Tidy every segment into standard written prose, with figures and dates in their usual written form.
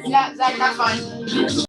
Yeah, Zach, that's fine.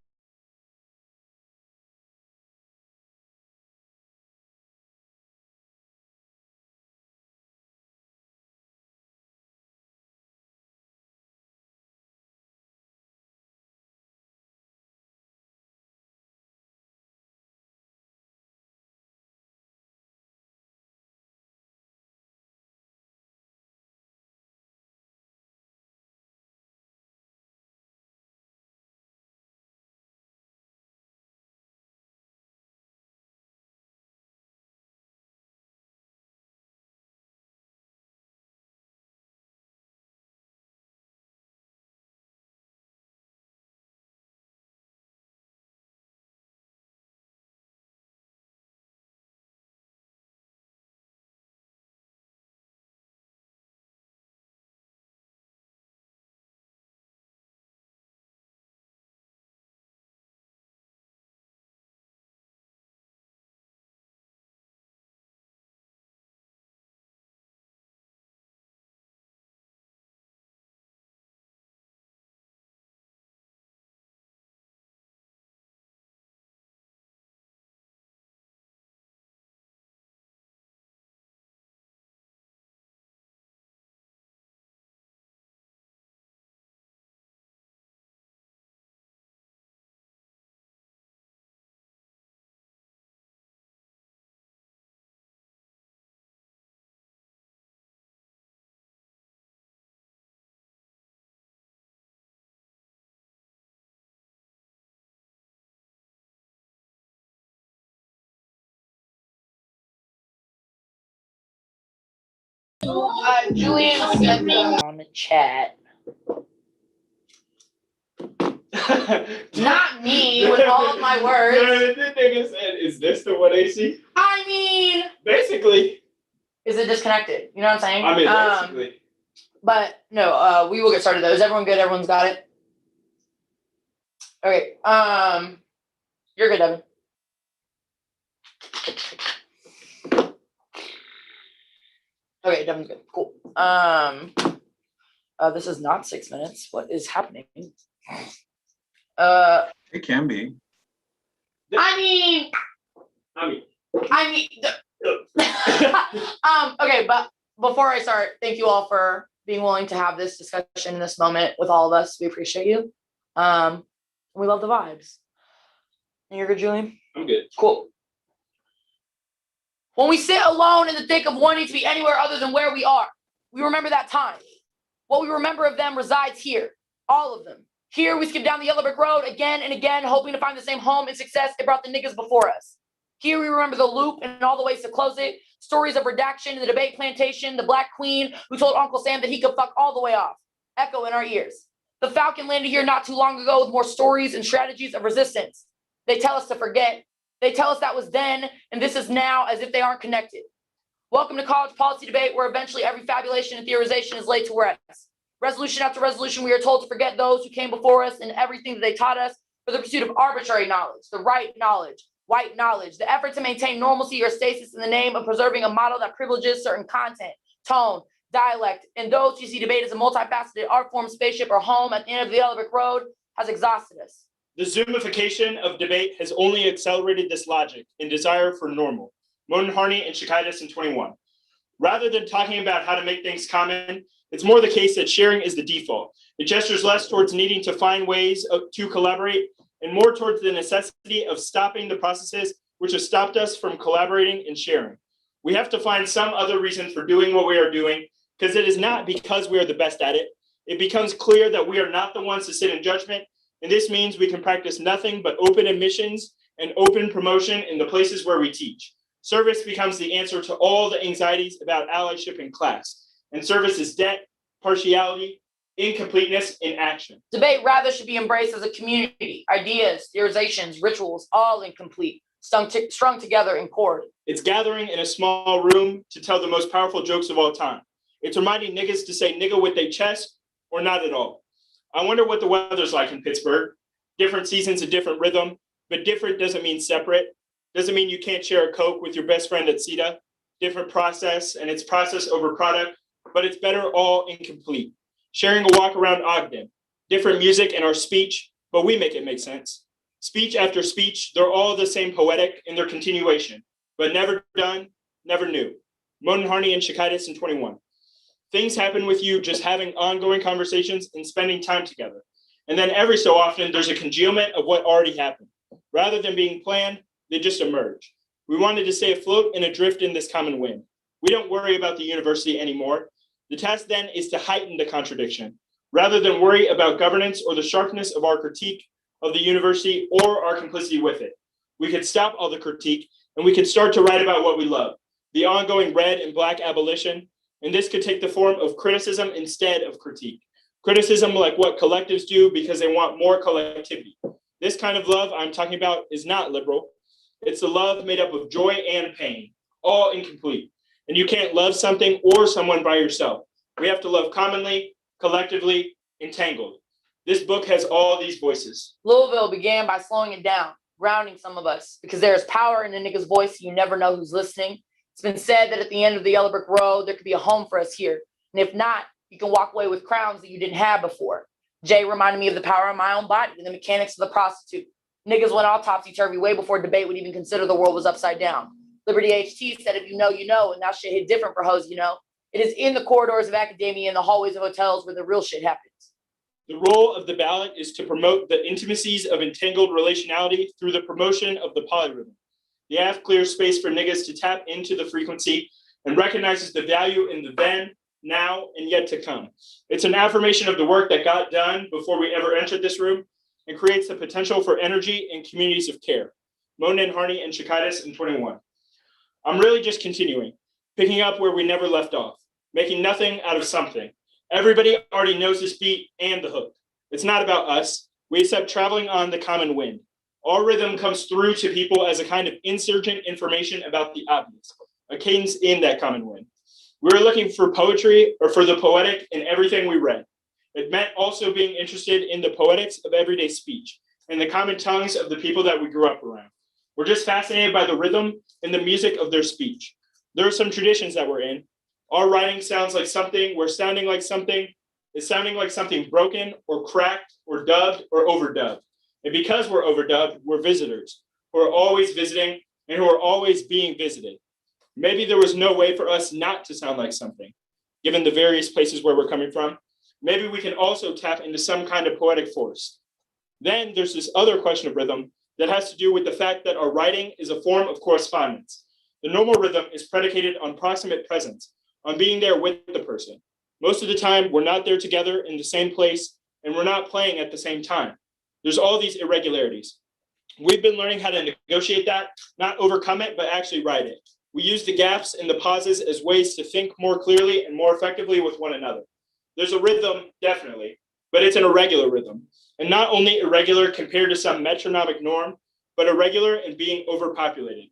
Julian said on the chat. Not me with all of my words. The nigga said, "Is this the 1AC?" I mean, basically. Is it disconnected? You know what I'm saying? I mean, basically. But no, we will get started though. Is everyone good? Everyone's got it? Okay. You're good, Devin. Okay, Devin's good. Cool. This is not 6 minutes. What is happening? It can be. I mean. Okay, but before I start, thank you all for being willing to have this discussion in this moment with all of us. We appreciate you. We love the vibes. You're good, Julian? I'm good. Cool. When we sit alone in the thick of wanting to be anywhere other than where we are, we remember that time. What we remember of them resides here, all of them. Here we skip down the yellow brick road again and again, hoping to find the same home and success it brought the niggas before us. Here we remember the loop and all the ways to close it, stories of redaction in the debate plantation, the black queen who told Uncle Sam that he could fuck all the way off, echo in our ears. The Falcon landed here not too long ago with more stories and strategies of resistance. They tell us to forget. They tell us that was then, and this is now, as if they aren't connected. Welcome to college policy debate, where eventually every fabulation and theorization is laid to rest. Resolution after resolution, we are told to forget those who came before us and everything that they taught us for the pursuit of arbitrary knowledge, the right knowledge, white knowledge, the effort to maintain normalcy or stasis in the name of preserving a model that privileges certain content, tone, dialect, and those who see debate as a multifaceted art form, spaceship, or home at the end of the yellow brick road has exhausted us. The Zoomification of debate has only accelerated this logic and desire for normal. Harney and Shakaitis in 21. Rather than talking about how to make things common, it's more the case that sharing is the default. It gestures less towards needing to find ways to collaborate and more towards the necessity of stopping the processes which have stopped us from collaborating and sharing. We have to find some other reason for doing what we are doing, because it is not because we are the best at it. It becomes clear that we are not the ones to sit in judgment, and this means we can practice nothing but open admissions and open promotion in the places where we teach. Service becomes the answer to all the anxieties about allyship in class, and service is debt, partiality, incompleteness in action. Debate rather should be embraced as a community, ideas, theorizations, rituals, all incomplete, strung together in chord. It's gathering in a small room to tell the most powerful jokes of all time. It's reminding niggas to say nigga with their chest or not at all. I wonder what the weather's like in Pittsburgh. Different seasons, a different rhythm, but different doesn't mean separate. Doesn't mean you can't share a Coke with your best friend at CEDA. Different process, and it's process over product, but it's better all incomplete. Sharing a walk around Ogden, different music in our speech, but we make it make sense. Speech after speech, they're all the same poetic in their continuation, but never done, never new. Harney and Shakaitis in 21. Things happen with you just having ongoing conversations and spending time together. And then every so often, there's a congealment of what already happened. Rather than being planned, they just emerge. We wanted to stay afloat and adrift in this common wind. We don't worry about the university anymore. The task then is to heighten the contradiction, rather than worry about governance or the sharpness of our critique of the university or our complicity with it. We could stop all the critique and we could start to write about what we love, the ongoing red and black abolition, and this could take the form of criticism instead of critique. Criticism like what collectives do because they want more collectivity. This kind of love I'm talking about is not liberal. It's the love made up of joy and pain, all incomplete. And you can't love something or someone by yourself. We have to love commonly, collectively, entangled. This book has all these voices. Louisville began by slowing it down, grounding some of us, because there is power in a nigga's voice. You never know who's listening. It's been said that at the end of the Yellow Brick Road, there could be a home for us here. And if not, you can walk away with crowns that you didn't have before. Jay reminded me of the power of my own body and the mechanics of the prostitute. Niggas went all topsy-turvy way before debate would even consider the world was upside down. Liberty HT said, if you know, you know, and now shit hit different for hoes, you know. It is in the corridors of academia and the hallways of hotels where the real shit happens. The role of the ballot is to promote the intimacies of entangled relationality through the promotion of the polyrhythm. The AF clears space for niggas to tap into the frequency and recognizes the value in the then, now, and yet to come. It's an affirmation of the work that got done before we ever entered this room and creates the potential for energy and communities of care. Harney and Shakaitis in 21. I'm really just continuing, picking up where we never left off, making nothing out of something. Everybody already knows this beat and the hook. It's not about us. We accept traveling on the common wind. Our rhythm comes through to people as a kind of insurgent information about the obvious, a cadence in that common wind. We were looking for poetry or for the poetic in everything we read. It meant also being interested in the poetics of everyday speech and the common tongues of the people that we grew up around. We're just fascinated by the rhythm and the music of their speech. There are some traditions that we're in. Our writing sounds like something, we're sounding like something, is sounding like something broken or cracked or dubbed or overdubbed. And because we're overdubbed, we're visitors who are always visiting and who are always being visited. Maybe there was no way for us not to sound like something, given the various places where we're coming from. Maybe we can also tap into some kind of poetic force. Then there's this other question of rhythm that has to do with the fact that our writing is a form of correspondence. The normal rhythm is predicated on proximate presence, on being there with the person. Most of the time, we're not there together in the same place, and we're not playing at the same time. There's all these irregularities. We've been learning how to negotiate that, not overcome it, but actually write it. We use the gaps and the pauses as ways to think more clearly and more effectively with one another. There's a rhythm, definitely, but it's an irregular rhythm. And not only irregular compared to some metronomic norm, but irregular in being overpopulated.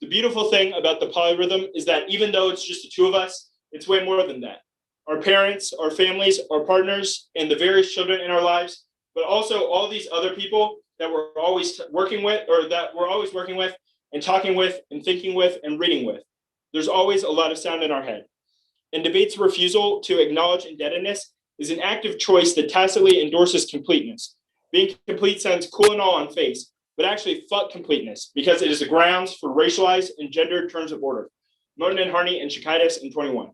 The beautiful thing about the polyrhythm is that even though it's just the two of us, it's way more than that. Our parents, our families, our partners, and the various children in our lives, but also all these other people that we're always working with, or that we're always working with and talking with and thinking with and reading with. There's always a lot of sound in our head. And debate's refusal to acknowledge indebtedness is an active choice that tacitly endorses completeness. Being complete sounds cool and all on face, but actually fuck completeness because it is the grounds for racialized and gendered terms of order. Harney and Shakaitis in 21.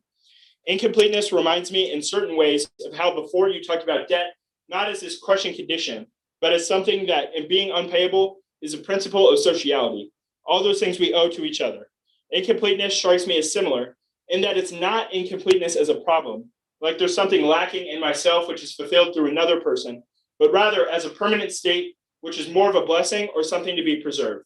Incompleteness reminds me in certain ways of how before you talked about debt, not as this crushing condition, but as something that in being unpayable is a principle of sociality. All those things we owe to each other. Incompleteness strikes me as similar in that it's not incompleteness as a problem, like there's something lacking in myself which is fulfilled through another person, but rather as a permanent state, which is more of a blessing or something to be preserved.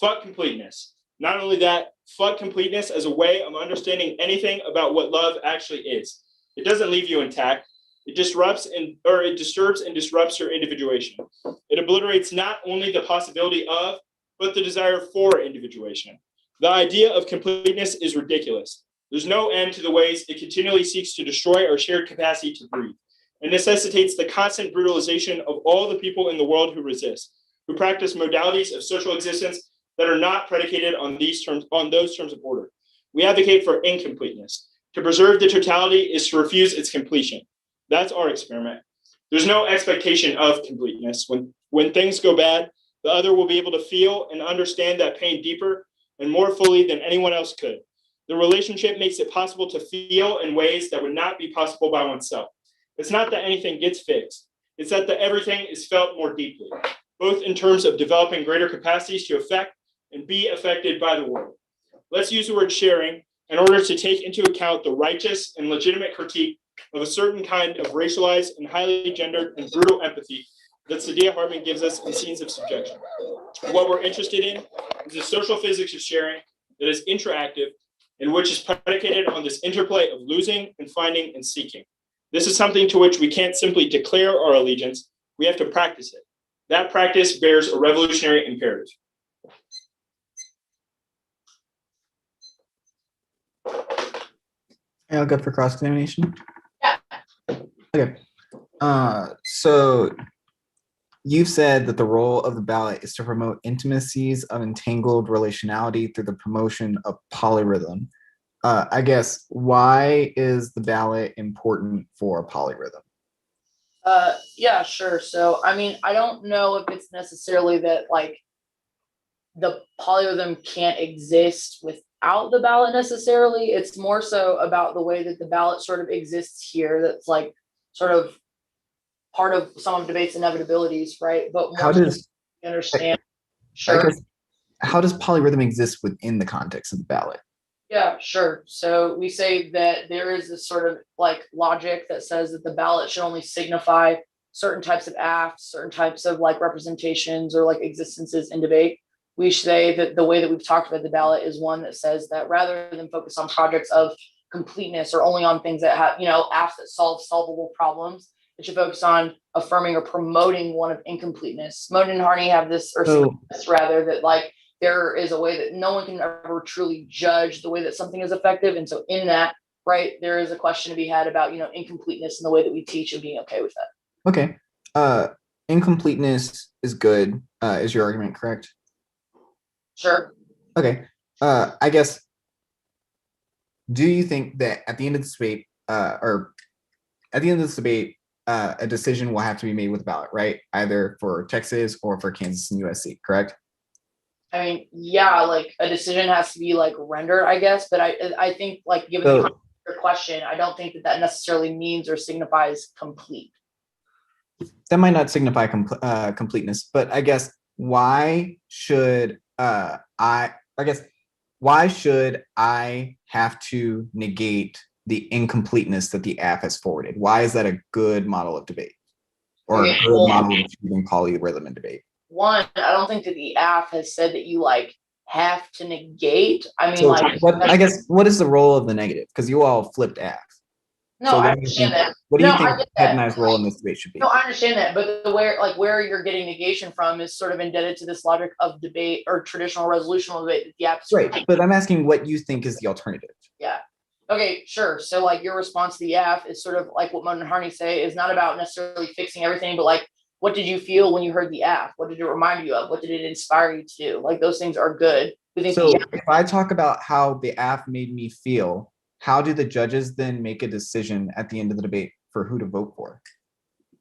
Fuck completeness. Not only that, fuck completeness as a way of understanding anything about what love actually is. It doesn't leave you intact. It disturbs and disrupts your individuation. It obliterates not only the possibility of, but the desire for individuation. The idea of completeness is ridiculous. There's no end to the ways it continually seeks to destroy our shared capacity to breathe. It necessitates the constant brutalization of all the people in the world who resist, who practice modalities of social existence that are not predicated on those terms of order. We advocate for incompleteness. To preserve the totality is to refuse its completion. That's our experiment. There's no expectation of completeness. When things go bad, the other will be able to feel and understand that pain deeper and more fully than anyone else could. The relationship makes it possible to feel in ways that would not be possible by oneself. It's not that anything gets fixed. It's that everything is felt more deeply, both in terms of developing greater capacities to affect and be affected by the world. Let's use the word sharing in order to take into account the righteous and legitimate critique of a certain kind of racialized and highly gendered and brutal empathy that CEDA Hartman gives us in Scenes of Subjection. What we're interested in is the social physics of sharing that is interactive and which is predicated on this interplay of losing and finding and seeking. This is something to which we can't simply declare our allegiance, we have to practice it. That practice bears a revolutionary imperative. I'll go for cross-examination. Yeah. Okay. So you've said that the role of the ballot is to promote intimacies of entangled relationality through the promotion of polyrhythm. I guess, why is the ballot important for polyrhythm? Yeah, sure. So, I mean, I don't know if it's necessarily that like the polyrhythm can't exist without the ballot necessarily. It's more so about the way that the ballot sort of exists here. That's like sort of part of some of debate's inevitabilities, right? But How more does so understand? I Sure. guess, how does polyrhythm exist within the context of the ballot? Yeah, sure. So we say that there is this sort of like logic that says that the ballot should only signify certain types of acts, certain types of like representations or like existences in debate. We say that the way that we've talked about the ballot is one that says that rather than focus on projects of completeness or only on things that have, acts that solve solvable problems, it should focus on affirming or promoting one of incompleteness. Moden and Harney have this, or rather, that like there is a way that no one can ever truly judge the way that something is effective. And so in that, right, there is a question to be had about, incompleteness and the way that we teach and being okay with that. Okay. Incompleteness is good, is your argument correct? Sure. Okay. I guess, do you think that at the end of this debate, a decision will have to be made with a ballot, right? Either for Texas or for Kansas and USC, correct? I mean, yeah, like a decision has to be like rendered, I guess, but I think like given the context of your question, I don't think that necessarily means or signifies complete. That might not signify completeness, but I guess why should why should I have to negate the incompleteness that the app has forwarded? Why is that a good model of debate or a good model of achieving polyrhythm in debate? One, I don't think that the app has said that you like have to negate. I mean, So like, I guess, what is the role of the negative? Because you all flipped app. no, So I understand that. what do you No, I think get Ted that. and I's role in this debate should be? No, I understand that, but where you're getting negation from is sort of indebted to this logic of debate or traditional resolutional debate that the app is Right, but I'm asking what you think is the alternative. Yeah. Okay, sure. So like your response to the app is sort of like what Moden and Harney say is not about necessarily fixing everything, but like what did you feel when you heard the app? What did it remind you of? What did it inspire you to do? Like those things are good. We think So if I talk about how the app made me feel, how do the judges then make a decision at the end of the debate for who to vote for?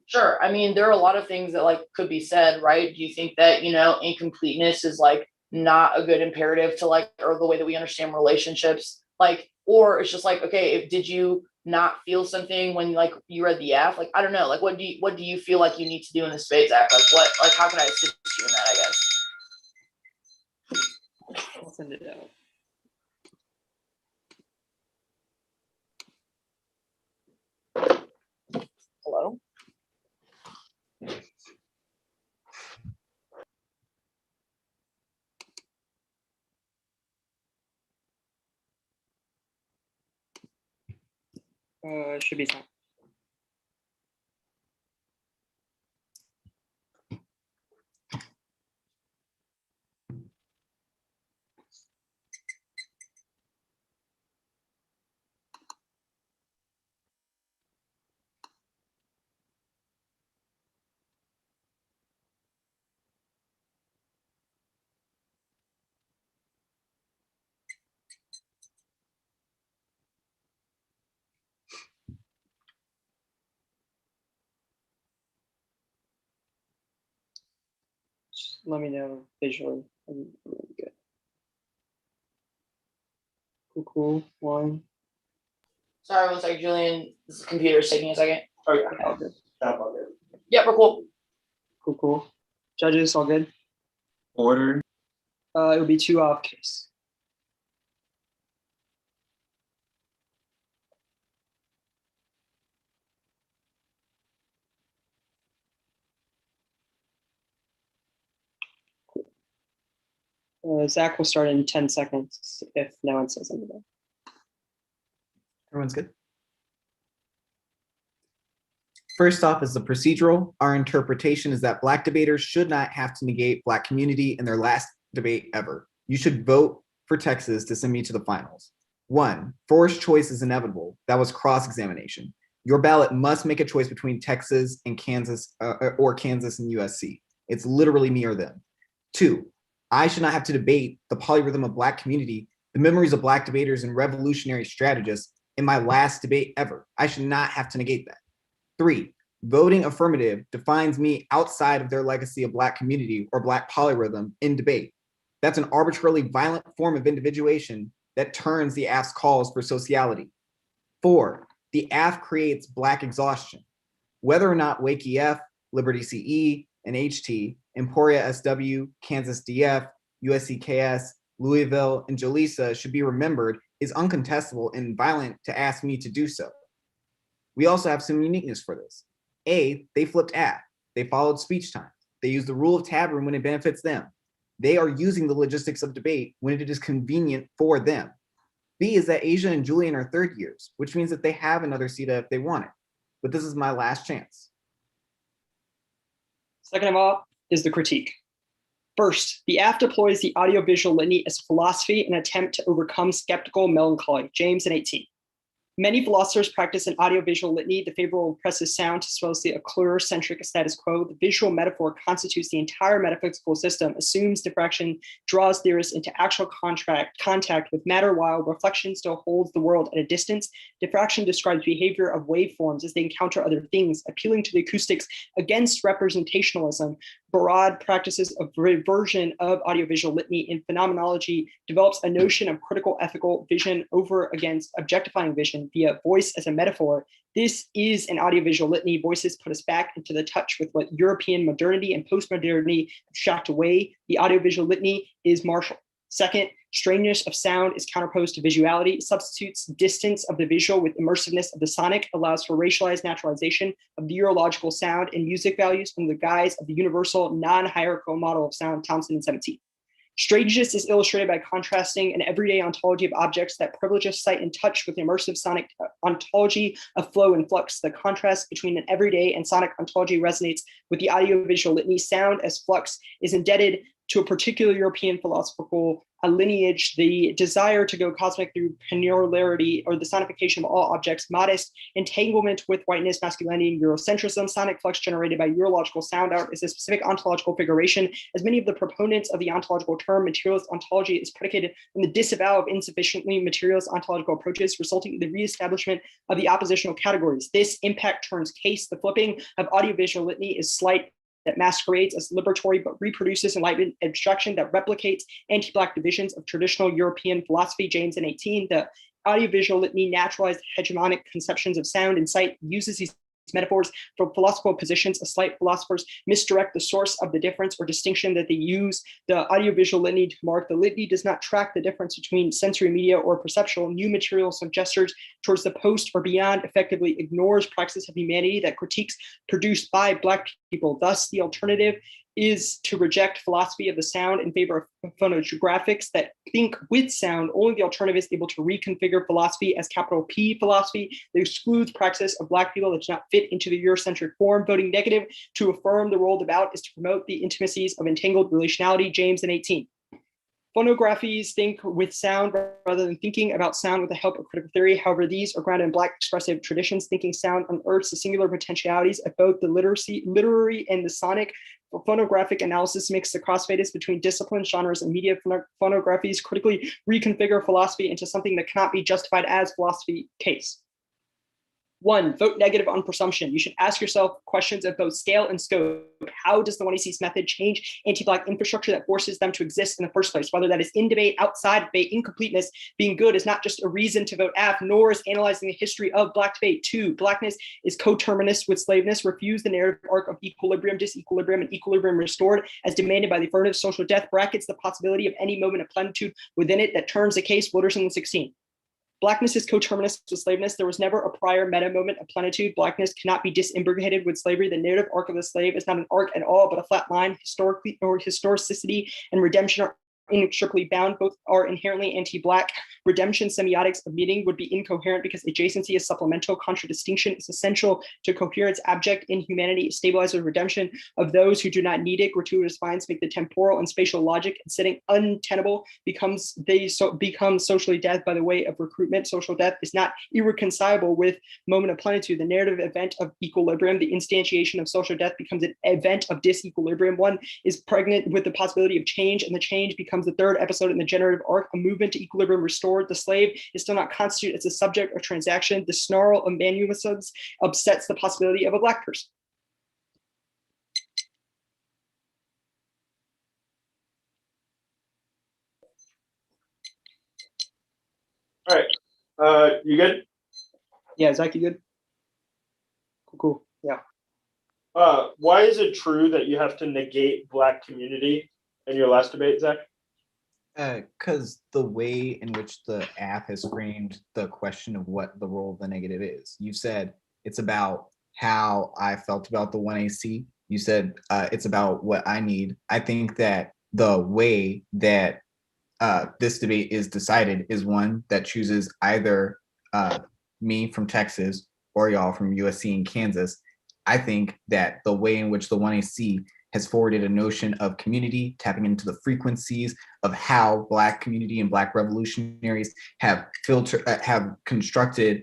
Sure. I mean, there are a lot of things that like could be said, right? Do you think that, incompleteness is like not a good imperative to like, or the way that we understand relationships? Like, or it's just like, okay, did you not feel something when like you read the app? Like, I don't know. Like, what do you feel like you need to do in the Spades Act? Like how can I assist you in that, I guess? I'll send it out. Hello? It should be sent. let me know visually. That'd be really good. Cool. One. Sorry, one second, Julian. This computer is taking a second. Oh, yeah. All good. All good. Yep, we're cool. Cool. Judges, all good. Order. It would be 2 off case. Zach will start in 10 seconds if no one says anything. Everyone's good? First off is the procedural. Our interpretation is that Black debaters should not have to negate Black community in their last debate ever. You should vote for Texas to send me to the finals. 1, forced choice is inevitable. That was cross-examination. Your ballot must make a choice between Texas and Kansas or Kansas and USC. It's literally me or them. 2, I should not have to debate the polyrhythm of Black community, the memories of Black debaters and revolutionary strategists in my last debate ever. I should not have to negate that. 3, voting affirmative defines me outside of their legacy of Black community or Black polyrhythm in debate. That's an arbitrarily violent form of individuation that turns the AF's calls for sociality. 4, the AF creates Black exhaustion. Whether or not Wake EF, Liberty CE, and HT, Emporia SW, Kansas DF, USC KS, Louisville, and Jaleesa should be remembered is uncontestable and violent to ask me to do so. We also have some uniqueness for this. A, they flipped AF. They followed speech time. They used the rule of tab room when it benefits them. They are using the logistics of debate when it is convenient for them. B is that Asia and Julian are third years, which means that they have another CEDA if they want it. But this is my last chance. Second of all is the critique. First, the AF deploys the audiovisual litany as philosophy in an attempt to overcome skeptical melancholy, James and 18. Many philosophers practice an audiovisual litany. The favorable oppressive sound, as well as the occlurer-centric status quo. The visual metaphor constitutes the entire metaphysical system, assumes diffraction, draws theorists into actual contact with matter, while reflection still holds the world at a distance. Diffraction describes behavior of waveforms as they encounter other things, appealing to the acoustics against representationalism. Broad practices of reversion of audiovisual litany in phenomenology develops a notion of critical ethical vision over against objectifying vision via voice as a metaphor. This is an audiovisual litany. Voices put us back into the touch with what European modernity and postmodernity have shot away. The audiovisual litany is martial. Second, strangeness of sound is counterposed to visuality, substitutes distance of the visual with immersiveness of the sonic, allows for racialized naturalization of the urological sound and music values under the guise of the universal non-hierarchical model of sound, Thompson and 17. Strangeness is illustrated by contrasting an everyday ontology of objects that privileges sight and touch with the immersive sonic ontology of flow and flux. The contrast between an everyday and sonic ontology resonates with the audiovisual litany. Sound as flux is indebted to a particular European philosophical lineage, the desire to go cosmic through penurlarity or the sonification of all objects, modest entanglement with whiteness, masculinity, and Eurocentrism. Sonic flux generated by urological sound art is a specific ontological figuration. As many of the proponents of the ontological term, materialist ontology is predicated on the disavow of insufficiently materialist ontological approaches, resulting in the reestablishment of the oppositional categories. This impact turns case. The flipping of audiovisual litany is slight, that masquerades as liberatory but reproduces enlightenment abstraction that replicates anti-Black divisions of traditional European philosophy, James and 18. The audiovisual litany naturalized hegemonic conceptions of sound and sight, uses these metaphors for philosophical positions. As slight philosophers misdirect the source of the difference or distinction that they use the audiovisual litany to mark. The litany does not track the difference between sensory media or perceptual new materials of gestures towards the post or beyond, effectively ignores practices of humanity that critiques produced by Black people. Thus, the alternative is to reject philosophy of the sound in favor of phonographics that think with sound. Only the alternative is able to reconfigure philosophy as capital P philosophy that excludes practice of Black people that do not fit into the Eurocentric form. Voting negative to affirm the role of the ballot is to promote the intimacies of entangled relationality, James and 18. Phonographies think with sound rather than thinking about sound with the help of critical theory. However, these are grounded in Black expressive traditions. Thinking sound unearths the singular potentialities of both the literary and the sonic. Phonographic analysis makes the crossfades between disciplines, genres, and media. Phonographies critically reconfigure philosophy into something that cannot be justified as philosophy case. One, vote negative on presumption. You should ask yourself questions of both scale and scope. How does the 1AC's method change anti-Black infrastructure that forces them to exist in the first place? Whether that is in debate, outside debate, incompleteness, being good is not just a reason to vote F, nor is analyzing the history of Black debate. Two, Blackness is coterminous with slaveness. Refuse the narrative arc of equilibrium, disequilibrium, and equilibrium restored as demanded by the affirmative social death. Brackets the possibility of any moment of plenitude within it that turns the case voters in the 16. Blackness is coterminous with slaveness. There was never a prior meta moment of plenitude. Blackness cannot be disimbricated with slavery. The narrative arc of the slave is not an arc at all, but a flat line. Historically, or historicity and redemption are inextricably bound. Both are inherently anti-Black. Redemption semiotics of meaning would be incoherent because adjacency is supplemental. Contradistinction is essential to coherence. Abject inhumanity stabilizes redemption of those who do not need it. Gratuitous finds make the temporal and spatial logic and setting untenable. Become socially death by the way of recruitment. Social death is not irreconcilable with moment of plenitude. The narrative event of equilibrium, the instantiation of social death becomes an event of disequilibrium. One is pregnant with the possibility of change, and the change becomes the third episode in the generative arc, a movement to equilibrium restored. The slave is still not constituted as a subject or transaction. The snarl of manualisms upsets the possibility of a Black person. All right. You good? Yeah, Zach, you good? Cool. Yeah. Why is it true that you have to negate Black community in your last debate, Zach? Because the way in which the app has framed the question of what the role of the negative is. You said it's about how I felt about the 1AC. You said it's about what I need. I think that the way that this debate is decided is one that chooses either me from Texas or y'all from USC and Kansas. I think that the way in which the 1AC has forwarded a notion of community, tapping into the frequencies of how Black community and Black revolutionaries have constructed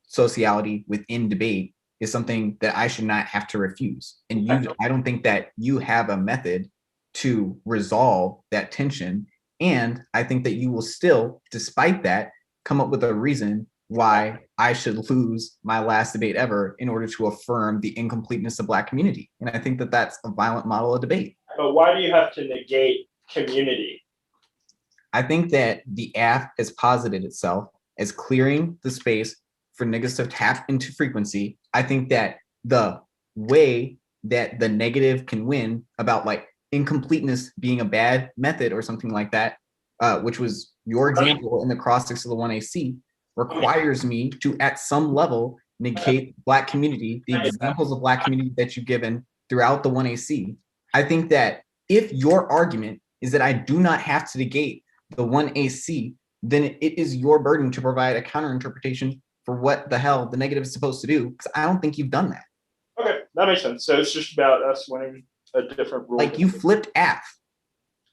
sociality within debate is something that I should not have to refuse. And I don't think that you have a method to resolve that tension. And I think that you will still, despite that, come up with a reason why I should lose my last debate ever in order to affirm the incompleteness of Black community. And I think that that's a violent model of debate. But why do you have to negate community? I think that the app has posited itself as clearing the space for niggas to tap into frequency. I think that the way that the negative can win about like incompleteness being a bad method or something like that, which was your example in the cross-sticks of the 1AC, requires me to, at some level, negate Black community, the examples of Black community that you've given throughout the 1AC. I think that if your argument is that I do not have to negate the 1AC, then it is your burden to provide a counterinterpretation for what the hell the negative is supposed to do, because I don't think you've done that. Okay, that makes sense. So it's just about us winning a different rule. Like you flipped AF.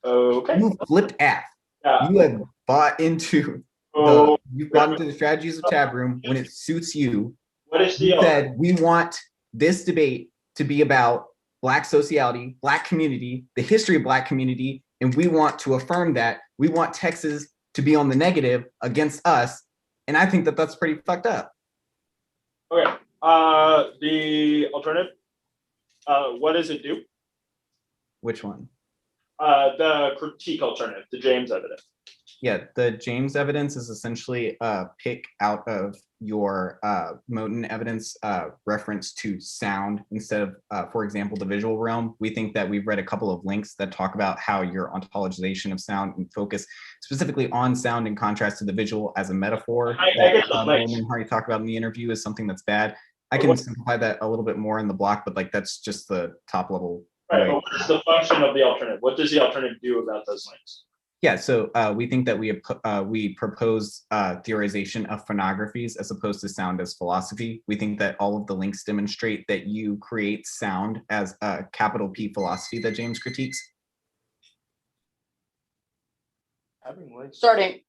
Okay. You flipped AF. Yeah. You have bought into you've bought into the strategies of Tab Room when it suits you. What is the You said we want this debate to be about Black sociality, Black community, the history of Black community, and we want to affirm that. We want Texas to be on the negative against us, and I think that that's pretty fucked up. Okay. The alternative. What does it do? Which one? The critique alternative, the James evidence. Yeah, the James evidence is essentially a pick out of your Moten evidence reference to sound instead of, for example, the visual realm. We think that we've read a couple of links that talk about how your ontologization of sound and focus specifically on sound in contrast to the visual as a metaphor that Moten Hardy talked about in the interview is something that's bad. I can simplify that a little bit more in the block, but like that's just the top level. Right, but what is the function of the alternative? What does the alternative do about those links? Yeah, so we think that we propose theorization of phonographies as opposed to sound as philosophy. We think that all of the links demonstrate that you create sound as a capital P philosophy that James critiques. Starting.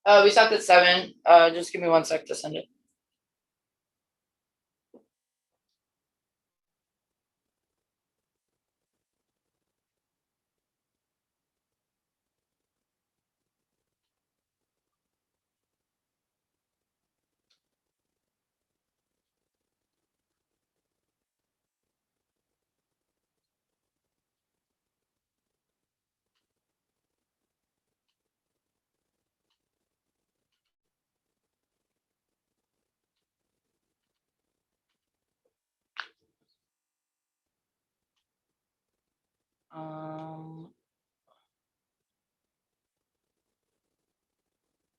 We stopped at 7. Just give me 1 sec to send it.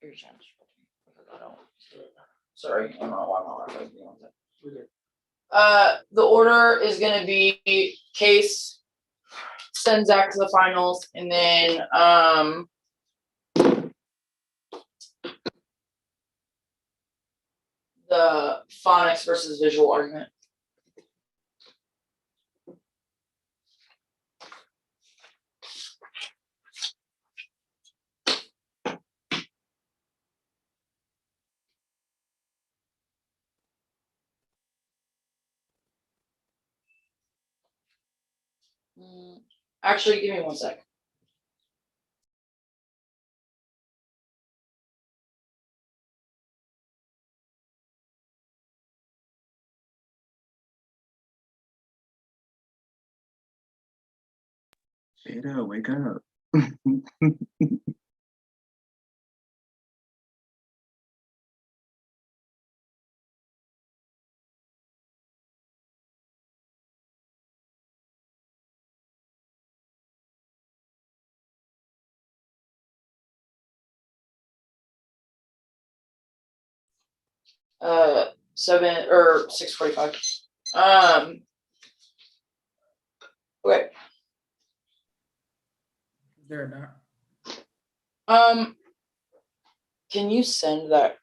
Your chance. Sorry, I'm not why the order is gonna be Case, send Zach to the finals, and then the phonics versus visual argument. Actually, give me 1 sec. CEDA, wake up. Uh, 7 or 6:45. Okay. There now. Can you send that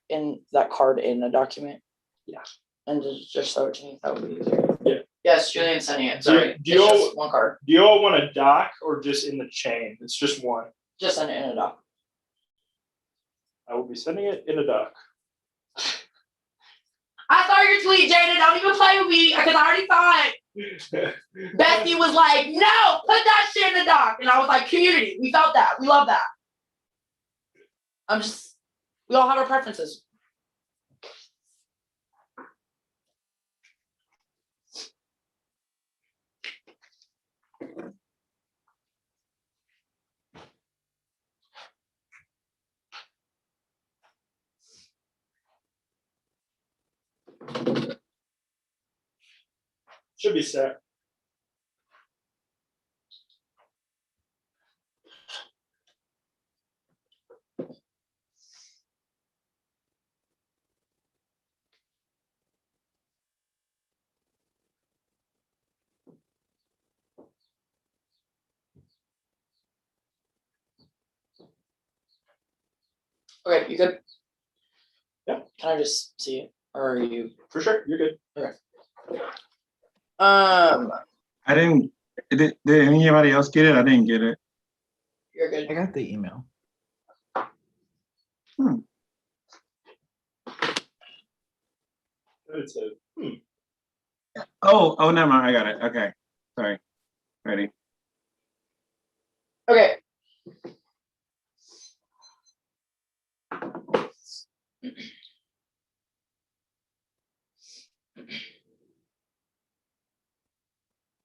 card in a document? Yeah. And just show it to me. That would be easier. Yeah. Yes, Julian's sending it. Do you- Sorry. do you It's all- just one card. Do you all want a doc or just in the chain? It's just one. Just send it in a doc. I will be sending it in a doc. I saw your tweet, Jada. Don't even play with me because I already saw it. Bessie was like, no, put that shit in the doc. And I was like, community. We felt that. We love that. We all have our preferences. Should be set. Okay, you good? Yeah. Can I just see it? Or are you? For sure, you're good. I didn't. Did anybody else get it? I didn't get it. You're good. I got the email. It's a, Oh, never mind. I got it. Okay. Sorry. Ready. Okay.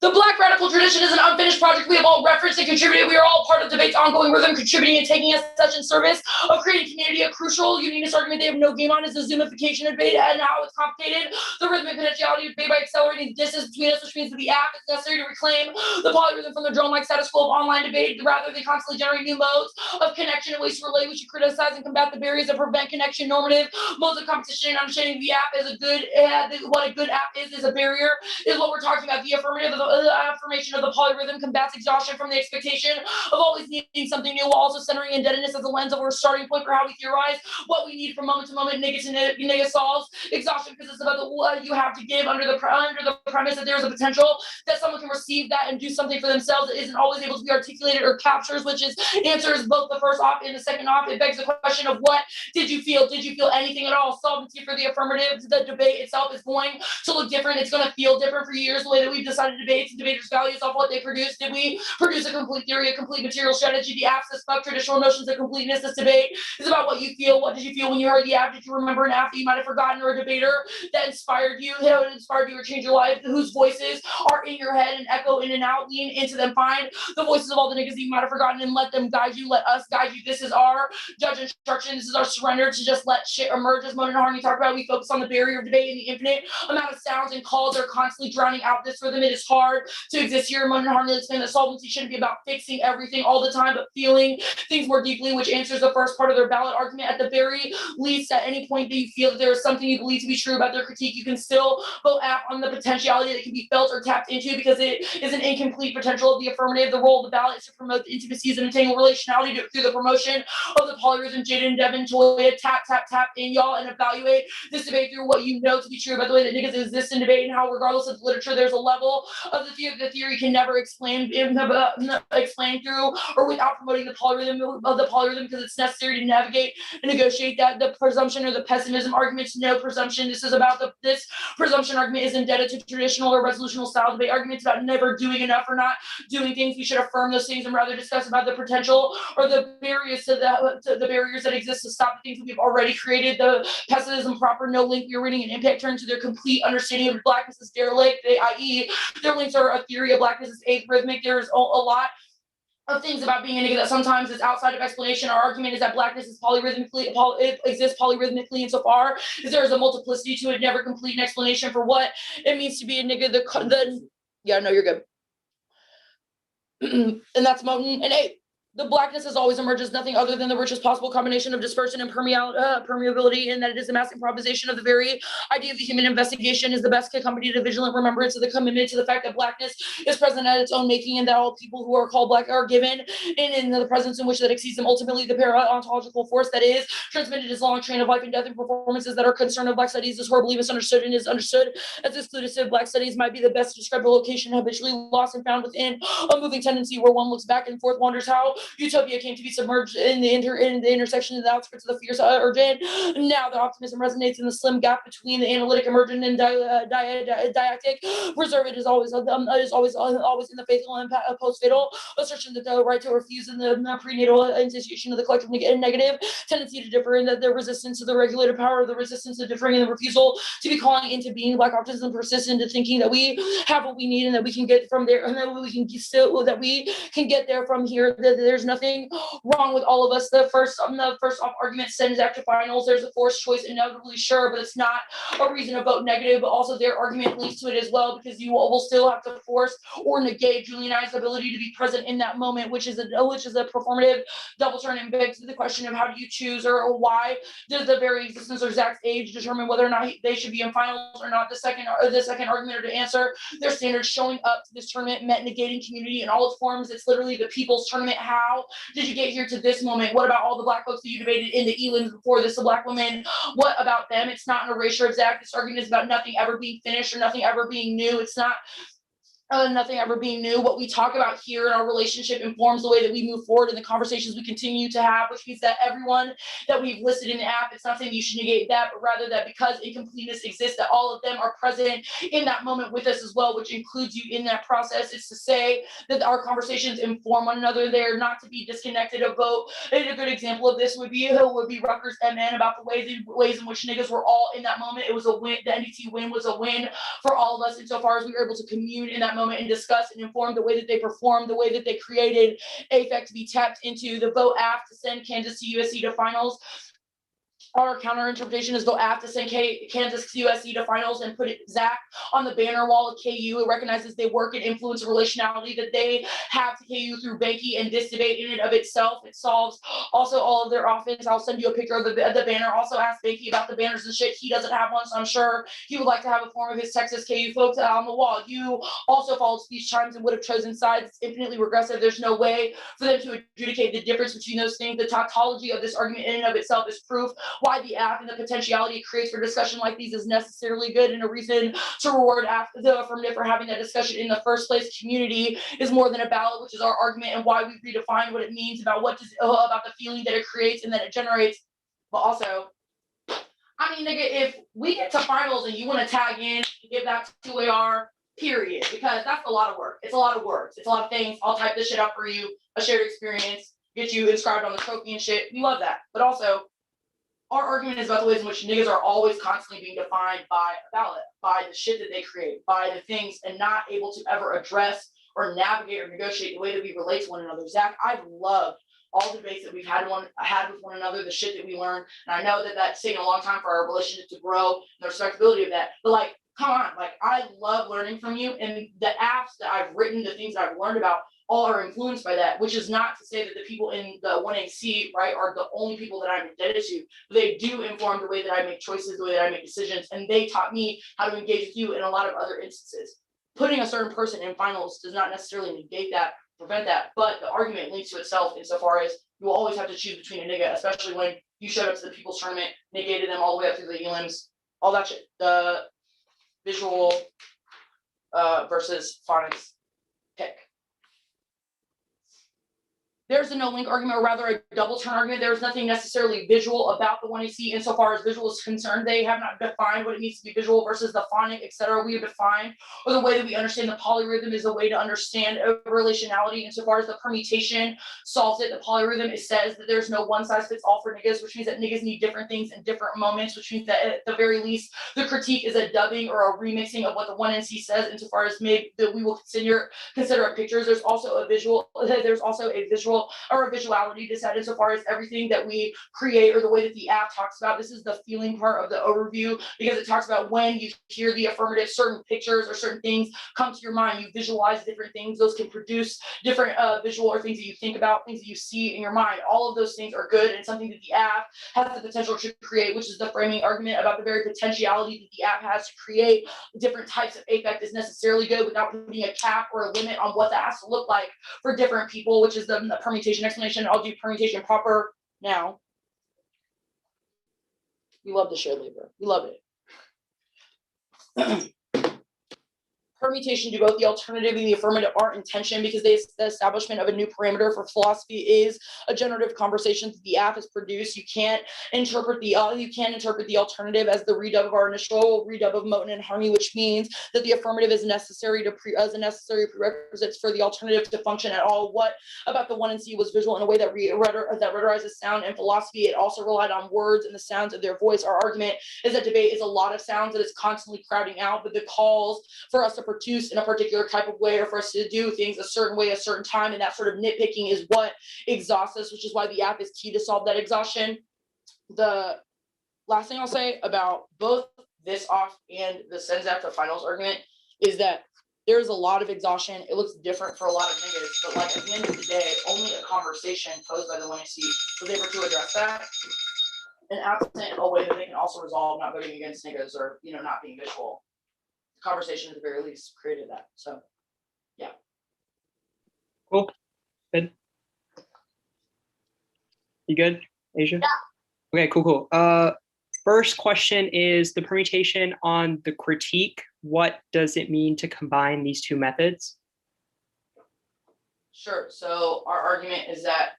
The Black radical tradition is an unfinished project we have all referenced and contributed. We are all part of debate's ongoing rhythm, contributing and taking as such in service of creating community. A crucial unionist argument they have no game on is the zoomification of debate and how it's complicated. The rhythmic potentiality of debate by accelerating distance between us, which means that the app is necessary to reclaim the polyrhythm from the drone-like status quo of online debate, rather than constantly generate new modes of connection and ways to relate. We should criticize and combat the barriers that prevent connection. Normative modes of competition and understanding the app as a good, what a good app is a barrier, is what we're talking about. The affirmation of the polyrhythm combats exhaustion from the expectation of always needing something new, while also centering indebtedness as a lens of our starting point for how we theorize what we need from moment to moment. Nigga solves exhaustion because it's about the what you have to give under the premise that there's a potential that someone can receive that and do something for themselves that isn't always able to be articulated or captures, which is answers both the first op and the second op. It begs the question of what did you feel? Did you feel anything at all? Solvency for the affirmative. The debate itself is going to look different. It's going to feel different for years. The way that we've decided debates and debaters' values off what they produce. Did we produce a complete theory, a complete material strategy? The absence of traditional notions of completeness. This debate is about what you feel. What did you feel when you heard the app? Did you remember an app that you might have forgotten, or a debater that inspired you, or changed your life, whose voices are in your head and echo in and out? Lean into them. Find the voices of all the niggas that you might have forgotten and let them guide you. Let us guide you. This is our judge instruction. This is our surrender to just let shit emerge. As Mona and Harney talked about, we focus on the barrier of debate and the infinite amount of sounds and calls that are constantly drowning out this rhythm. It is hard to exist here. Mona and Harney explain that solvency shouldn't be about fixing everything all the time, but feeling things more deeply, which answers the first part of their ballot argument. At the very least, at any point that you feel that there is something you believe to be true about their critique, you can still vote app on the potentiality that can be felt or tapped into, because it is an incomplete potential of the affirmative. The role of the ballot is to promote the intimacies and entangled relationality through the promotion of the polyrhythm. Jaden, Devin, Toya, tap in y'all and evaluate this debate through what you know to be true about the way that niggas exist in debate, and how, regardless of literature, there's a level of the theory can never explain through or without promoting the polyrhythm, because it's necessary to navigate and negotiate that. The presumption or the pessimism arguments, no presumption. This is about this presumption argument is indebted to traditional or resolutional style debate arguments about never doing enough or not doing things. We should affirm those things and rather discuss about the potential or the barriers to the barriers that exist to stop the things that we've already created. The pessimism proper, no link we are reading an impact turn to their complete understanding of blackness is derelict, i.e. their links are a theory of blackness is arrhythmic. There's a lot of things about being a nigga that sometimes is outside of explanation. Our argument is that blackness is it exists polyrhythmically insofar as there is a multiplicity to it, never complete an explanation for what it means to be a nigga. Yeah, no, you're good. And that's Moten and 8. The blackness as always emerges nothing other than the richest possible combination of dispersion and permeability, and that it is the mass improvisation of the very idea of the human investigation is the best accompanied to vigilant remembrance of the commitment to the fact that blackness is present at its own making, and that all people who are called black are given in the presence in which that exceeds them. Ultimately, the para-ontological force that is transmitted its long train of life and death and performances that are concerned of black studies is horribly misunderstood and is understood as exclusive. Black studies might be the best described location habitually lost and found within a moving tendency where one looks back and forth, wonders how utopia came to be submerged in the intersection of the outskirts of the fierce urgent. Now the optimism resonates in the slim gap between the analytic emergent and didactic. Reserve it is always in the faithful and post-fatal assertion that the right to refuse in the prenatal institution of the collective negative tendency to differ, and that the resistance to the regulated power, the resistance to differing, and the refusal to be calling into being black optimism persists into thinking that we have what we need and that we can get from there, and that we can get there from here. That there's nothing wrong with all of us. The first off argument sends after finals. There's a forced choice, inevitably, sure, but it's not a reason to vote negative. But also their argument leads to it as well, because you will still have to force or negate Julianized ability to be present in that moment, which is a performative double turn, and begs the question of how do you choose or why does the very existence or Zach's age determine whether or not they should be in finals or not. The second argument, or to answer their standards, showing up to this tournament meant negating community in all its forms. It's literally the people's tournament. How did you get here to this moment? What about all the black folks that you debated in the Elins before this, the black women? What about them? It's not an erasure of Zach. This argument is about nothing ever being finished or nothing ever being new. It's not nothing ever being new. What we talk about here in our relationship informs the way that we move forward in the conversations we continue to have, which means that everyone that we've listed in the app, it's not saying you should negate that, but rather that because incompleteness exists, that all of them are present in that moment with us as well, which includes you in that process. It's to say that our conversations inform one another. They're not to be disconnected. A vote, and a good example of this would be Rutgers MN, about the ways in which niggas were all in that moment. It was a win. The NDT win was a win for all of us insofar as we were able to commune in that moment and discuss and inform the way that they performed, the way that they created AFEC to be tapped into. The vote aft to send Kansas to USC to finals. Our counter interpretation is vote aft to send Kansas to USC to finals and put Zach on the banner wall of KU. It recognizes they work and influence the relationality that they have to KU through Banky, and this debate in and of itself, it solves also all of their offense. I'll send you a picture of the banner. Also ask Banky about the banners and shit. He doesn't have one, so I'm sure he would like to have a form of his Texas KU folks on the wall. You also followed speech times and would have chosen sides. It's infinitely regressive. There's no way for them to adjudicate the difference between those things. The tautology of this argument in and of itself is proof why the app and the potentiality it creates for discussion like these is necessarily good and a reason to reward the affirmative for having that discussion in the first place. Community is more than a ballot, which is our argument, and why we redefine what it means about about the feeling that it creates and that it generates. But also, I mean, nigga, if we get to finals and you want to tag in, give that to AR, period, because that's a lot of work. It's a lot of words. It's a lot of things. I'll type this shit up for you, a shared experience, get you inscribed on the trophy and shit. We love that. But also, our argument is about the ways in which niggas are always constantly being defined by a ballot, by the shit that they create, by the things, and not able to ever address or navigate or negotiate the way that we relate to one another. Zach, I've loved all the debates that we've had with one another, the shit that we learned. And I know that that's taken a long time for our relationship to grow and the respectability of that. But like, come on, like I love learning from you, and the apps that I've written, the things that I've learned about, all are influenced by that, which is not to say that the people in the 1AC, right, are the only people that I'm indebted to. But they do inform the way that I make choices, the way that I make decisions, and they taught me how to engage with you in a lot of other instances. Putting a certain person in finals does not necessarily negate that, prevent that, but the argument links to itself insofar as you will always have to choose between a nigga, especially when you showed up to the people's tournament, negated them all the way up through the elims, all that shit. The visual versus phonics pick. There's a no link argument, or rather a double turn argument. There's nothing necessarily visual about the 1AC insofar as visual is concerned. They have not defined what it means to be visual versus the phonic, etc. We have defined, or the way that we understand the polyrhythm is a way to understand a relationality insofar as the permutation solves it. The polyrhythm, it says that there's no one size fits all for niggas, which means that niggas need different things in different moments, which means that at the very least, the critique is a dubbing or a remixing of what the 1NC says insofar as maybe that we will consider pictures. There's also a visual or a visuality decided insofar as everything that we create or the way that the app talks about. This is the feeling part of the overview, because it talks about when you hear the affirmative, certain pictures or certain things come to your mind, you visualize different things. Those can produce different visual or things that you think about, things that you see in your mind. All of those things are good and something that the app has the potential to create, which is the framing argument about the very potentiality that the app has to create different types of affect is necessarily good without putting a cap or a limit on what that has to look like for different people, which is the permutation explanation. I'll do permutation proper now. We love the shared labor. We love it. Permutation to both the alternative and the affirmative are in tension, because the establishment of a new parameter for philosophy is a generative conversation that the app has produced. You can't interpret the alternative as the redub of our initial redub of Moten and Harney, which means that the affirmative is necessary as a necessary prerequisite for the alternative to function at all. What about the 1NC was visual in a way that rhetorizes sound and philosophy? It also relied on words and the sounds of their voice. Our argument is that debate is a lot of sounds that is constantly crowding out, but the calls for us to produce in a particular type of way, or for us to do things a certain way, a certain time, and that sort of nitpicking is what exhausts us, which is why the app is key to solve that exhaustion. The last thing I'll say about both this off and the sends after finals argument is that there's a lot of exhaustion. It looks different for a lot of niggas, but like at the end of the day, only a conversation posed by the 1AC was able to address that. And absent a way that they can also resolve not voting against niggas or not being visual. Conversation at the very least created that. So yeah. Cool. Good. You good, Asia? Yeah. Okay, cool. First question is the permutation on the critique. What does it mean to combine these two methods? Sure. So our argument is that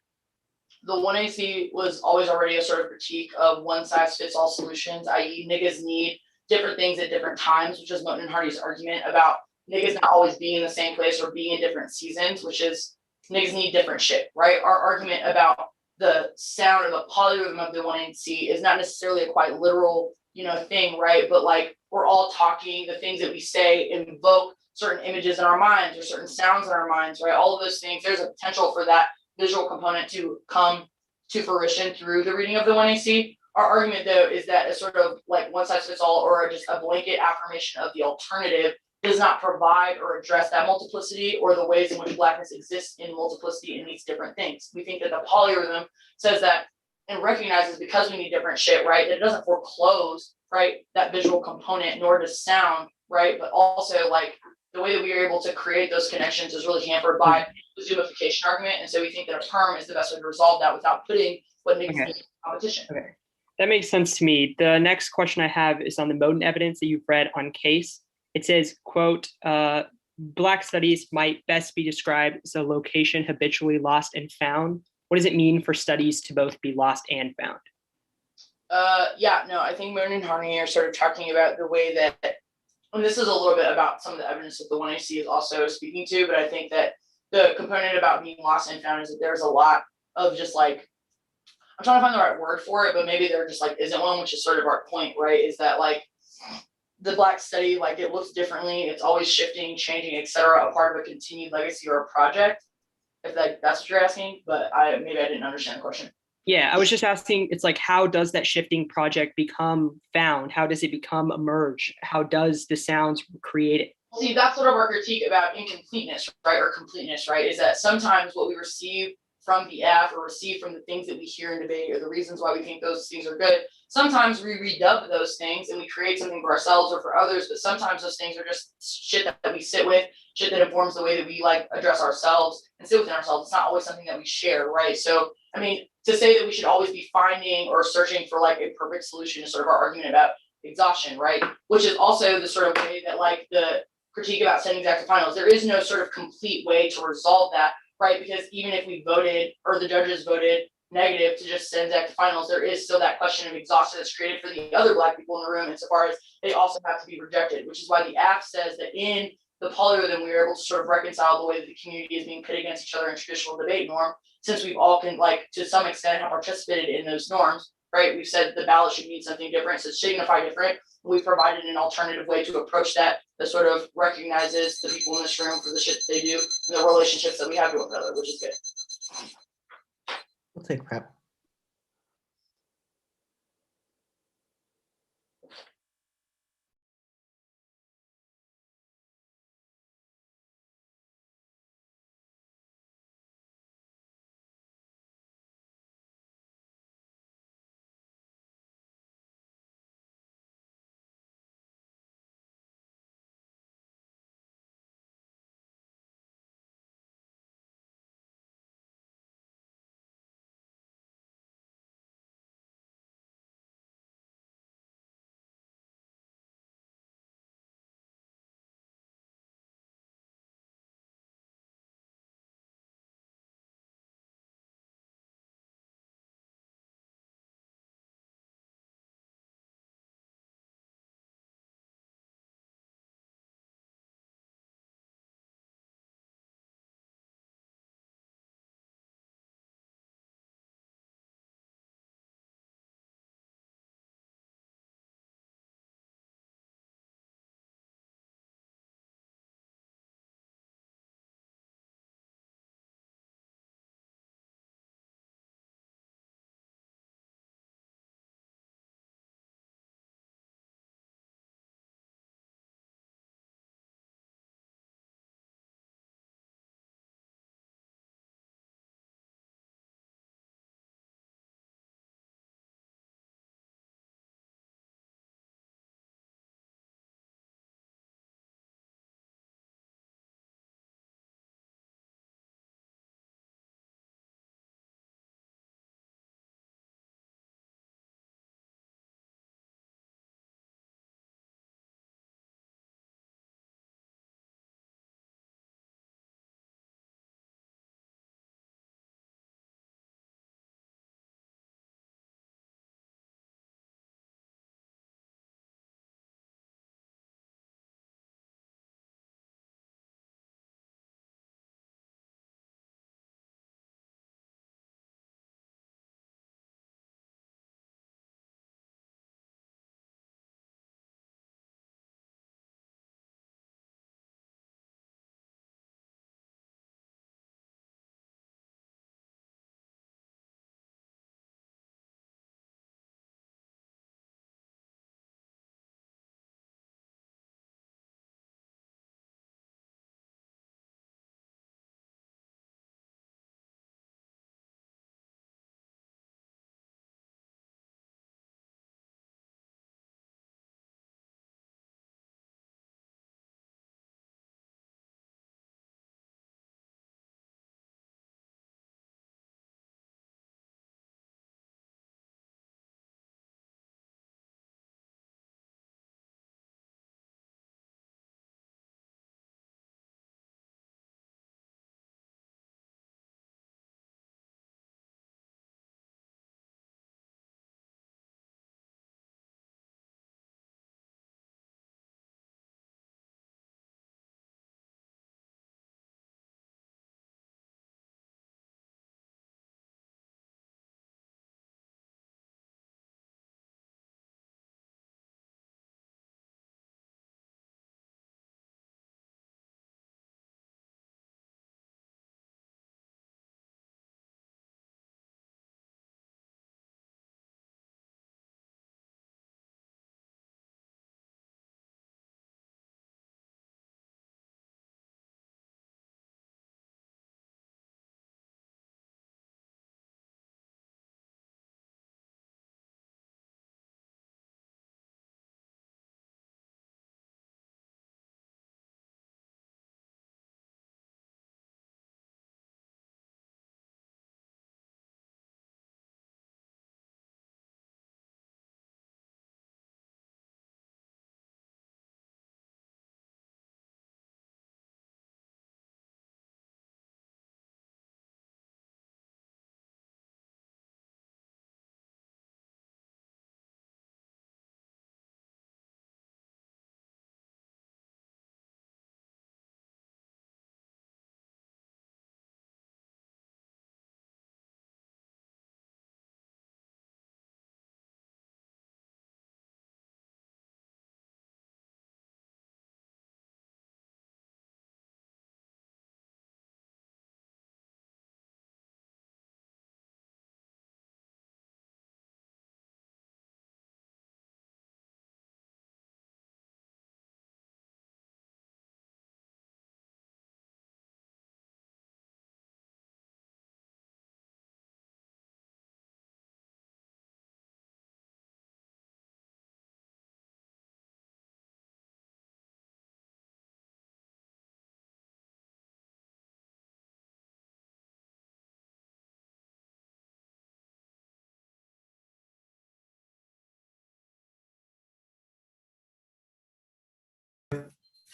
the 1AC was always already a sort of critique of one size fits all solutions, i.e. niggas need different things at different times, which is Moten and Hardy's argument about niggas not always being in the same place or being in different seasons, which is niggas need different shit, right? Our argument about the sound or the polyrhythm of the 1AC is not necessarily a quite literal, thing, right? But like we're all talking, the things that we say invoke certain images in our minds or certain sounds in our minds, right? All of those things, there's a potential for that visual component to come to fruition through the reading of the 1AC. Our argument, though, is that a sort of like one size fits all or just a blanket affirmation of the alternative does not provide or address that multiplicity or the ways in which Blackness exists in multiplicity in these different things. We think that the polyrhythm says that and recognizes because we need different shit, right? That it doesn't foreclose, right, that visual component, nor does sound, right? But also like the way that we are able to create those connections is really hampered by the zoomification argument. And so we think that a perm is the best way to resolve that without putting what niggas need in competition. Okay. That makes sense to me. The next question I have is on the Moden evidence that you've read on case. It says, quote, Black studies might best be described as a location habitually lost and found. What does it mean for studies to both be lost and found? Yeah, no, I think Moon and Harney are sort of talking about the way that, and this is a little bit about some of the evidence that the 1AC is also speaking to, but I think that the component about being lost and found is that there's a lot of just like, I'm trying to find the right word for it, but maybe there just like isn't one, which is sort of our point, right? Is that like the Black study, like it looks differently, it's always shifting, changing, etc., a part of a continued legacy or a project. If that's what you're asking, but maybe I didn't understand the question. Yeah, I was just asking, it's like, how does that shifting project become found? How does it become emerge? How does the sounds create it? See, that's sort of our critique about incompleteness, right? Or completeness, right? Is that sometimes what we receive from the F or receive from the things that we hear in debate or the reasons why we think those things are good, sometimes we redub those things and we create something for ourselves or for others, but sometimes those things are just shit that we sit with, shit that informs the way that we like address ourselves and sit within ourselves. It's not always something that we share, right? So, I mean, to say that we should always be finding or searching for like a perfect solution is sort of our argument about exhaustion, right? Which is also the sort of way that like the critique about sending exact to finals. There is no sort of complete way to resolve that, right? Because even if we voted or the judges voted negative to just send Zach to finals, there is still that question of exhaustion that's created for the other Black people in the room insofar as they also have to be rejected, which is why the app says that in the polyrhythm, we were able to sort of reconcile the way that the community is being pit against each other in traditional debate norm, since we've all can, like, to some extent have participated in those norms, right? We've said the ballot should mean something different, so signify different. We've provided an alternative way to approach that sort of recognizes the people in this room for the shit that they do and the relationships that we have to one another, which is good. We'll take prep.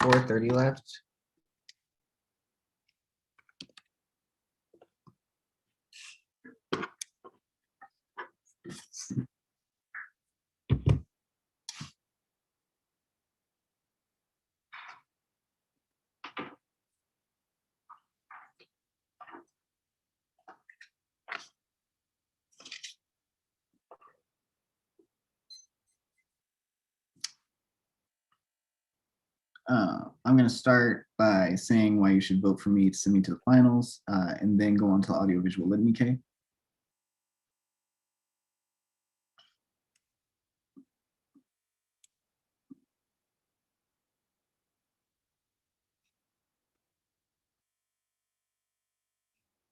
4:30 left. I'm going to start by saying why you should vote for me to send me to the finals, and then go on to audiovisual litany K.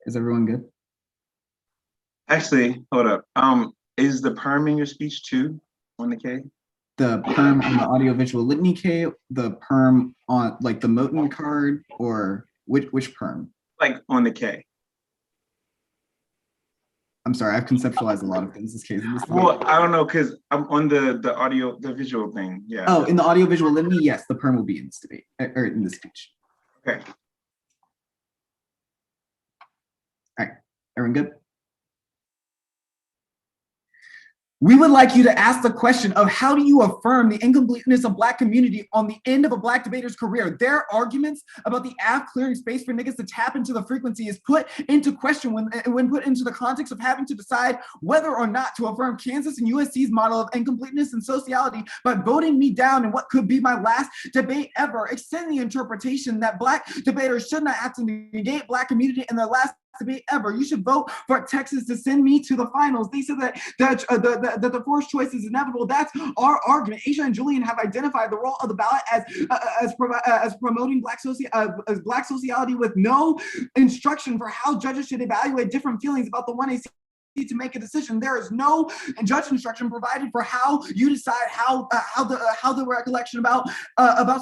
Is everyone good? Actually, hold up. Is the perm in your speech too on the K? The perm on the audiovisual litany K, the perm on like the Moten card, or which perm? Like on the K. I'm sorry, I've conceptualized a lot of things this case. Well, I don't know, because I'm on the visual thing. Yeah. Oh, in the audiovisual litany, yes, the perm will be in this debate, or in this speech. Okay. All right, everyone good? We would like you to ask the question of how do you affirm the incompleteness of Black community on the end of a Black debater's career? Their arguments about the app clearing space for niggas to tap into the frequency is put into question when put into the context of having to decide whether or not to affirm Kansas and USC's model of incompleteness and sociality by voting me down in what could be my last debate ever. Extend the interpretation that Black debaters should not have to negate Black community in their last debate ever. You should vote for Texas to send me to the finals. They said that the forced choice is inevitable. That's our argument. Asia and Julian have identified the role of the ballot as promoting Black sociality with no instruction for how judges should evaluate different feelings about the one they see to make a decision. There is no judge instruction provided for how you decide how the recollection about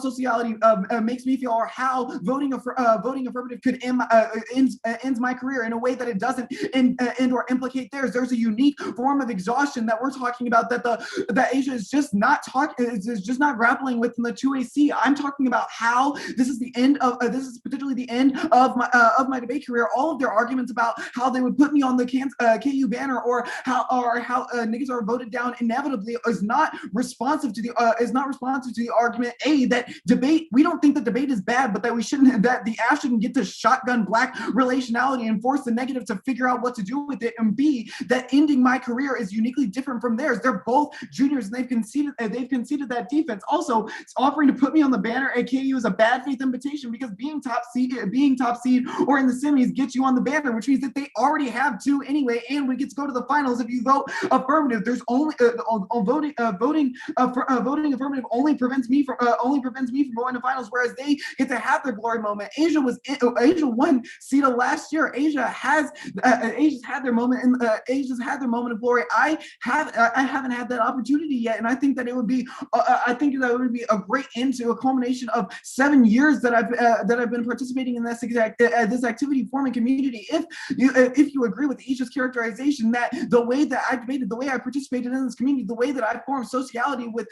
sociality makes me feel, or how voting affirmative could ends my career in a way that it doesn't end or implicate theirs. There's a unique form of exhaustion that we're talking about that Asia is just not grappling with in the 2AC. I'm talking about how this is potentially the end of my debate career. All of their arguments about how they would put me on the KU banner, or how niggas are voted down inevitably, is not responsive to the argument that debate. We don't think that debate is bad, but that the app shouldn't get to shotgun Black relationality and force the negative to figure out what to do with it, and B, that ending my career is uniquely different from theirs. They're both juniors and they've conceded that defense. Also, it's offering to put me on the banner at KU is a bad faith invitation, because being top seed or in the semis gets you on the banner, which means that they already have two anyway, and we get to go to the finals if you vote affirmative. There's only voting affirmative only prevents me from going to finals, whereas they get to have their glory moment. Asia won CEDA last year. Asia's had their moment of glory. I haven't had that opportunity yet, and I think that it would be a great end to a culmination of 7 years that I've been participating in this activity forming community. If you agree with Asia's characterization that the way that I debated, the way I participated in this community, the way that I formed sociality with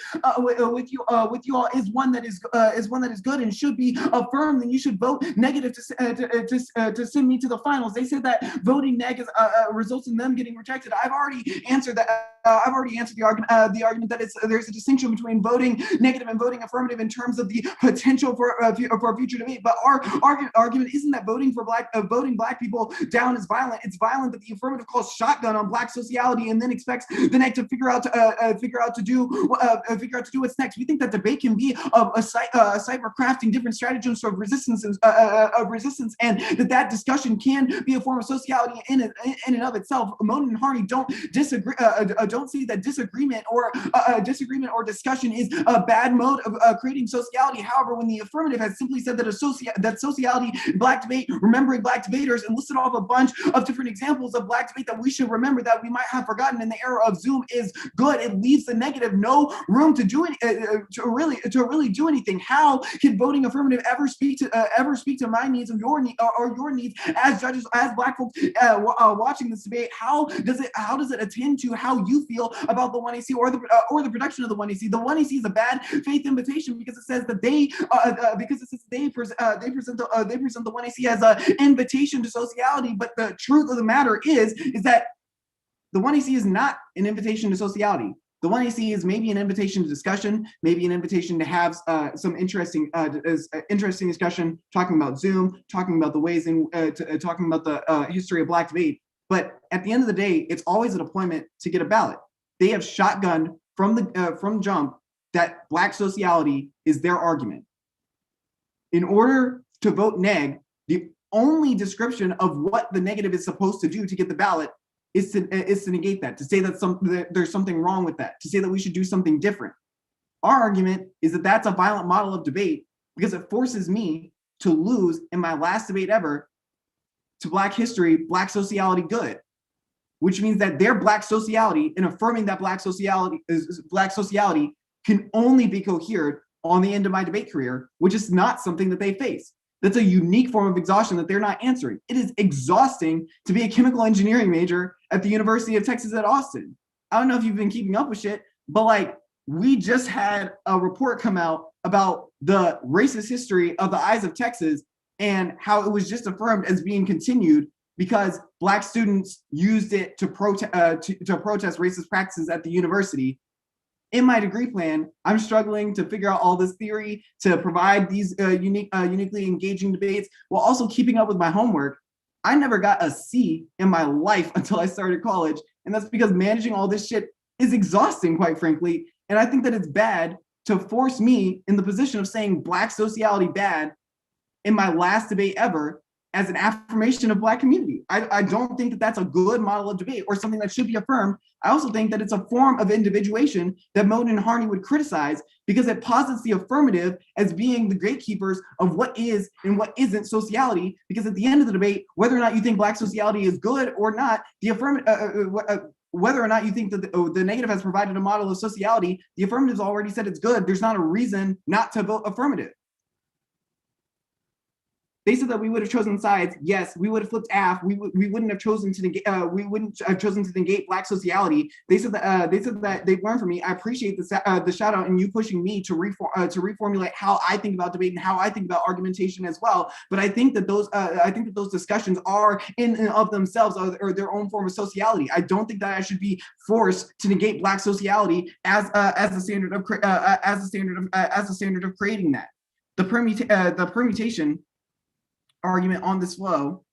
you all is one that is good and should be affirmed, then you should vote negative to send me to the finals. They said that voting neg results in them getting rejected. I've already answered that. I've already answered the argument that there's a distinction between voting negative and voting affirmative in terms of the potential for a future debate. But our argument isn't that voting Black people down is violent. It's violent that the affirmative calls shotgun on Black sociality and then expects the neg to figure out to do what's next. We think that debate can be a site for crafting different stratagems of resistance, and that discussion can be a form of sociality in and of itself. Moten and Harney don't disagree. Don't see that disagreement or discussion is a bad mode of creating sociality. However, when the affirmative has simply said that sociality, Black debate, remembering Black debaters, and listed off a bunch of different examples of Black debate that we should remember that we might have forgotten in the era of Zoom is good, it leaves the negative no room to really do anything. How can voting affirmative ever speak to my needs or your needs as judges, as Black folks watching this debate? How does it attend to how you you feel about the 1AC or the production of the 1AC. The 1AC is a bad faith invitation because it says that they present the 1AC as an invitation to sociality. But the truth of the matter is that the 1AC is not an invitation to sociality. The 1AC is maybe an invitation to discussion, maybe an invitation to have some interesting discussion, talking about Zoom, talking about the ways in, talking about the history of Black debate. But at the end of the day, it's always a deployment to get a ballot. They have shotgunned from jump that Black sociality is their argument. In order to vote neg, the only description of what the negative is supposed to do to get the ballot is to negate that, to say that there's something wrong with that, to say that we should do something different. Our argument is that that's a violent model of debate because it forces me to lose in my last debate ever to Black history, Black sociality good, which means that their Black sociality and affirming that Black sociality can only be cohered on the end of my debate career, which is not something that they face. That's a unique form of exhaustion that they're not answering. It is exhausting to be a chemical engineering major at the University of Texas at Austin. I don't know if you've been keeping up with shit, but like we just had a report come out about the racist history of the Eyes of Texas and how it was just affirmed as being continued because Black students used it to protest racist practices at the university. In my degree plan, I'm struggling to figure out all this theory to provide these uniquely engaging debates while also keeping up with my homework. I never got a C in my life until I started college. And that's because managing all this shit is exhausting, quite frankly. And I think that it's bad to force me in the position of saying Black sociality bad in my last debate ever as an affirmation of Black community. I don't think that that's a good model of debate or something that should be affirmed. I also think that it's a form of individuation that Moten and Harney would criticize because it posits the affirmative as being the gatekeepers of what is and what isn't sociality. Because at the end of the debate, whether or not you think Black sociality is good or not, the affirmative, whether or not you think that the negative has provided a model of sociality, the affirmative's already said it's good. There's not a reason not to vote affirmative. They said that we would have chosen sides. Yes, we would have flipped AF. We wouldn't have chosen to negate. We wouldn't have chosen to negate Black sociality. They said that they've learned from me. I appreciate the shout out and you pushing me to reformulate how I think about debate and how I think about argumentation as well. But I think that those discussions are in and of themselves or their own form of sociality. I don't think that I should be forced to negate Black sociality as the standard of creating that. The permutation argument on this flow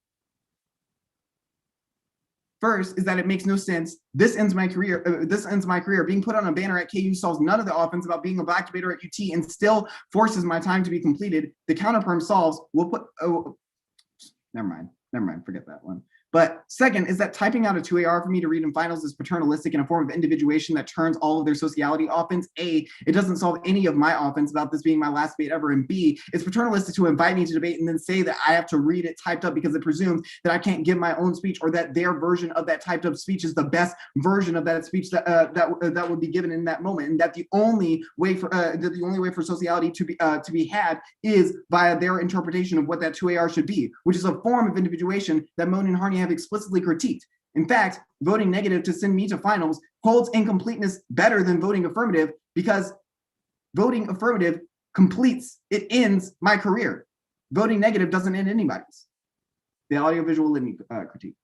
first is that it makes no sense. This ends my career. Being put on a banner at KU solves none of the offense about being a Black debater at UT and still forces my time to be completed. The counterperm solves. We'll put. Oh, never mind. Forget that one. But second is that typing out a 2AR for me to read in finals is paternalistic and a form of individuation that turns all of their sociality offense. A, it doesn't solve any of my offense about this being my last debate ever. And B, it's paternalistic to invite me to debate and then say that I have to read it typed up because it presumes that I can't give my own speech or that their version of that typed up speech is the best version of that speech that would be given in that moment. And that the only way for sociality to be had is via their interpretation of what that 2AR should be, which is a form of individuation that Moten and Harney have explicitly critiqued. In fact, voting negative to send me to finals holds incompleteness better than voting affirmative because voting affirmative it ends my career. Voting negative doesn't end anybody's. The audiovisual litany critique.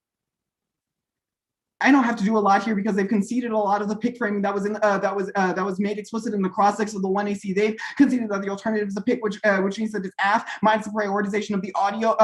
I don't have to do a lot here because they've conceded a lot of the pick framing that was made explicit in the cross-sex of the 1AC. They've conceded that the alternative is a pick, which means that it's AF minus the prioritization of the audio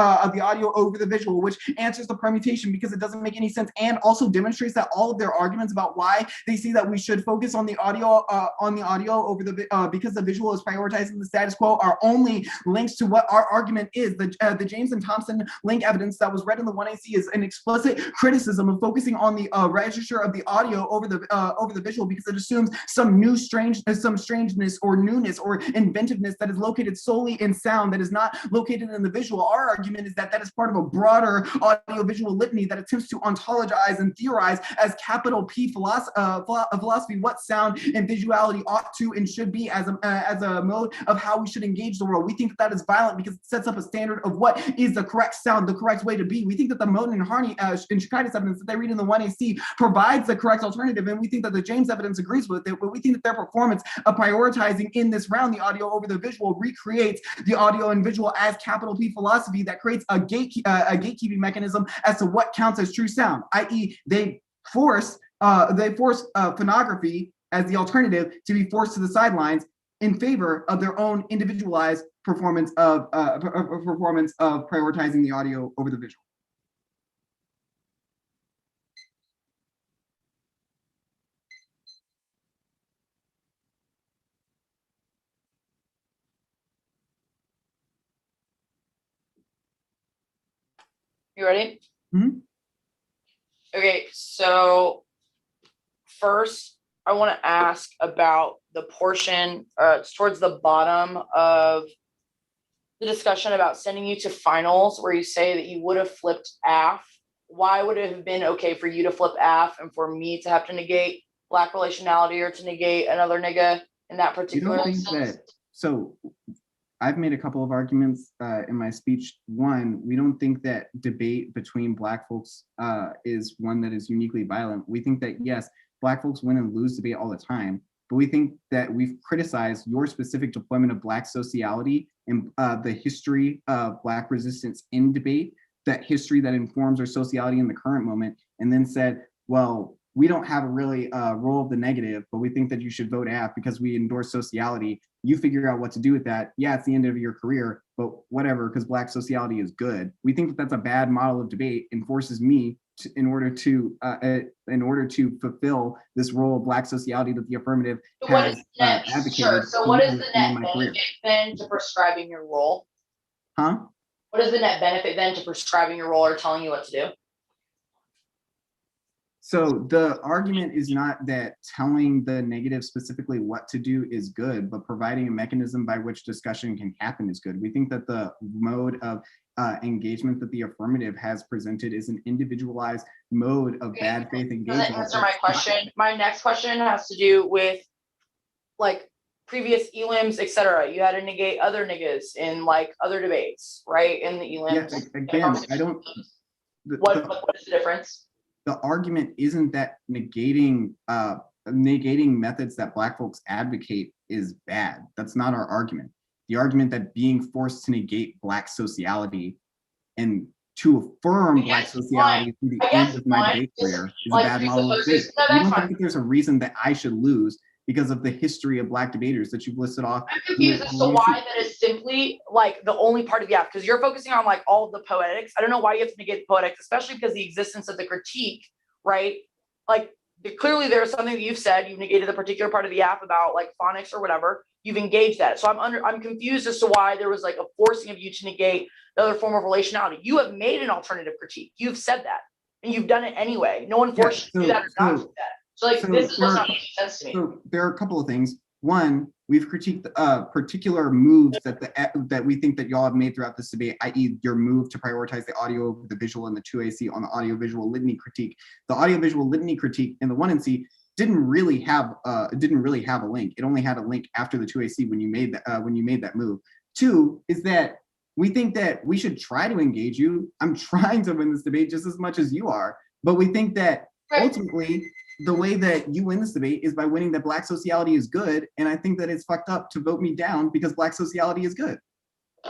over the visual, which answers the permutation because it doesn't make any sense and also demonstrates that all of their arguments about why they see that we should focus on the audio over the because the visual is prioritizing the status quo are only links to what our argument is. The James and Thompson link evidence that was read in the 1AC is an explicit criticism of focusing on the register of the audio over the visual because it assumes some strangeness or newness or inventiveness that is located solely in sound that is not located in the visual. Our argument is that is part of a broader audiovisual litany that attempts to ontologize and theorize as capital P philosophy what sound and visuality ought to and should be as a mode of how we should engage the world. We think that is violent because it sets up a standard of what is the correct sound, the correct way to be. We think that the Moten and Harney and Shikaitis evidence that they read in the 1AC 1AC provides the correct alternative, and we think that the James evidence agrees with it, but we think that their performance of prioritizing in this round the audio over the visual recreates the audio and visual as capital P philosophy that creates a gatekeeping mechanism as to what counts as true sound, i.e. they force phonography as the alternative to be forced to the sidelines in favor of their own individualized performance of prioritizing the audio over the visual. You ready? Mhm. Okay, so first I want to ask about the portion it's towards the bottom of the discussion about sending you to finals, where you say that you would have flipped AF. Why would it have been okay for you to flip AF and for me to have to negate Black relationality or to negate another nigga in that particular instance? So I've made a couple of arguments in my speech. One, we don't think that debate between Black folks is one that is uniquely violent. We think that, yes, Black folks win and lose debate all the time, but we think that we've criticized your specific deployment of Black sociality and the history of Black resistance in debate, that history that informs our sociality in the current moment, and then said, well, we don't have a really role of the negative, but we think that you should vote AF because we endorse sociality. You figure out what to do with that. Yeah, it's the end of your career, but whatever, because Black sociality is good. We think that that's a bad model of debate and forces me to, in order to fulfill this role of Black sociality that the affirmative has advocated. Sure. So what is the net benefit then to prescribing your role? Huh? What is the net benefit then to prescribing your role or telling you what to do? So the argument is not that telling the negative specifically what to do is good, but providing a mechanism by which discussion can happen is good. We think that the mode of engagement that the affirmative has presented is an individualized mode of bad faith engagement. Doesn't answer my question. My next question has to do with like previous elims, etc. You had to negate other niggas in like other debates, right? In the elims. Yeah, again, I don't. What is the difference? The argument isn't that negating methods that Black folks advocate is bad. That's not our argument. The argument that being forced to negate Black sociality and to affirm Black sociality through the end of my debate career is a bad model of debate. You don't think that there's a reason that I should lose because of the history of Black debaters that you've listed off? I'm confused as to why that is simply like the only part of the app, because you're focusing on like all of the poetics. I don't know why you have to negate the poetics, especially because the existence of the critique, right? Like clearly there's something that you've said, you've negated the particular part of the app about like phonics or whatever, you've engaged that. So I'm confused as to why there was like a forcing of you to negate the other form of relationality. You have made an alternative critique. You've said that and you've done it anyway. No one forced you to do that or not to do that. So like this is what's not making sense to me. So there are a couple of things. One, we've critiqued particular moves that we think that y'all have made throughout this debate, i.e. your move to prioritize the audio over the visual and the 2AC on the audio-visual litany critique. The audio-visual litany critique in the 1NC didn't really have a link. It only had a link after the 2AC when you made that move. Two is that we think that we should try to engage you. I'm trying to win this debate just as much as you are, but we think that ultimately the way that you win this debate is by winning that Black sociality is good. And I think that it's fucked up to vote me down because Black sociality is good.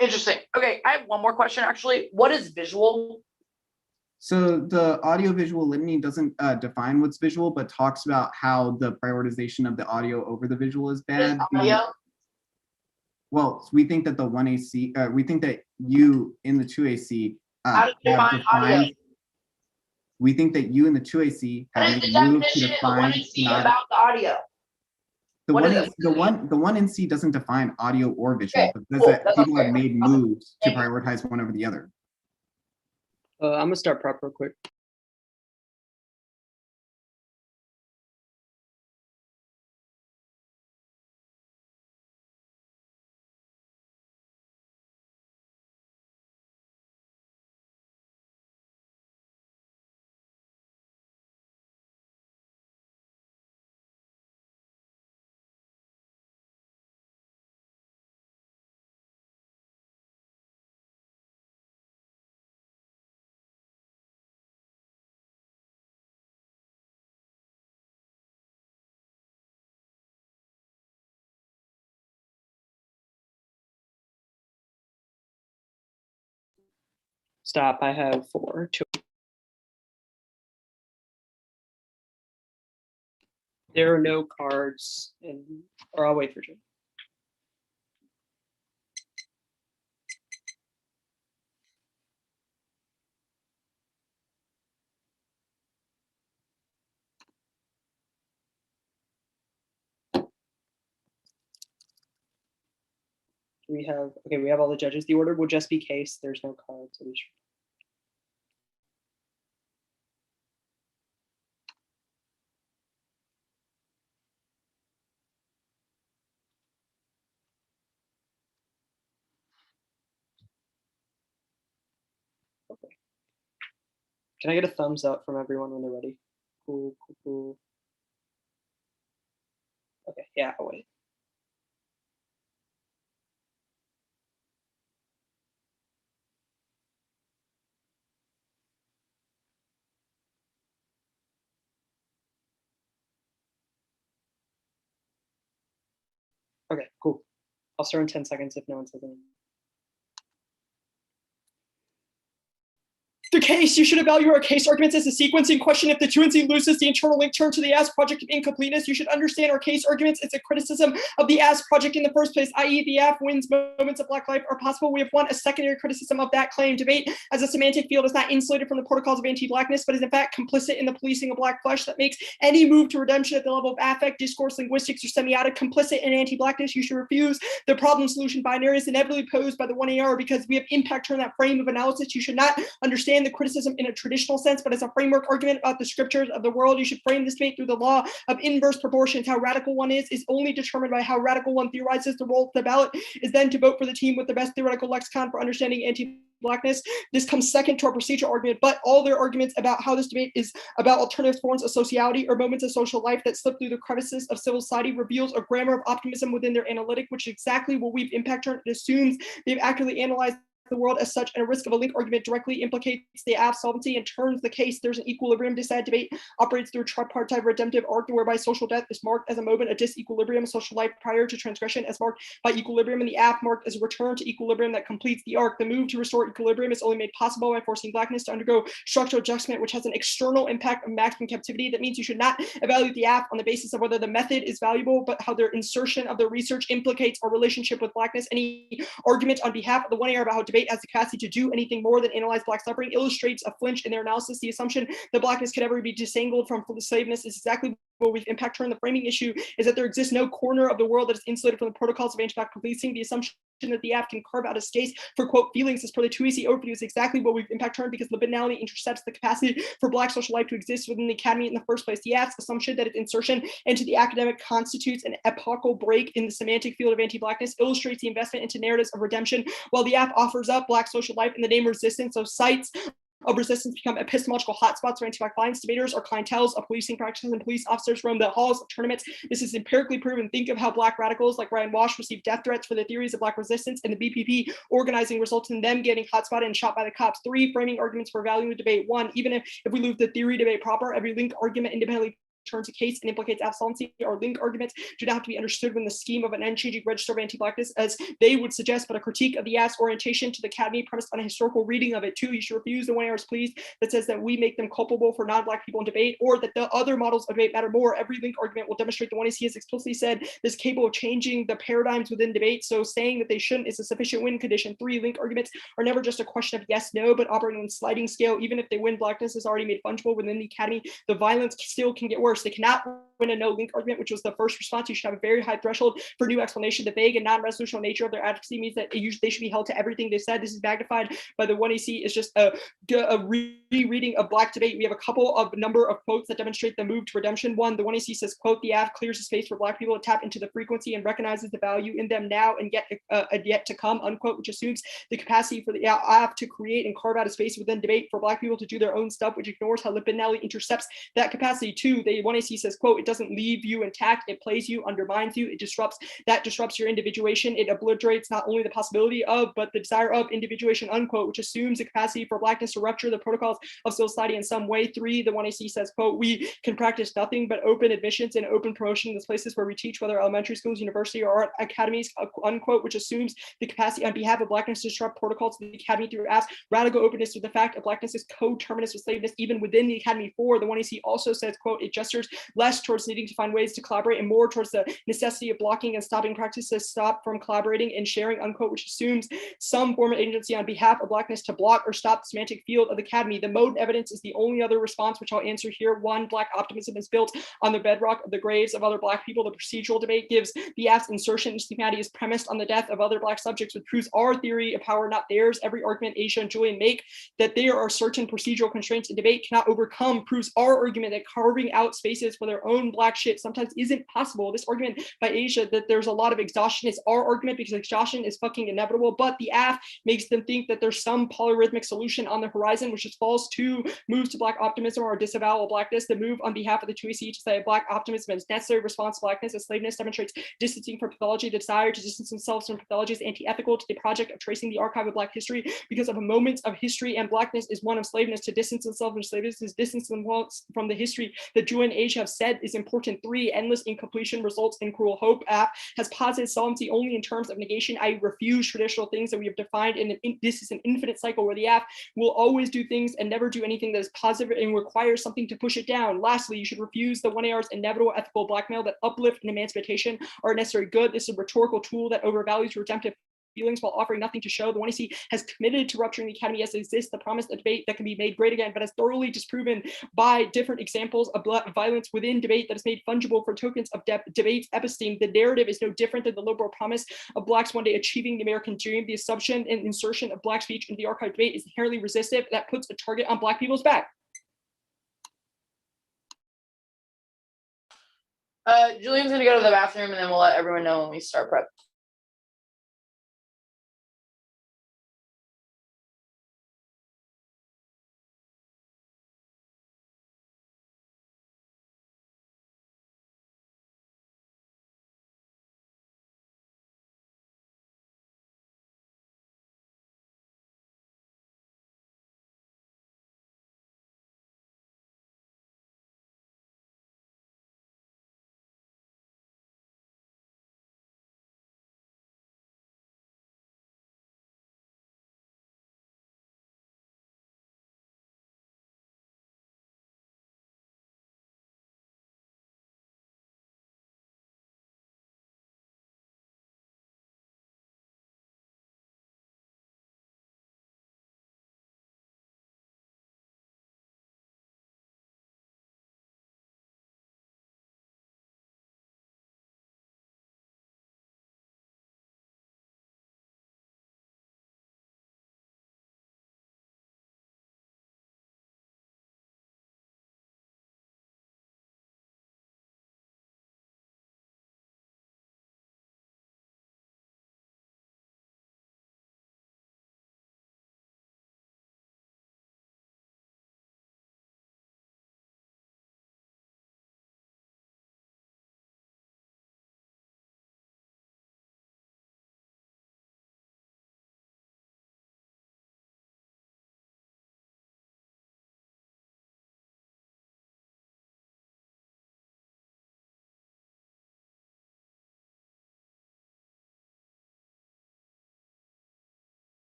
Interesting. Okay, I have one more question actually. What is visual? So the audio-visual litany doesn't define what's visual, but talks about how the prioritization of the audio over the visual is bad. Well, we think that the 1AC, we think that you in the 2AC have defined audio. We think that you in the 2AC have made a move to define about the audio. The 1NC doesn't define audio or visual, but says that people have made moves to prioritize one over the other. I'm gonna start prep real quick. Stop. I have 4. 2. There are no cards, or I'll wait for Jim. We have, okay, we have all the judges. The order will just be case. There's no cards. Okay. Can I get a thumbs up from everyone when they're ready? Cool, cool, cool. Okay, yeah, I'll wait. Okay, cool. I'll start in 10 seconds if no one says anything. The case, you should evaluate our case arguments as a sequencing question. If the truancy loses the internal link turn to the as project of incompleteness, you should understand our case arguments as a criticism of the as project in the first place, i.e. the af wins moments of Black life are possible. We have a secondary criticism of that claim. Debate as a semantic field is not insulated from the protocols of anti-Blackness, but is in fact complicit in the policing of Black flesh that makes any move to redemption at the level of affect, discourse, linguistics, or semiotic complicit in anti-Blackness. You should refuse the problem solution binary is inevitably posed by the 1AR because we have impact turn that frame of analysis. You should not understand the criticism in a traditional sense, but as a framework argument about the scriptures of the world. You should frame this debate through the law of inverse proportions. How radical one is only determined by how radical one theorizes. The role of the ballot is then to vote for the team with the best theoretical lexicon for understanding anti-Blackness. This comes second to our procedural argument, but all their arguments about how this debate is about alternative forms of sociality or moments of social life that slip through the crevices of civil society reveals a grammar of optimism within their analytic, which is exactly what we've impact turned. It assumes they've accurately analyzed the world as such, and a risk of a link argument directly implicates the absolvency and turns the case. There's an equilibrium. This debate operates through a tripartite redemptive arc whereby social death is marked as a moment of disequilibrium, social life prior to transgression as marked by equilibrium, and the af marked as a return to equilibrium that completes the arc. The move to restore equilibrium is only made possible by forcing Blackness to undergo structural adjustment, which has an external impact of maximum captivity. That means you should not evaluate the af on the basis of whether the method is valuable, but how their insertion of their research implicates our relationship with Blackness. Any argument on behalf of the 1AR about how debate has the capacity to do anything more than analyze Black suffering illustrates a flinch in their analysis. The assumption that Blackness could ever be disentangled from slaveness is exactly what we've impact turned. The framing issue is that there exists no corner of the world that is insulated from the protocols of anti-Black policing. The assumption that the af can carve out a space for quote feelings as per the 2EC overview is exactly what we've impact turned, because libidinality intercepts the capacity for Black social life to exist within the academy in the first place. The af's assumption that its insertion into the academic constitutes an epochal break in the semantic field of anti-Blackness illustrates the investment into narratives of redemption, while the af offers up Black social life in the name of resistance. So sites of resistance become epistemological hotspots for anti-Black clients, debaters, or clienteles of policing practices, and police officers roam the halls of tournaments. This is empirically proven. Think of how Black radicals like Ryan Walsh received death threats for their theories of Black resistance, and the BPP organizing results in them getting hotspotted and shot by the cops. 3 framing arguments for valuing the debate. 1, even if we lose the theory debate proper, every link argument independently turns a case and implicates absolvency. Or link arguments do not have to be understood within the scheme of an unchanging register of anti-Blackness, as they would suggest, but a critique of the ass orientation to the academy premised on a historical reading of it. 2, you should refuse the 1AR's pleas that says that we make them culpable for non-Black people in debate, or that the other models of debate matter more. Every link argument will demonstrate the 1AC has explicitly said is capable of changing the paradigms within debate, so saying that they shouldn't is a sufficient win condition. 3, link arguments are never just a question of yes, no, but operating on sliding scale. Even if they win, Blackness is already made fungible within the academy. The violence still can get worse. They cannot win a no link argument, which was the first response. You should have a very high threshold for new explanation. The vague and non-resolutional nature of their advocacy means that they should be held to everything they said. This is magnified by the 1AC. Is just a rereading of Black debate. We have a couple of number of quotes that demonstrate the move to redemption. 1, the 1AC says, quote, the af clears the space for Black people to tap into the frequency and recognizes the value in them now and yet to come, unquote, which assumes the capacity for the af to create and carve out a space within debate for Black people to do their own stuff, which ignores how libidinality intercepts that capacity. 2, the 1AC says, quote, it doesn't leave you intact. It plays you, undermines you. It disrupts your individuation. It obliterates not only the possibility of, but the desire of individuation, unquote, which assumes the capacity for Blackness to rupture the protocols of civil society in some way. 3, the 1AC says, quote, we can practice nothing but open admissions and open promotion in the places where we teach, whether elementary schools, university, or art academies, unquote, which assumes the capacity on behalf of Blackness to disrupt protocols of the academy through acts, radical openness to the fact of Blackness is coterminous with slaveness even within the academy. 4, the 1AC also says, quote, it gestures less towards needing to find ways to collaborate and more towards the necessity of blocking and stopping practices, stop from collaborating and sharing, unquote, which assumes some form of agency on behalf of Blackness to block or stop the semantic field of the academy. The mode evidence is the only other response, which I'll answer here. 1, Black optimism is built on the bedrock of the graves of other Black people. The procedural debate gives the aft's insertion into humanity is premised on the death of other Black subjects, which proves our theory of power, not theirs. Every argument Asia and Julian make that there are certain procedural constraints in debate cannot overcome proves our argument that carving out spaces for their own Black shit sometimes isn't possible. This argument by Asia that there's a lot of exhaustion is our argument because exhaustion is fucking inevitable, but the aft makes them think that there's some polyrhythmic solution on the horizon, which is false. 2, moves to Black optimism or disavowal of Blackness. The move on behalf of the 2AC to say Black optimism is necessary response to Blackness as slaveness demonstrates distancing from pathology. The desire to distance themselves from pathology is anti-ethical to the project of tracing the archive of Black history because of a moment of history, and Blackness is one of slaveness. To distance themselves from slaveness is distance themselves from the history that Julian and Asia have said is important. 3, endless incompletion results in cruel hope. Has posited solemnity only in terms of negation. I refuse traditional things that we have defined, and this is an infinite cycle where the app will always do things and never do anything that is positive and requires something to push it down. Lastly, you should refuse the 1AR's inevitable ethical blackmail that uplift and emancipation are a necessary good. This is a rhetorical tool that overvalues redemptive feelings while offering nothing to show. The 1AC has committed to rupturing the academy as it exists, the promise of debate that can be made great again, but has thoroughly disproven by different examples of violence within debate that is made fungible for tokens of debate's episteme. The narrative is no different than the liberal promise of Blacks one day achieving the American dream. The assumption and insertion of Black speech into the archive debate is inherently resistive. That puts a target on Black people's back. Julian's gonna go to the bathroom and then we'll let everyone know when we start prep.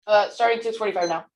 Starting 6:45 now.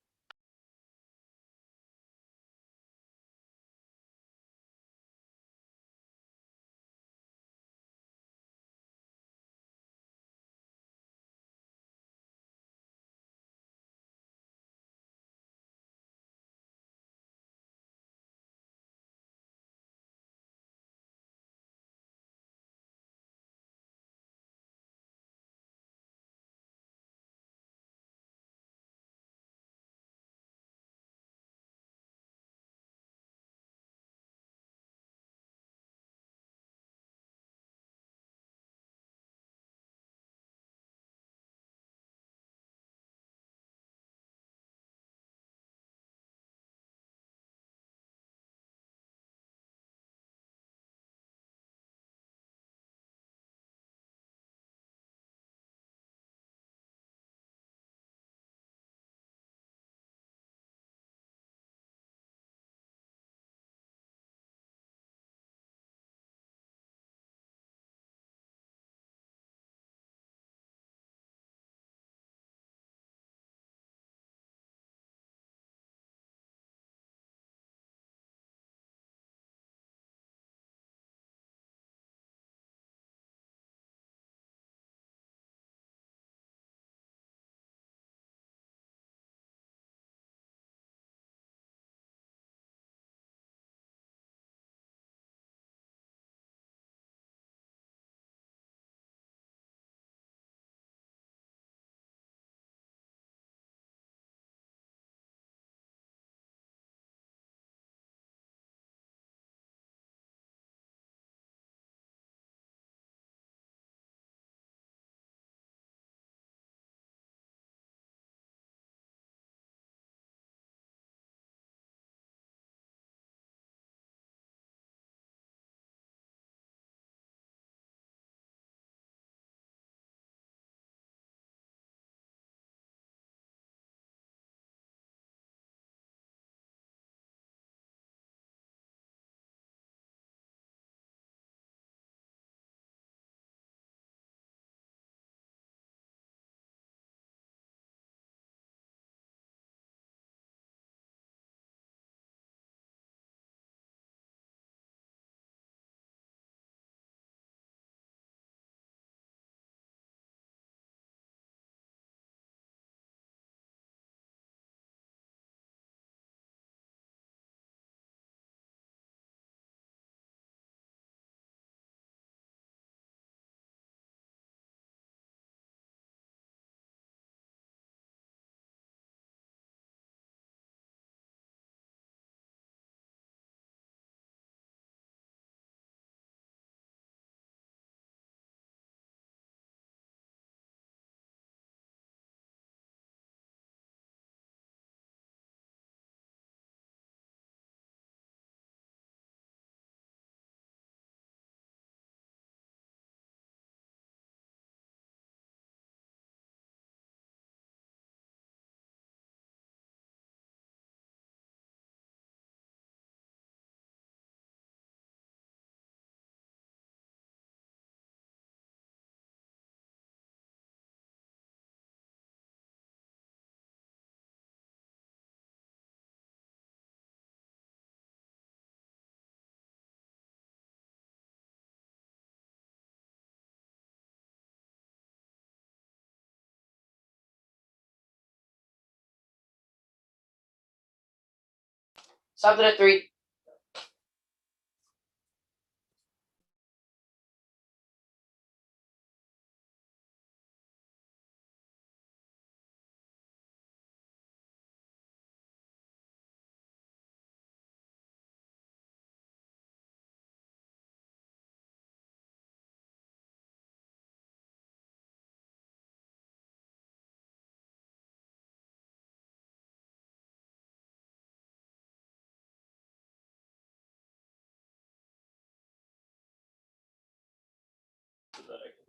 Stopped it at 3.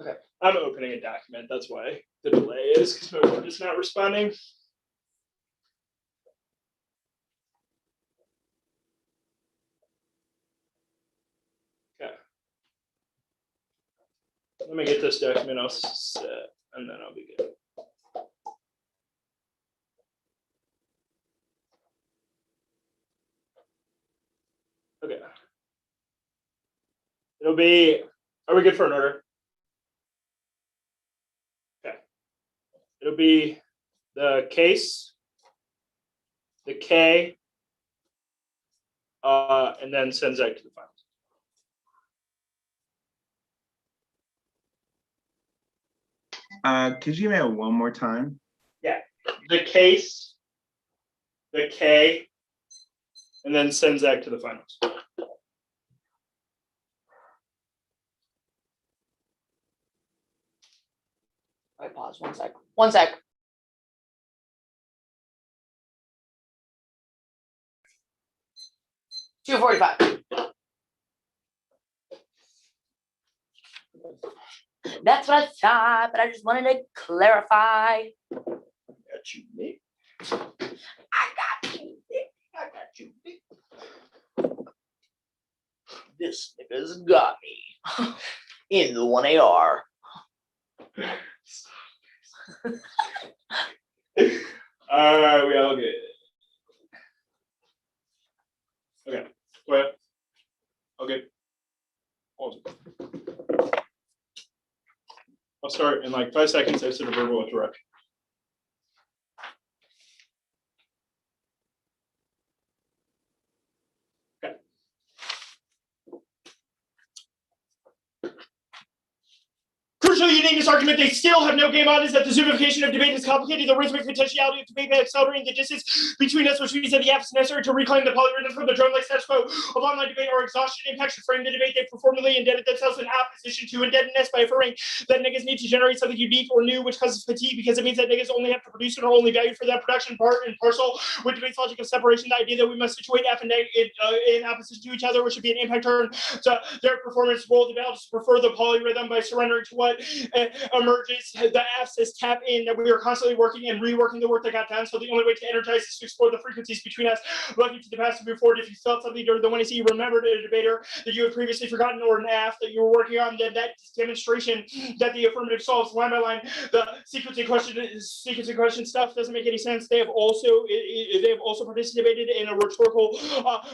Okay. I'm opening a document. That's why the delay is because my word is not responding. Okay. Let me get this document all set, and then I'll be good. It'll be, are we good for an order? Okay. It'll be the case, the K, and then sends out to the finals. Could you give me that one more time? Yeah. The case, the K, and then sends out to the finals. All right, pause 1 sec. 1 sec. $2.45. That's what I thought, but I just wanted to clarify. Got you, Nick. I got you, Nick. I got you, Nick. This nigga's got me in the 1AR. All right, we all good. Okay, go ahead. Okay. Awesome. I'll start in like 5 seconds. I said a verbal interruption. Okay. Crucial uniqueness argument they still have no game on is that the zoomification of debate is complicated. The rhythmic potentiality of debate by accelerating the distance between us, which means that the app is necessary to reclaim the polyrhythm from the drone-like status quo of online debate or exhaustion impacts to frame the debate. They've performatively indebted themselves in opposition to indebtedness by affirming that niggas need to generate something unique or new, which causes fatigue because it means that niggas only have to produce and are only valued for that production part and parcel with debate's logic of separation. The idea that we must situate app and in opposition to each other, which should be an impact turn to their performance role develops to prefer the polyrhythm by surrendering to what emerges. The app says tap in, that we are constantly working and reworking the work that got done. So the only way to energize is to explore the frequencies between us, looking to the past and move forward. If you felt something during the one you remembered a debater that you had previously forgotten or an app that you were working on, then that demonstration that the affirmative solves line by line the sequencing question stuff doesn't make any sense. They have also participated in a rhetorical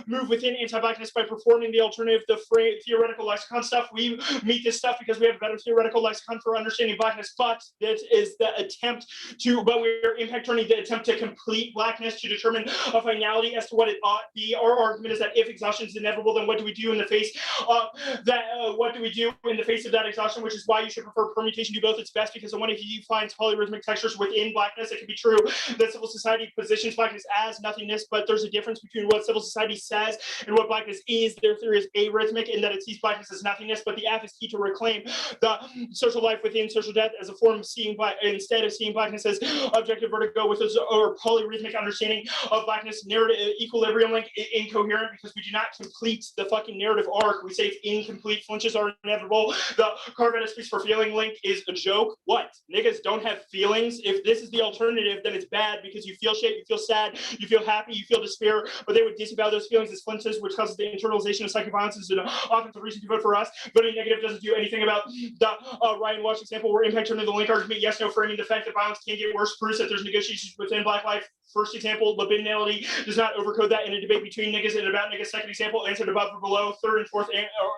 move within anti-blackness by performing the alternative, the theoretical lexicon stuff. We meet this stuff because we have a better theoretical lexicon for understanding blackness, but this is the attempt to, but we're impact turning the attempt to complete blackness to determine a finality as to what it ought to be. Our argument is that if exhaustion is inevitable, then what do we do in the face of that? What do we do in the face of that exhaustion? Which is why you should prefer permutation to both. It's best because when if you find polyrhythmic textures within blackness, it can be true that civil society positions blackness as nothingness, but there's a difference between what civil society says and what blackness is. Their theory is arrhythmic in that it sees blackness as nothingness, but the app is key to reclaim the social life within social death as a form of seeing black, instead of seeing blackness as objective vertigo with or polyrhythmic understanding of blackness. Narrative equilibrium link incoherent because we do not complete the fucking narrative arc. We say it's incomplete. Flinches are inevitable. The Carvetta speaks for feeling link is a joke. What? Niggas don't have feelings. If this is the alternative, then it's bad because you feel shit, you feel sad, you feel happy, you feel despair, but they would disavow those feelings as flinches, which causes the internalization of psychic violence is an offensive reason to vote for us. Voting negative doesn't do anything about the Ryan Walsh example where impact turning the link argument, yes, no, framing the fact that violence can get worse proves that there's negotiations within Black life. First example, libidinality does not overcode that in a debate between niggas and about niggas. Second example, answered above or below. Third and fourth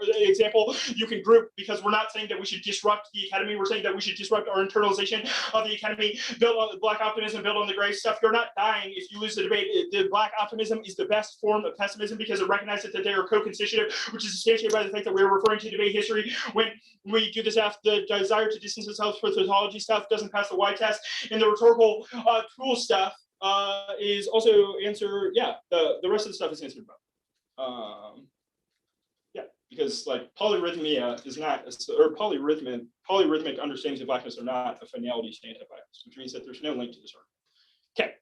example, you can group because we're not saying that we should disrupt the academy. We're saying that we should disrupt our internalization of the academy, build on the black optimism, build on the gray stuff. You're not dying if you lose the debate. The black optimism is the best form of pessimism because it recognizes that they are co-constitutive, which is substantiated by the fact that we're referring to debate history. When we do this after the desire to distance ourselves from tautology stuff doesn't pass the Y test, and the rhetorical tool stuff is also answer. Yeah, the rest of the stuff is answered about. Yeah, because like polyrhythmia is not, or polyrhythmic understandings of blackness are not a finality to anti-blackness, which means that there's no link to this argument. Okay.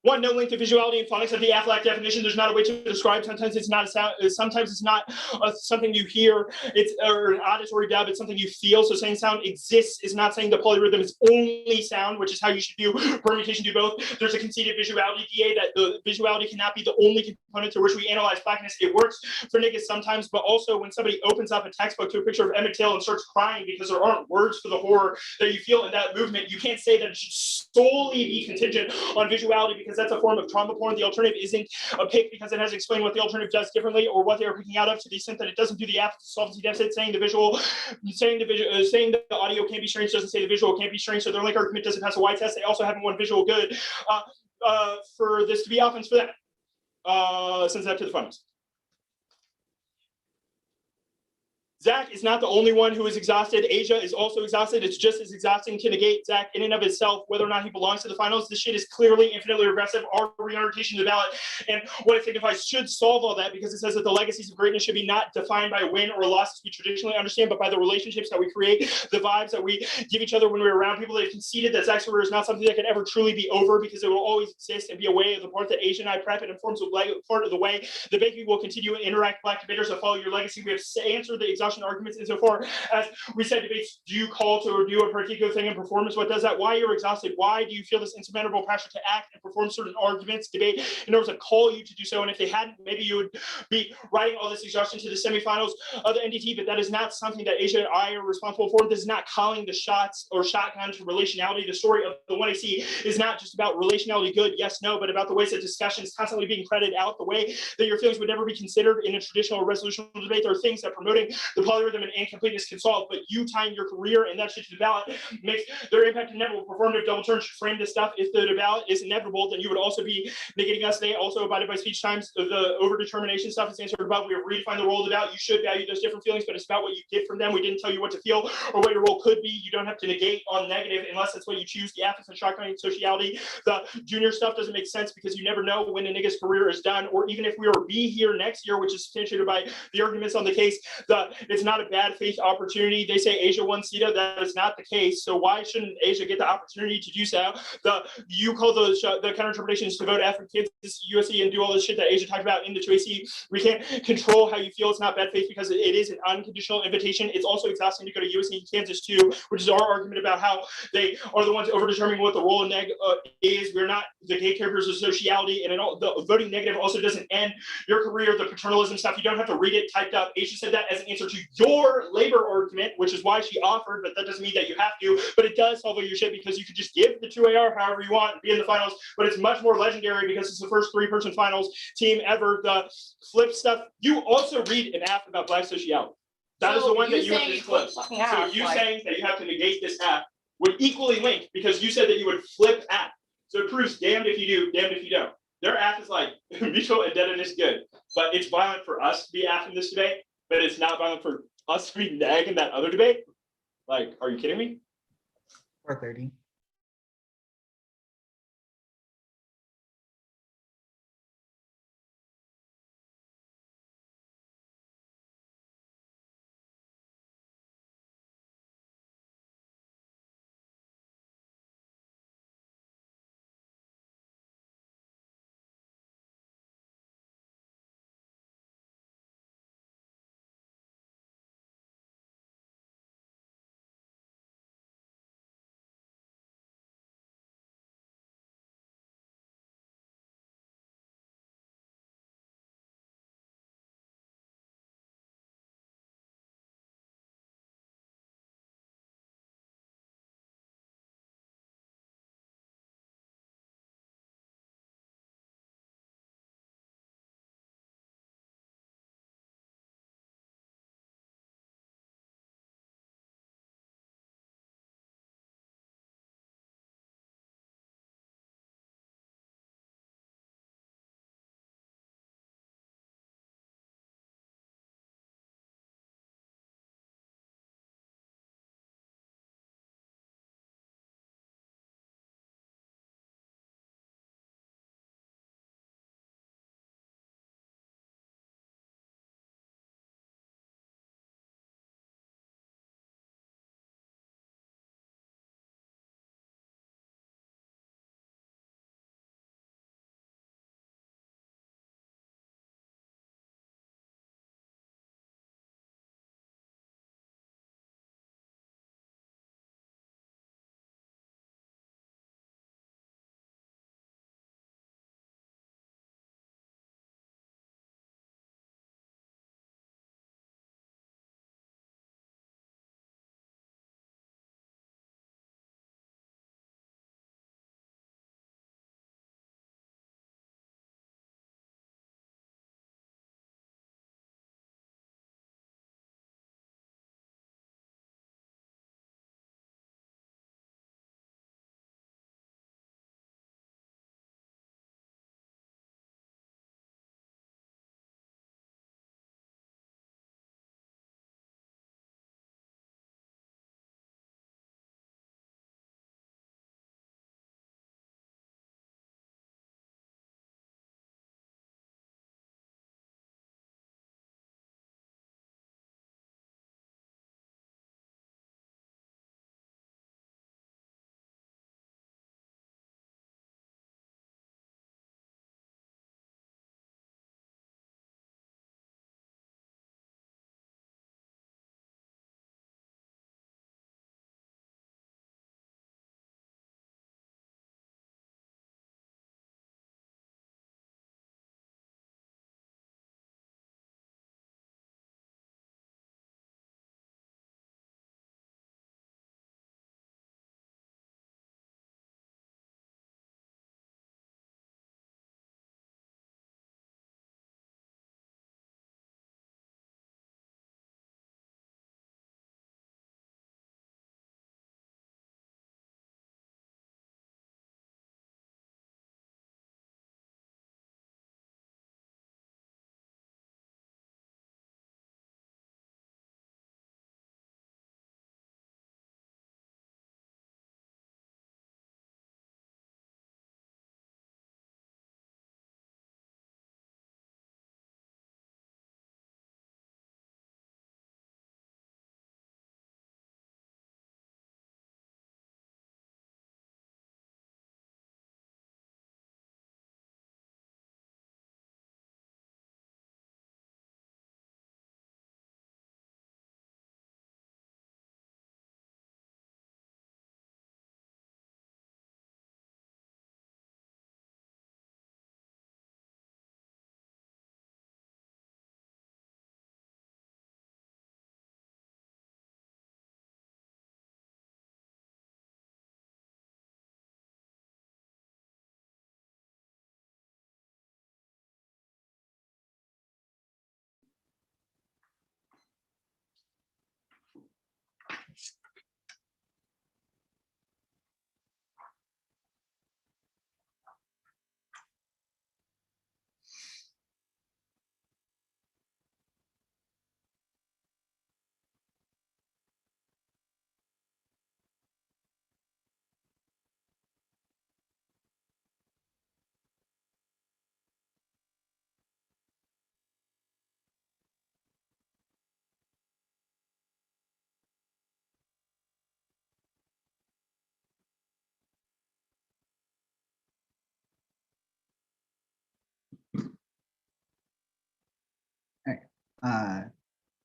One, no link to visuality and phonics of the Aflac definition. There's not a way to describe. Sometimes it's not a sound. Sometimes it's not something you hear. It's or an auditory dub. It's something you feel. So saying sound exists is not saying the polyrhythm is only sound, which is how you should do permutation. Do both. There's a conceded visuality DA that the visuality cannot be the only component to which we analyze blackness. It works for niggas sometimes, but also when somebody opens up a textbook to a picture of Emmett Till and starts crying because there aren't words for the horror that you feel in that movement, you can't say that it should solely be contingent on visuality because because that's a form of trauma porn. The alternative isn't a pick because it has explained what the alternative does differently or what they are picking out of, to the extent that it doesn't do the affect solvency deficit, saying the audio can't be strange doesn't say the visual can't be strange. So their link argument doesn't pass a Y test. They also haven't won visual good for this to be offense for that. Sends that to the finals. Zach is not the only one who is exhausted. Asia is also exhausted. It's just as exhausting to negate Zach in and of itself, whether or not he belongs to the finals. This shit is clearly infinitely regressive. Our reorientation of the ballot and what it signifies should solve all that, because it says that the legacies of greatness should be not defined by win or loss as we traditionally understand, but by the relationships that we create, the vibes that we give each other when we're around people. They've conceded that Zach's career is not something that can ever truly be over, because it will always exist and be a way of the part that Asia and I prep. It informs part of the way the debate will continue and interact. Black debaters that follow your legacy. We have answered the exhaustion arguments insofar as we said debates do call to do a particular thing in performance. What does that? Why you're exhausted? Why do you feel this insurmountable pressure to act and perform certain arguments, debate, in order to call you to do so? And if they hadn't, maybe you would be writing all this exhaustion to the semifinals of the NDT, but that is not something that Asia and I are responsible for. This is not calling the shots or shotgun to relationality. The story of the 1AC is not just about relationality good, yes, no, but about the ways that discussion is constantly being credited out, the way that your feelings would never be considered in a traditional or resolutional debate. There are things that promoting the polyrhythm and incompleteness can solve, but you tying your career and that shit to the ballot makes their impact inevitable. Performative double turn should frame this stuff. If the ballot is inevitable, then you would also be negating us. They also abided by speech times. The overdetermination stuff is answered above. We have redefined the role of the ballot. You should value those different feelings, but it's about what you get from them. We didn't tell you what to feel or what your role could be. You don't have to negate on negative unless that's what you choose. The affects and shotgun sociality, the junior stuff doesn't make sense because you never know when a nigga's career is done, or even if we were be here next year, which is substantiated by the arguments on the case. It's not a bad faith opportunity. They say Asia won CEDA. That is not the case. So why shouldn't Asia get the opportunity to do so? You call the counter interpretations to vote after kids, USC, and do all this shit that Asia talked about in the 2AC. We can't control how you feel. It's not bad faith because it is an unconditional invitation. It's also exhausting to go to USC and Kansas too, which is our argument about how they are the ones over determining what the role of neg is. We're not the gatekeepers of sociality, and the voting negative also doesn't end your career. The paternalism stuff, you don't have to read it typed up. Asia said that as an answer to your labor argument, which is why she offered, but that doesn't mean that you have to. But it does solve all your shit because you could just give the 2AR however you want and be in the finals. But it's much more legendary because it's the first 3-person finals team ever. The flip stuff, you also read an app about Black sociality. That is the one that you have disclosed. So you saying that you have to negate this app would equally link, because you said that you would flip app. So it proves damned if you do, damned if you don't. Their app is like mutual indebtedness good, but it's violent for us to be app in this debate, but it's not violent for us to be nag in that other debate. Like, are you kidding me? 4:30.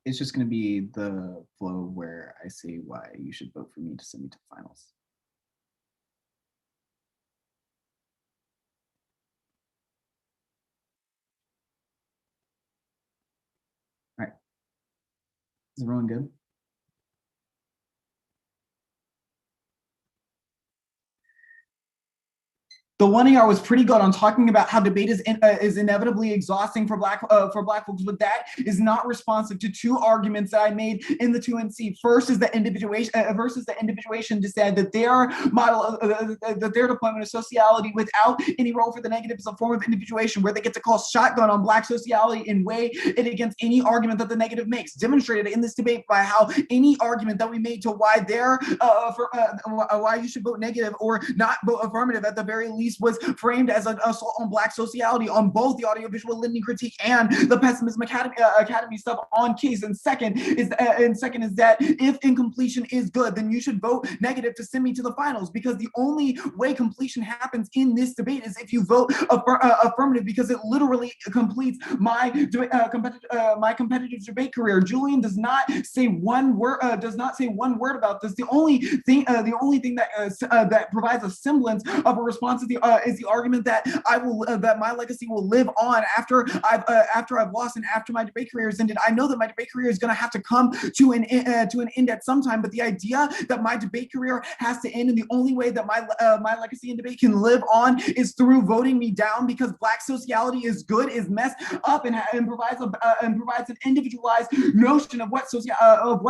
It's just going to be the flow where I say why you should vote for me to send me to the finals. All right. Is everyone good? The 1 ER was pretty good on talking about how debate is inevitably exhausting for black folks, but that is not responsive to two arguments that I made in the 2NC. First is the individuation to say that their model that their deployment of sociality without any role for the negative is a form of individuation where they get to call shotgun on black sociality and weigh it against any argument that the negative makes. Demonstrated in this debate by how any argument that we made to why why you should vote negative or not vote affirmative at the very least was framed as an assault on black sociality on both the audiovisual listening critique and the pessimism academy stuff on case. And second is that if incompletion is good, then you should vote negative to send me to the finals, because the only way completion happens in this debate is if you vote affirmative, because it literally completes my competitive debate career. Julian does not say one word about this. The only thing that provides a semblance of a response is the argument that that my legacy will live on after I've lost and after my debate career is ended. I know that my debate career is going to have to come to an end at some time, but the idea that my debate career has to end and the only way that my legacy in debate can live on is through voting me down because black sociality is good is messed up and provides an individualized notion of what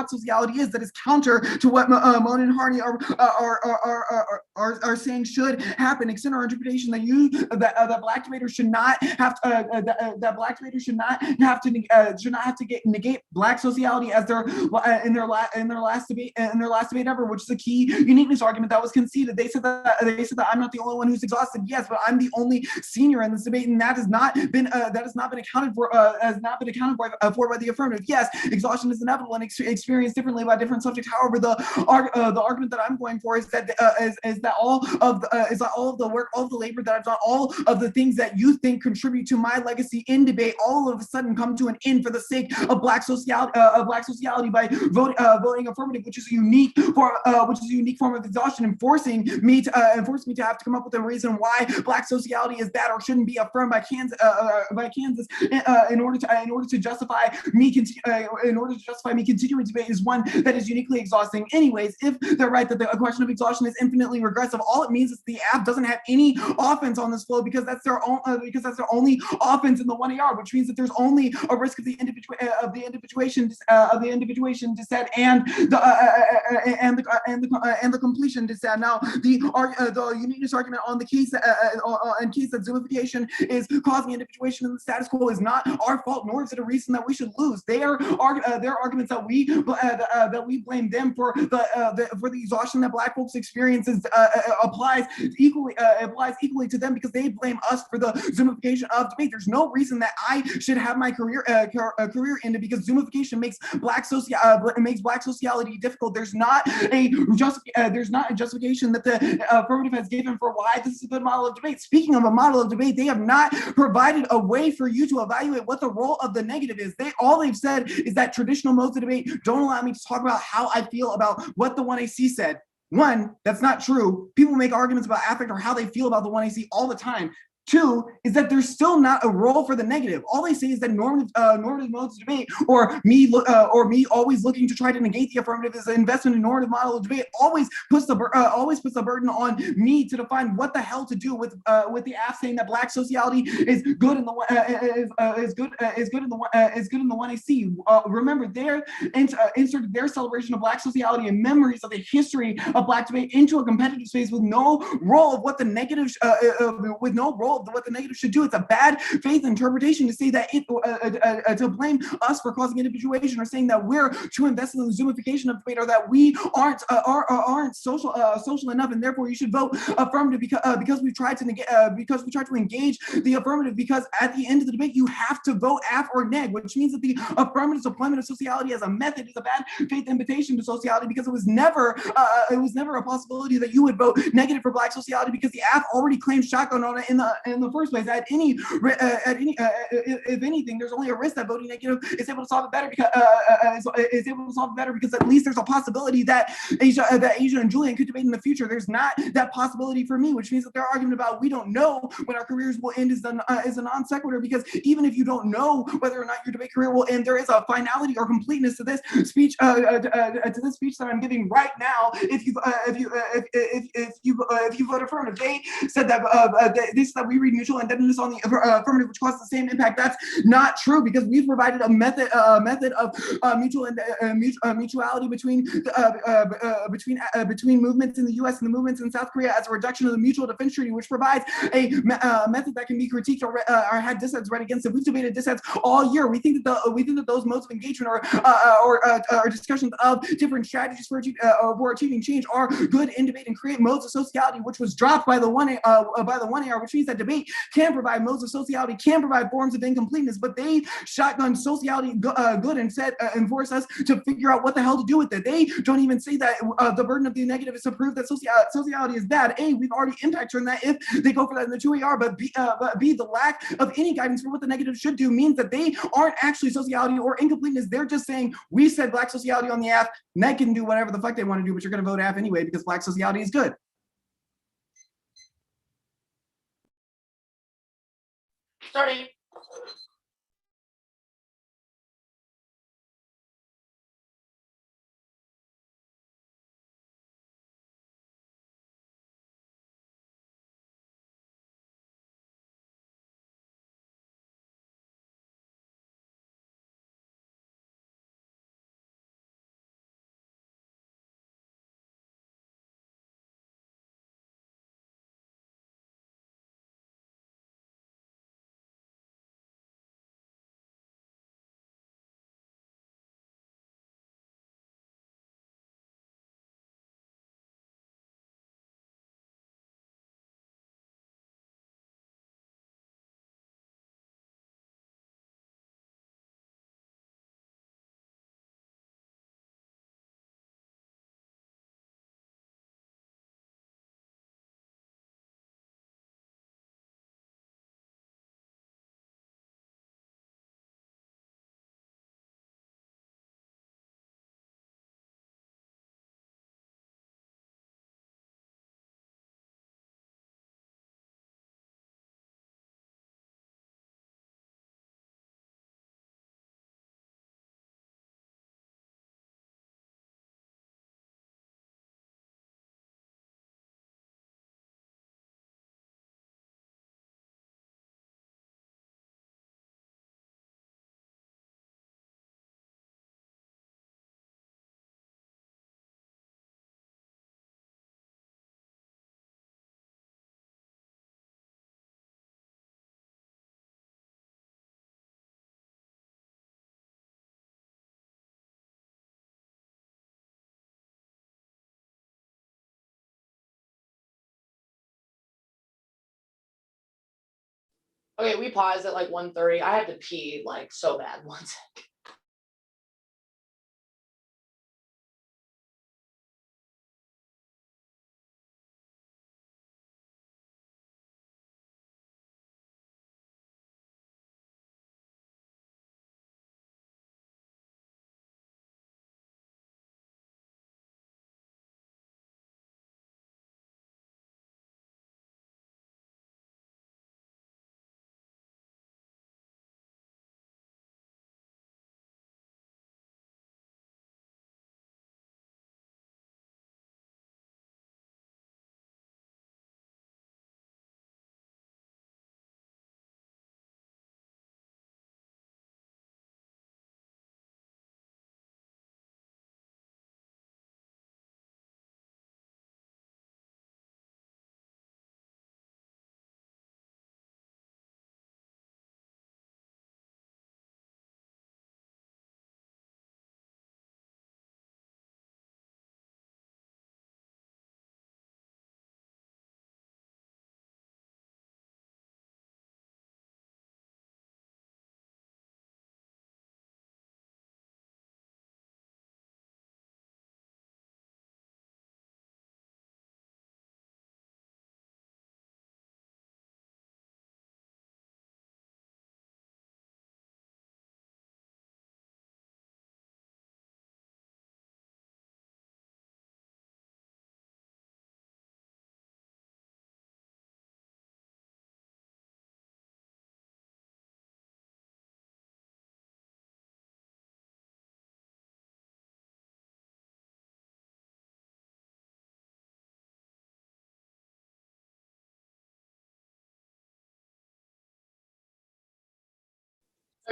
sociality is that is counter to what Moan and Harney are saying should happen. Extend our interpretation that black debaters should not have to negate black sociality as in their last debate ever, which is a key uniqueness argument that was conceded. They said that I'm not the only one who's exhausted. Yes, but I'm the only senior in this debate, and that has not been accounted for by the affirmative. Yes, exhaustion is inevitable and experienced differently by different subjects. However, the argument that I'm going for is that all of the work, all of the labor that I've done, all of the things that you think contribute to my legacy in debate, all of a sudden come to an end for the sake of black sociality by voting affirmative, which is a unique form of exhaustion, and forcing me to have to come up with a reason why black sociality is bad or shouldn't be affirmed by Kansas in order to justify me continuing debate is one that is uniquely exhausting. Anyways, if they're right that the question of exhaustion is infinitely regressive, all it means is the app doesn't have any offense on this flow because that's their only offense in the 1AR, which means that there's only a risk of the individuation to set and the completion to set. Now the uniqueness argument on the case that zoomification is causing individuation in the status quo is not our fault, nor is it a reason that we should lose. Their arguments that we blame them for the exhaustion that black folks experiences applies equally to them because they blame us for the zoomification of debate. There's no reason that I should have my career ended because zoomification makes black sociality difficult. There's not a justification that the affirmative has given for why this is a good model of debate. Speaking of a model of debate, they have not provided a way for you to evaluate what the role of the negative is. All they've said is that traditional modes of debate don't allow me to talk about how I feel about what the 1AC said. One, that's not true. People make arguments about affect or how they feel about the 1AC all the time. Two is that there's still not a role for the negative. All they say is that normative modes of debate, or me always looking to try to negate the affirmative is an investment in normative model of debate, always puts the burden on me to define what the hell to do with the app saying that black sociality is good in the 1AC. Remember, they inserted their celebration of black sociality and memories of the history of black debate into a competitive space with no role of what the negative should do. It's a bad faith interpretation to say that to blame us for causing individuation or saying that we're too invested in the zoomification of debate or that we aren't social enough and therefore you should vote affirmative because we tried to engage the affirmative, because at the end of the debate you have to vote aff or neg, which means that the affirmative deployment of sociality as a method is a bad faith invitation to sociality because it was never a possibility that you would vote negative for black sociality because the aff already claimed shotgun on it in the in the first place. If anything, there's only a risk that voting negative is able to solve it better because at least there's a possibility that Asia and Julian could debate in the future. There's not that possibility for me, which means that their argument about we don't know when our careers will end is a non sequitur, because even if you don't know whether or not your debate career will end, there is a finality or completeness to this speech that I'm giving right now. If you vote affirmative, they said that we read mutual indebtedness on the affirmative, which causes the same impact. That's not true, because we've provided a method of mutuality between movements in the U.S. and the movements in South Korea as a reduction of the mutual defense treaty, which provides a method that can be critiqued or had dissents read against it. We've debated dissents all year. We think that those modes of engagement or discussions of different strategies for achieving change are good in debate and create modes of sociality, which was dropped by the 1AR, which means that debate can provide modes of sociality, can provide forms of incompleteness, but they shotgun sociality good and said and force us to figure out what the hell to do with it. They don't even say that the burden of the negative is to prove that sociality is bad. A, we've already impact on that if they go for that in the 2AR, but B, the lack of any guidance for what the negative should do means that they aren't actually sociality or incompleteness. They're just saying, we said black sociality on the app, and they can do whatever the fuck they want to do, but you're going to vote app anyway because black sociality is good. Starting. Okay, we paused at like 1:30. I had to pee like so bad. One second.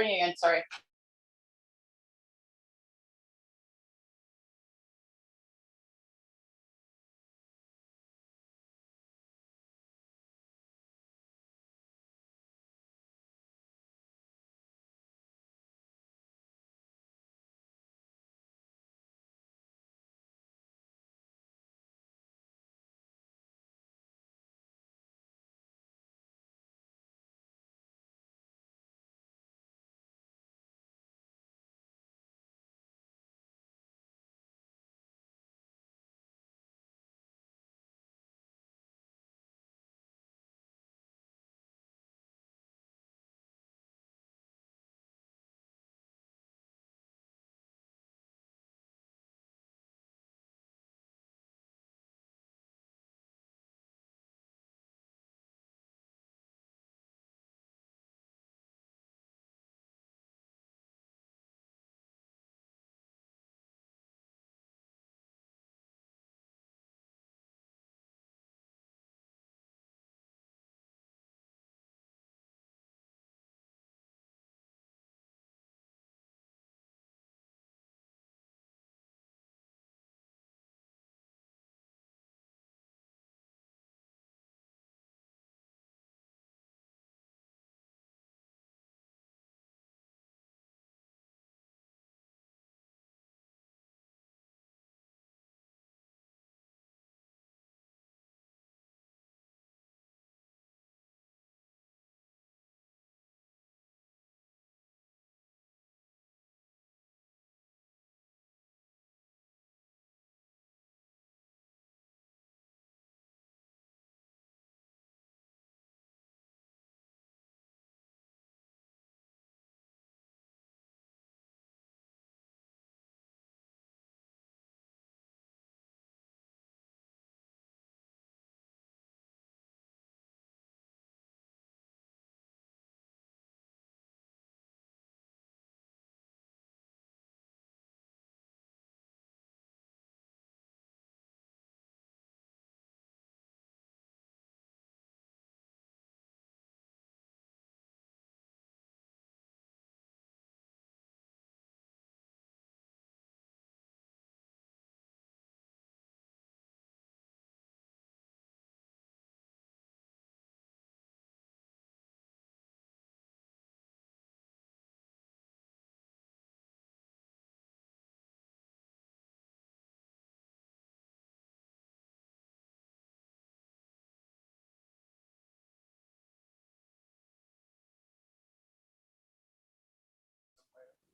starting again, sorry.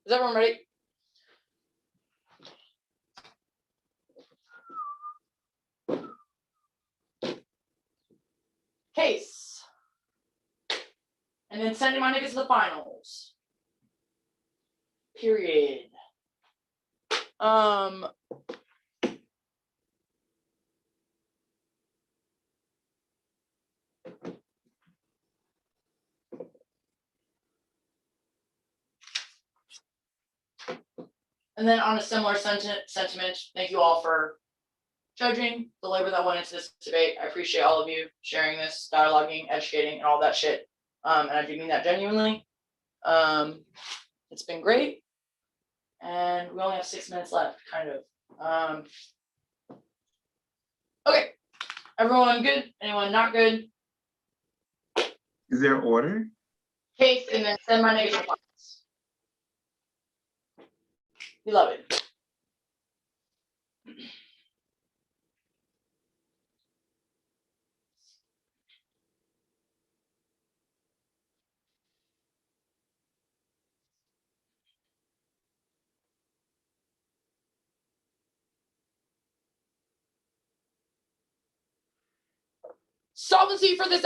Is everyone ready? Case. And then sending my niggas to the finals. Period. And then on a similar sentiment, thank you all for judging the labor that went into this debate. I appreciate all of you sharing this, dialoguing, educating, and all that shit. And I do mean that genuinely. It's been great. And we only have 6 minutes left, kind of. Okay. Everyone good? Anyone not good? Is there order? Case and then send my niggas to finals. We love it. Solvency for this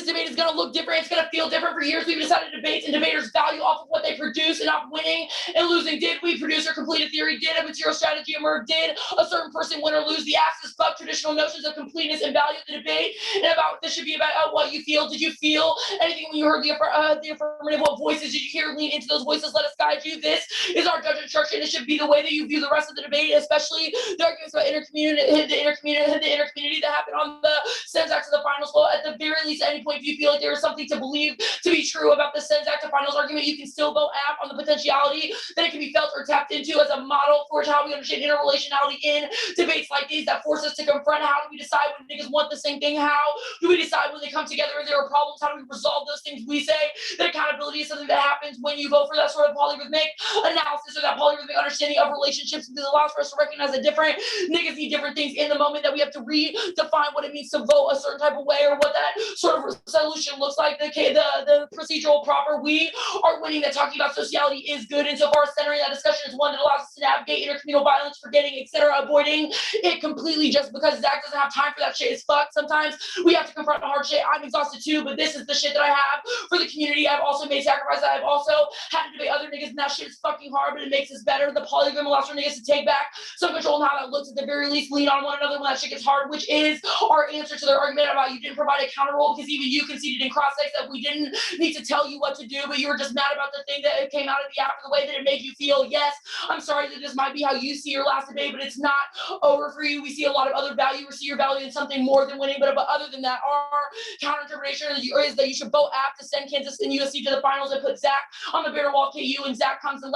debate is going to look different. It's going to feel different. For years, we've decided debates and debaters value off of what they produce and not winning and losing. Did we produce or complete a theory? Did a material strategy emerge? Did a certain person win or lose? The axis fuck traditional notions of completeness and value of the debate. And about this should be about what you feel. Did you feel anything when you heard the affirmative? What voices did you hear? Lean into those voices. Let us guide you. This is our judge instruction. It should be the way that you view the rest of the debate, especially the arguments about the intercommunity that happened on the syntax of the final finals vote. At the very least, at any point, if you feel like there is something to believe to be true about the sends active finals argument, you can still vote app on the potentiality that it can be felt or tapped into as a model for how we understand interrelationality in debates like these that force us to confront how do we decide when niggas want the same thing? How do we decide when they come together and there are problems? How do we resolve those things? We say that accountability is something that happens when you vote for that sort of polyrhythmic analysis or that polyrhythmic understanding of relationships, because it allows for us to recognize that different niggas need different things in the moment, that we have to redefine what it means to vote a certain type of way or what that sort of solution looks like. The procedural proper we are winning, that talking about sociality is good insofar as centering that discussion is one that allows us to navigate intercommunal violence, forgetting, etc., avoiding it completely just because Zach doesn't have time for that shit is fucked. Sometimes we have to confront the hard shit. I'm exhausted too, but this is the shit that I have for the community. I've also made sacrifices. I've also had to debate other niggas, and that shit is fucking hard, but it makes us better. The polygram allows for niggas to take back some control on how that looks, at the very least lean on one another when that shit gets hard, which is our answer to their argument about you didn't provide a counter role because even you conceded in cross-sex that we didn't need to tell you what to do, but you were just mad about the thing that came out of the after the way that it made you feel. Yes, I'm sorry that this might be how you see your last debate, but it's not over for you. We see a lot of other value. We see your value in something more than winning, but other than that, our counter interpretation is that you should vote app to send Kansas and USC to the finals and put Zach on the Bear Wall KU, and Zach comes and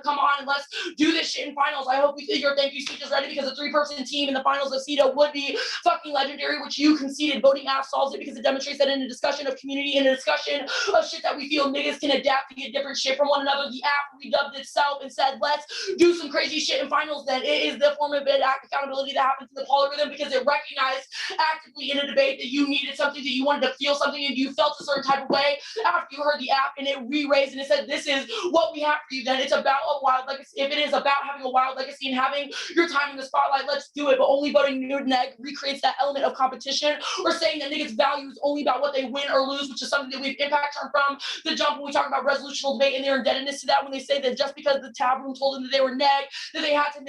come on and let's do this shit in finals. I hope your thank you speech is ready, because a 3-person team in the finals of CEDA would be fucking legendary, which you conceded. Voting app solves it because it demonstrates that in a discussion of community, in a discussion of shit that we feel niggas can adapt to get different shit from one another, the app redubbed itself and said, let's do some crazy shit in finals. Then it is the form of accountability that happens in the polyrhythm, because it recognized actively in a debate that you needed something, that you wanted to feel something, and you felt a certain type of way after you heard the app, and it re-raised and it said, this is what we have for you. Then it's about a wild legacy. If it is about having a wild legacy and having your time in the spotlight, let's do it. But only voting new neg recreates that element of competition, or saying that niggas' value is only about what they win or lose, which is something that we've impact turned from the jump when we talk about resolutional debate and their indebtedness to that, when they say that just because the tab room told them that they were neg, that they had to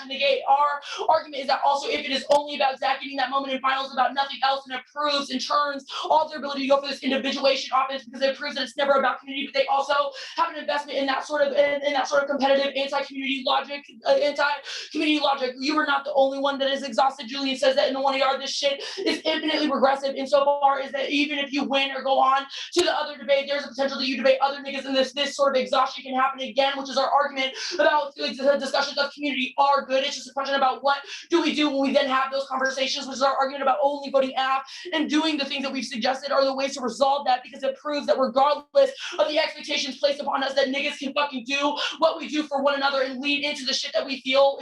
negate. Our argument is that also, if it is only about Zach getting that moment in finals about nothing else, and it proves and turns all their ability to go for this individuation offense, because it proves that it's never about community, but they also have an investment in that sort of competitive anti-community logic, anti-community logic. You are not the only one that is exhausted. Julian says that in the 1 yard. This shit is infinitely regressive insofar as that even if you win or go on to the other debate, there's a potential that you debate other niggas, and this sort of exhaustion can happen again, which is our argument about the discussions of community are good. It's just a question about what do we do when we then have those conversations, which is our argument about only voting app and doing the things that we've suggested are the ways to resolve that, because it proves that regardless of the expectations placed upon us, that niggas can fucking do what we do for one another and lead into the shit that we feel.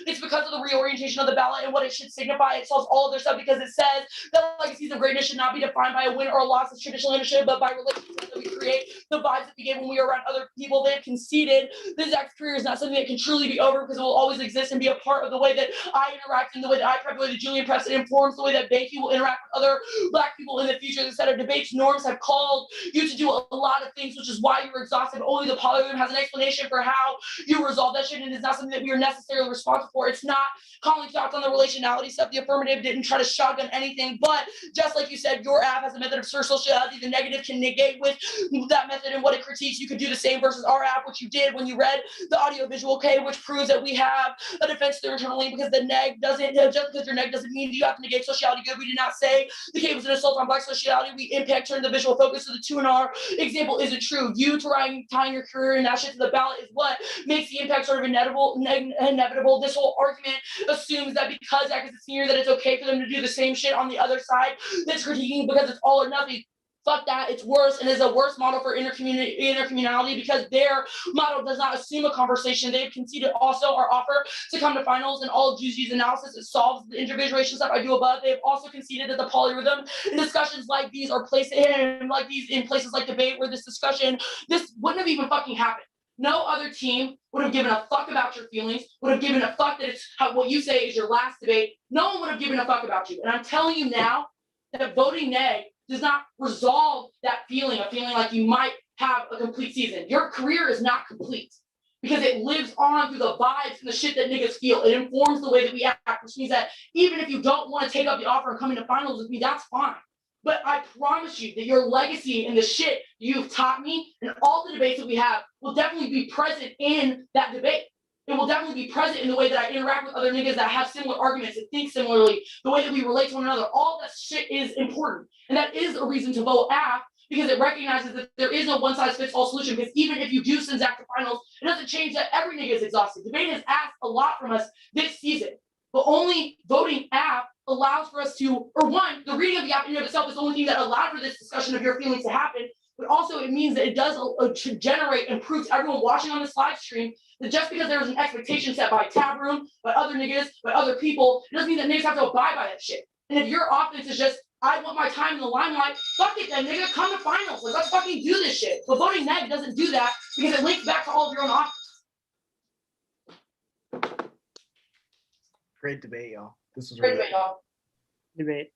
It's because of the reorientation of the ballot and what it should signify. It solves all of their stuff, because it says that legacies of greatness should not be defined by a win or a loss as traditional leadership, but by relationships that we create, the vibes that we get when we are around other people. They've conceded that Zach's career is not something that can truly be over, because it will always exist and be a part of the way that I interact, and the way that I prep, the way that Julian preps, it informs the way that Banky will interact with other Black people in the future. The set of debates norms have called you to do a lot of things, which is why you're exhausted. Only the polyrhythm has an explanation for how you resolve that shit, and it's not something that we are necessarily responsible for. It's not calling shots on the relationality stuff. The affirmative didn't try to shotgun anything, but just like you said, your app has a method of sociality. The negative can negate with that method and what it critiques. You could do the same versus our app, which you did when you read the audio visual K, which proves that we have a defense to their internal link, because the neg doesn't, just because your neg doesn't mean you have to negate sociality good. We did not say the K was an assault on Black sociality. We impact turned the visual focus, so the 2 in our example isn't true. You tying your career and that shit to the ballot is what makes the impact sort of inevitable. This whole argument assumes that because Zach is a senior, that it's okay for them to do the same shit on the other side that's critiquing, because it's all or nothing. Fuck that, it's worse, and is a worse model for intercommunality, because their model does not assume a conversation. They've conceded also our offer to come to finals, and all of Juicy's analysis, it solves the individuation stuff I do above. They've also conceded that the polyrhythm in discussions like these are placed in places like debate, where this wouldn't have even fucking happened. No other team would have given a fuck about your feelings, would have given a fuck that it's what you say is your last debate. No one would have given a fuck about you. And I'm telling you now that voting neg does not resolve that feeling of feeling like you might have a complete season. Your career is not complete, because it lives on through the vibes and the shit that niggas feel. It informs the way that we act, which means that even if you don't want to take up the offer and come into finals with me, that's fine. But I promise you that your legacy and the shit you've taught me and all the debates that we have will definitely be present in that debate. It will definitely to be present in the way that I interact with other niggas that have similar arguments and think similarly, the way that we relate to one another. All that shit is important. And that is a reason to vote AF, because it recognizes that there is no one-size-fits-all solution. Because even if you do send Zach to finals, it doesn't change that every nigga is exhausted. Debate has asked a lot from us this season, but only voting AF allows for us to, or one, the reading of the app in and of itself is the only thing that allowed for this discussion of your feelings to happen. But also it means that it does generate and prove to everyone watching on this live stream that just because there was an expectation set by Tab Room, by other niggas, by other people, it doesn't mean that niggas have to abide by that shit. And if your offense is just, I want my time in the limelight, fuck it then, nigga, come to finals. Like, let's fucking do this shit. But voting neg doesn't do that because it links back to all of your own offense. Great debate, y'all. This was Great really debate, y'all. Debate.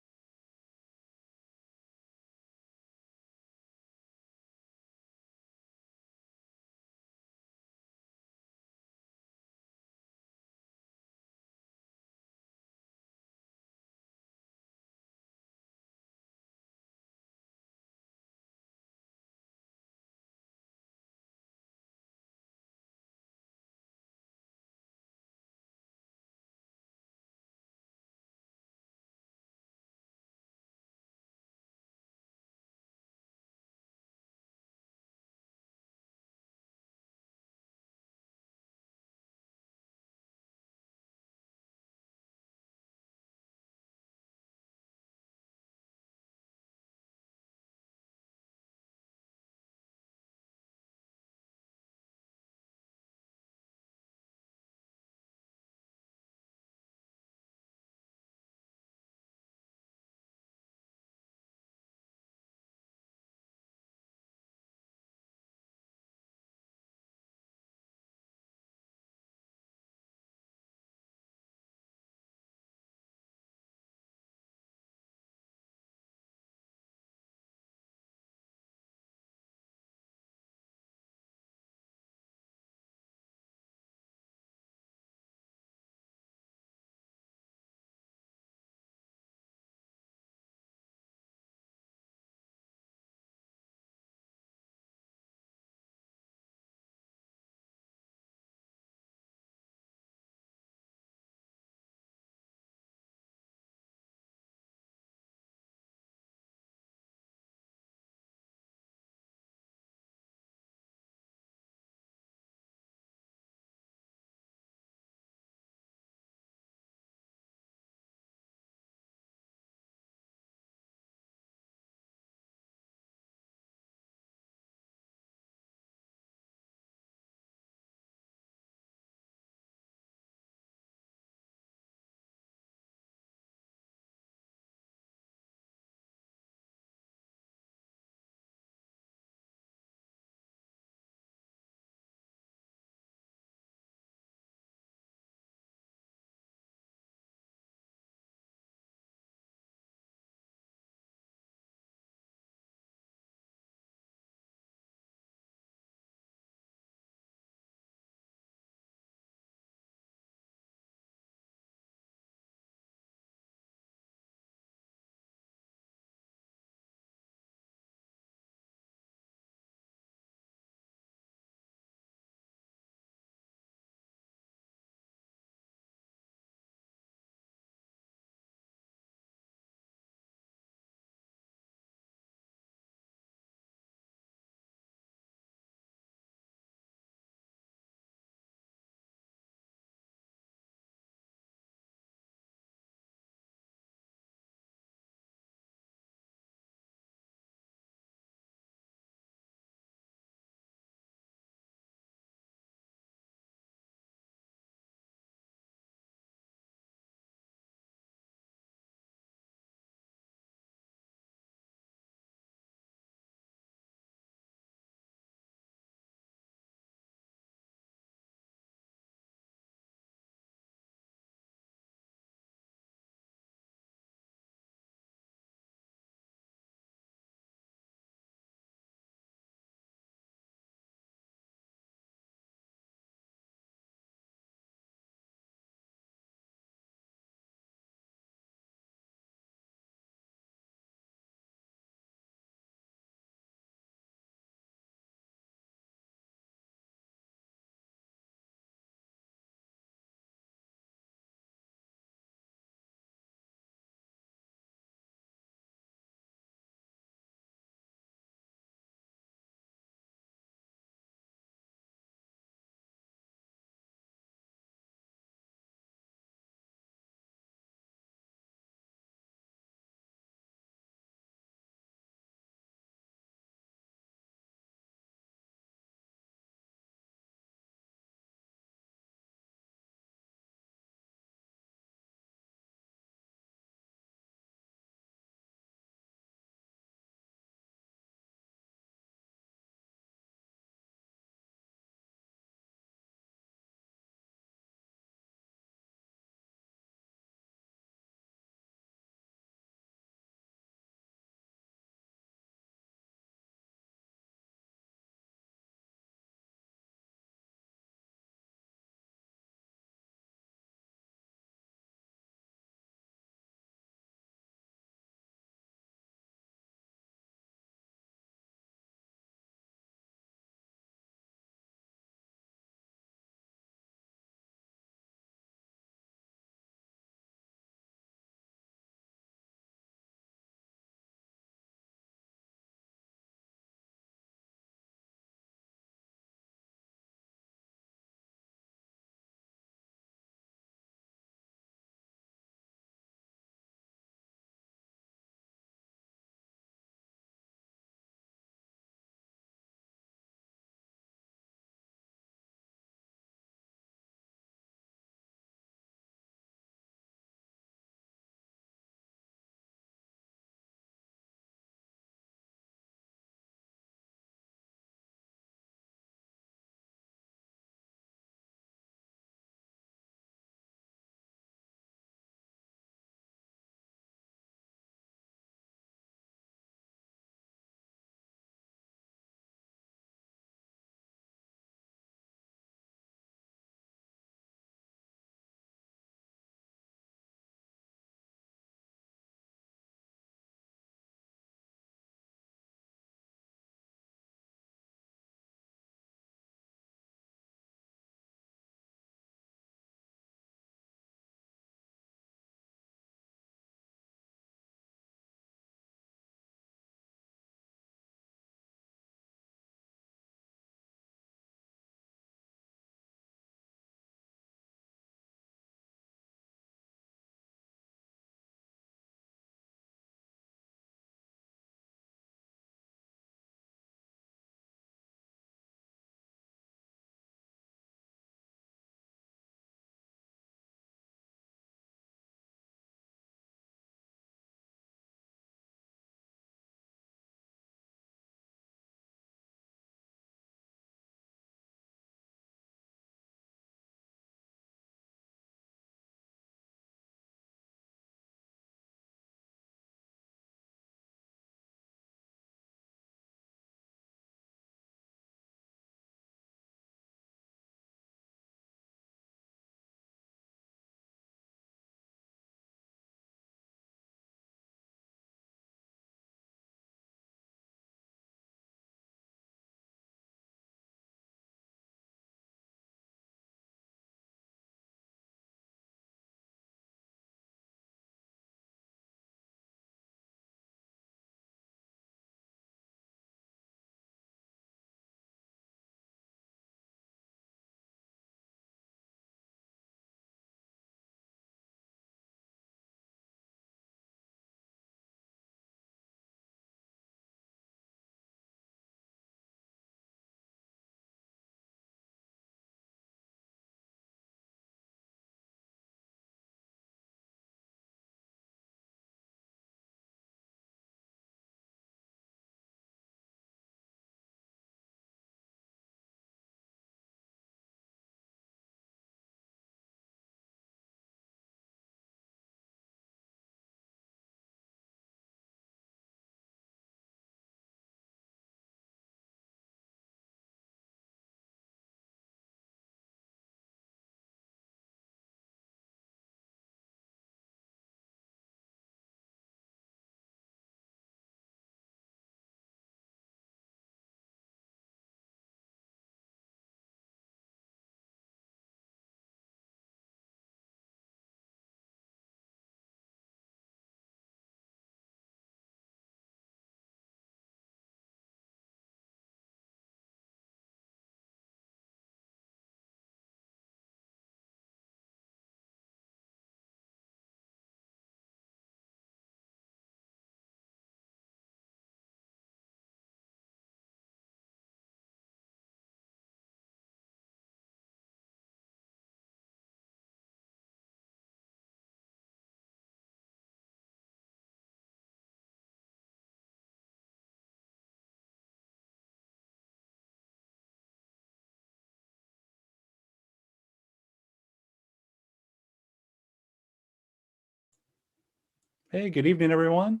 Hey, good evening, everyone.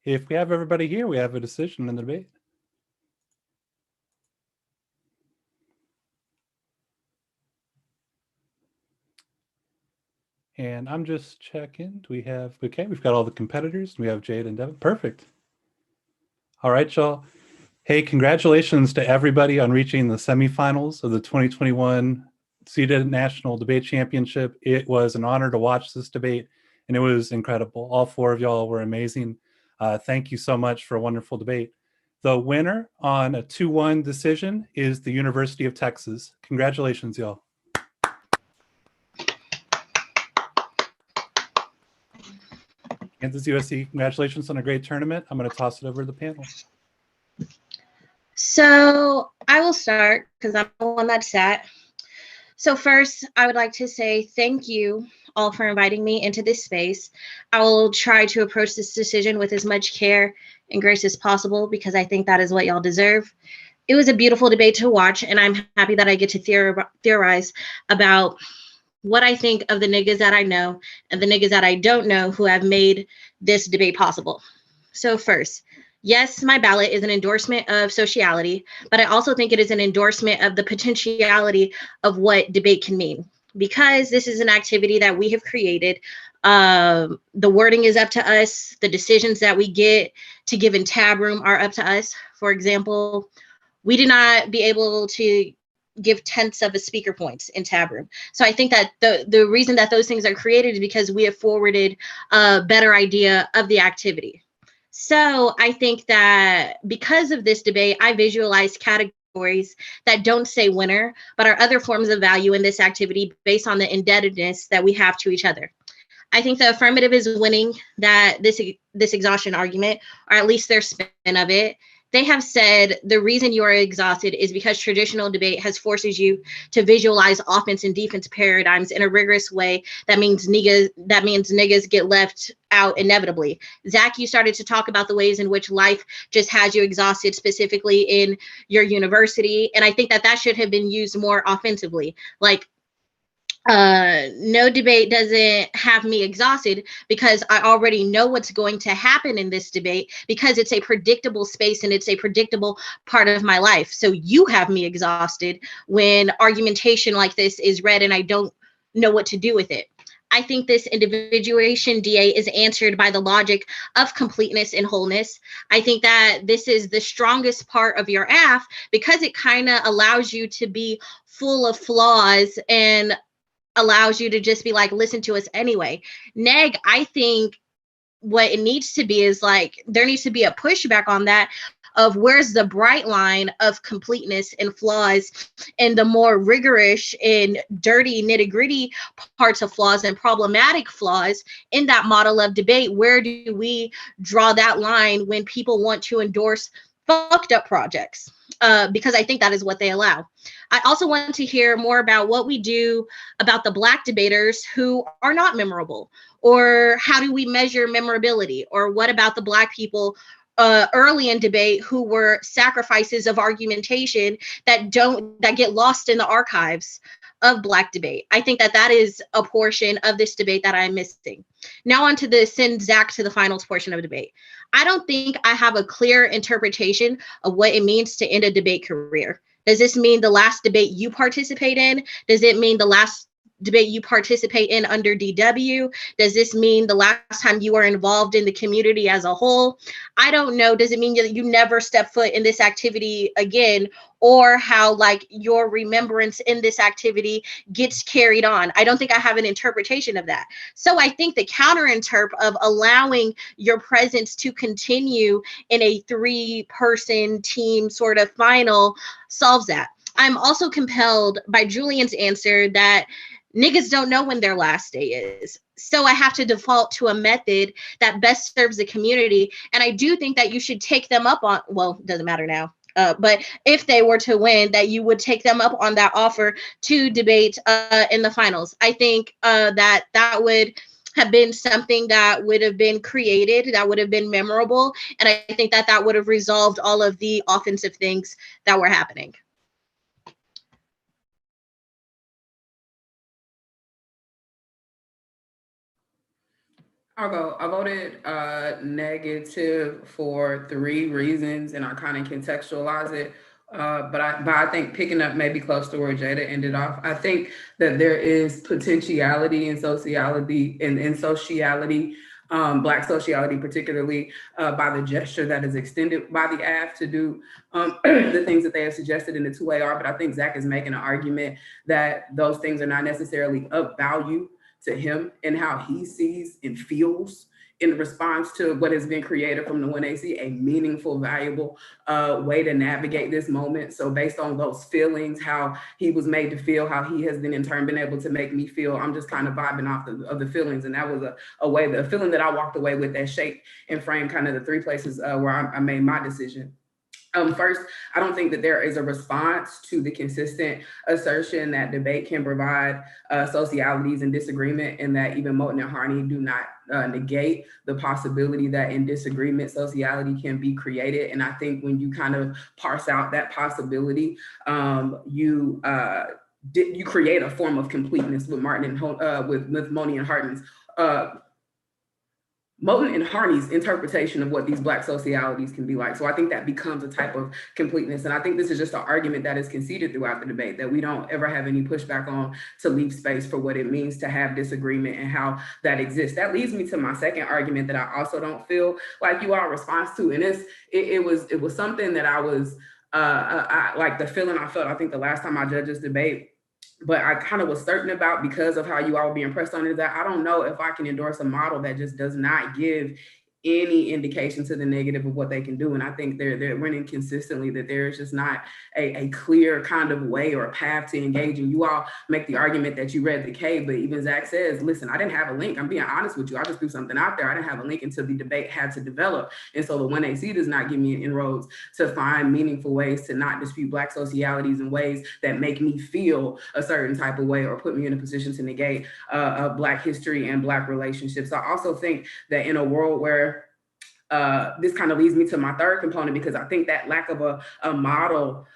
If we have everybody here, we have a decision in the debate. And I'm just checking. Do we have, okay, we've got all the competitors. We have Jade and Devin. Perfect. All right, y'all. Hey, congratulations to everybody on reaching the semifinals of the 2021 CEDA National Debate Championship. It was an honor to watch this debate, and it was incredible. All four of y'all were amazing. Thank you so much for a wonderful debate. The winner on a 2-1 decision is the University of Texas. Congratulations, y'all. Kansas USC, congratulations on a great tournament. I'm going to toss it over to the panel. So I will start because I'm the one that sat. So first, I would like to say thank you all for inviting me into this space. I will try to approach this decision with as much care and grace as possible because I think that is what y'all deserve. It was a beautiful debate to watch, and I'm happy that I get to theorize about what I think of the niggas that I know and the niggas that I don't know who have made this debate possible. So first, yes, my ballot is an endorsement of sociality, but I also think it is an endorsement of the potentiality of what debate can mean. Because this is an activity that we have created, the wording is up to us. The decisions that we get to give in tab room are up to us. For example, we did not be able to give tenths of a speaker points in tab room. So I think that the reason that those things are created is because we have forwarded a better idea of the activity. So I think that because of this debate, I visualized categories that don't say winner, but are other forms of value in this activity based on the indebtedness that we have to each other. I think the affirmative is winning that this exhaustion argument, or at least their spin of it. They have said the reason you are exhausted is because traditional debate has forces you to visualize offense and defense paradigms in a rigorous way. That means niggas get left out inevitably. Zach, you started to talk about the ways in which life just has you exhausted, specifically in your university. And I think that should have been used more offensively. Like, no debate doesn't have me exhausted because I already know what's going to happen in this debate because it's a predictable space and it's a predictable part of my life. So you have me exhausted when argumentation like this is read and I don't know what to do with it. I think this individuation DA is answered by the logic of completeness and wholeness. I think that this is the strongest part of your AF because it kind of allows you to be full of flaws and allows you to just be like, listen to us anyway. Neg, I think what it needs to be is like, there needs to be a pushback on that of where's the bright line of completeness and flaws and the more rigorous and dirty nitty-gritty parts of flaws and problematic flaws in that model of debate. Where do we draw that line when people want to endorse fucked up projects? Because I think that is what they allow. I also want to hear more about what we do about the Black debaters who are not memorable, or how do we measure memorability, or what about the Black people early in debate who were sacrifices of argumentation that get lost in the archives of Black debate. I think that is a portion of this debate that I'm missing. Now on to the send Zach to the finals portion of debate. I don't think I have a clear interpretation of what it means to end a debate career. Does this mean the last debate you participate in? Does it mean the last debate you participate in under DW? Does this mean the last time you are involved in the community as a whole? I don't know. Does it mean that you never step foot in this activity again, or how like your remembrance in this activity gets carried on? I don't think I have an interpretation of that. So I think the counter-interp of allowing your presence to continue in a 3-person team sort of final solves that. I'm also compelled by Julian's answer that niggas don't know when their last day is. So I have to default to a method that best serves the community. And I do think that you should take them up on, well, it doesn't matter now. But if they were to win, that you would take them up on that offer to debate in the finals. I think that would have been something that would have been created, that would have been memorable. And I think that would have resolved all of the offensive things that were happening. I'll go. I voted negative for 3 reasons, and I kind of contextualize it. But I think picking up maybe close to where Jada ended off. I think that there is potentiality in sociality and in sociality, Black sociality particularly, by the gesture that is extended by the AF to do the things that they have suggested in the 2AR. But I think Zach is making an argument that those things are not necessarily of value to him and how he sees and feels in response to what has been created from the 1AC, a meaningful, valuable way to navigate this moment. So based on those feelings, how he was made to feel, how he has then in turn been able to make me feel, I'm just kind of vibing off of the feelings. And that was a way, the feeling that I walked away with that shaped and framed kind of the 3 places where I made my decision. First, I don't think that there is a response to the consistent assertion that debate can provide socialities and disagreement, and that even Moten and Harney do not negate the possibility that in disagreement, sociality can be created. And I think when you kind of parse out that possibility, you create a form of completeness with Martin and with Moten and Harden's Moten and Harney's interpretation of what these Black socialities can be like. So I think that becomes a type of completeness. And I think this is just an argument that is conceded throughout the debate, that we don't ever have any pushback on to leave space for what it means to have disagreement and how that exists. That leads me to my second argument that I also don't feel like you all response to. And it was something that I was, like the feeling I felt, I think the last time I judged this debate, but I kind of was certain about because of how you all would be impressed on it, that I don't know if I can endorse a model that just does not give any indication to the negative of what they can do. And I think they're running consistently, that there is just not a clear kind of way or path to engage. And you all make the argument that you read the K, but even Zach says, listen, I didn't have a link. I'm being honest with you. I just threw something out there. I didn't have a link until the debate had to develop. And so the 1AC does not give me an inroads to find meaningful ways to not dispute Black socialities in ways that make me feel a certain type of way or put me in a position to negate Black history and Black relationships. I also think that in a world where this kind of leads me to my third component, because I think that lack of a model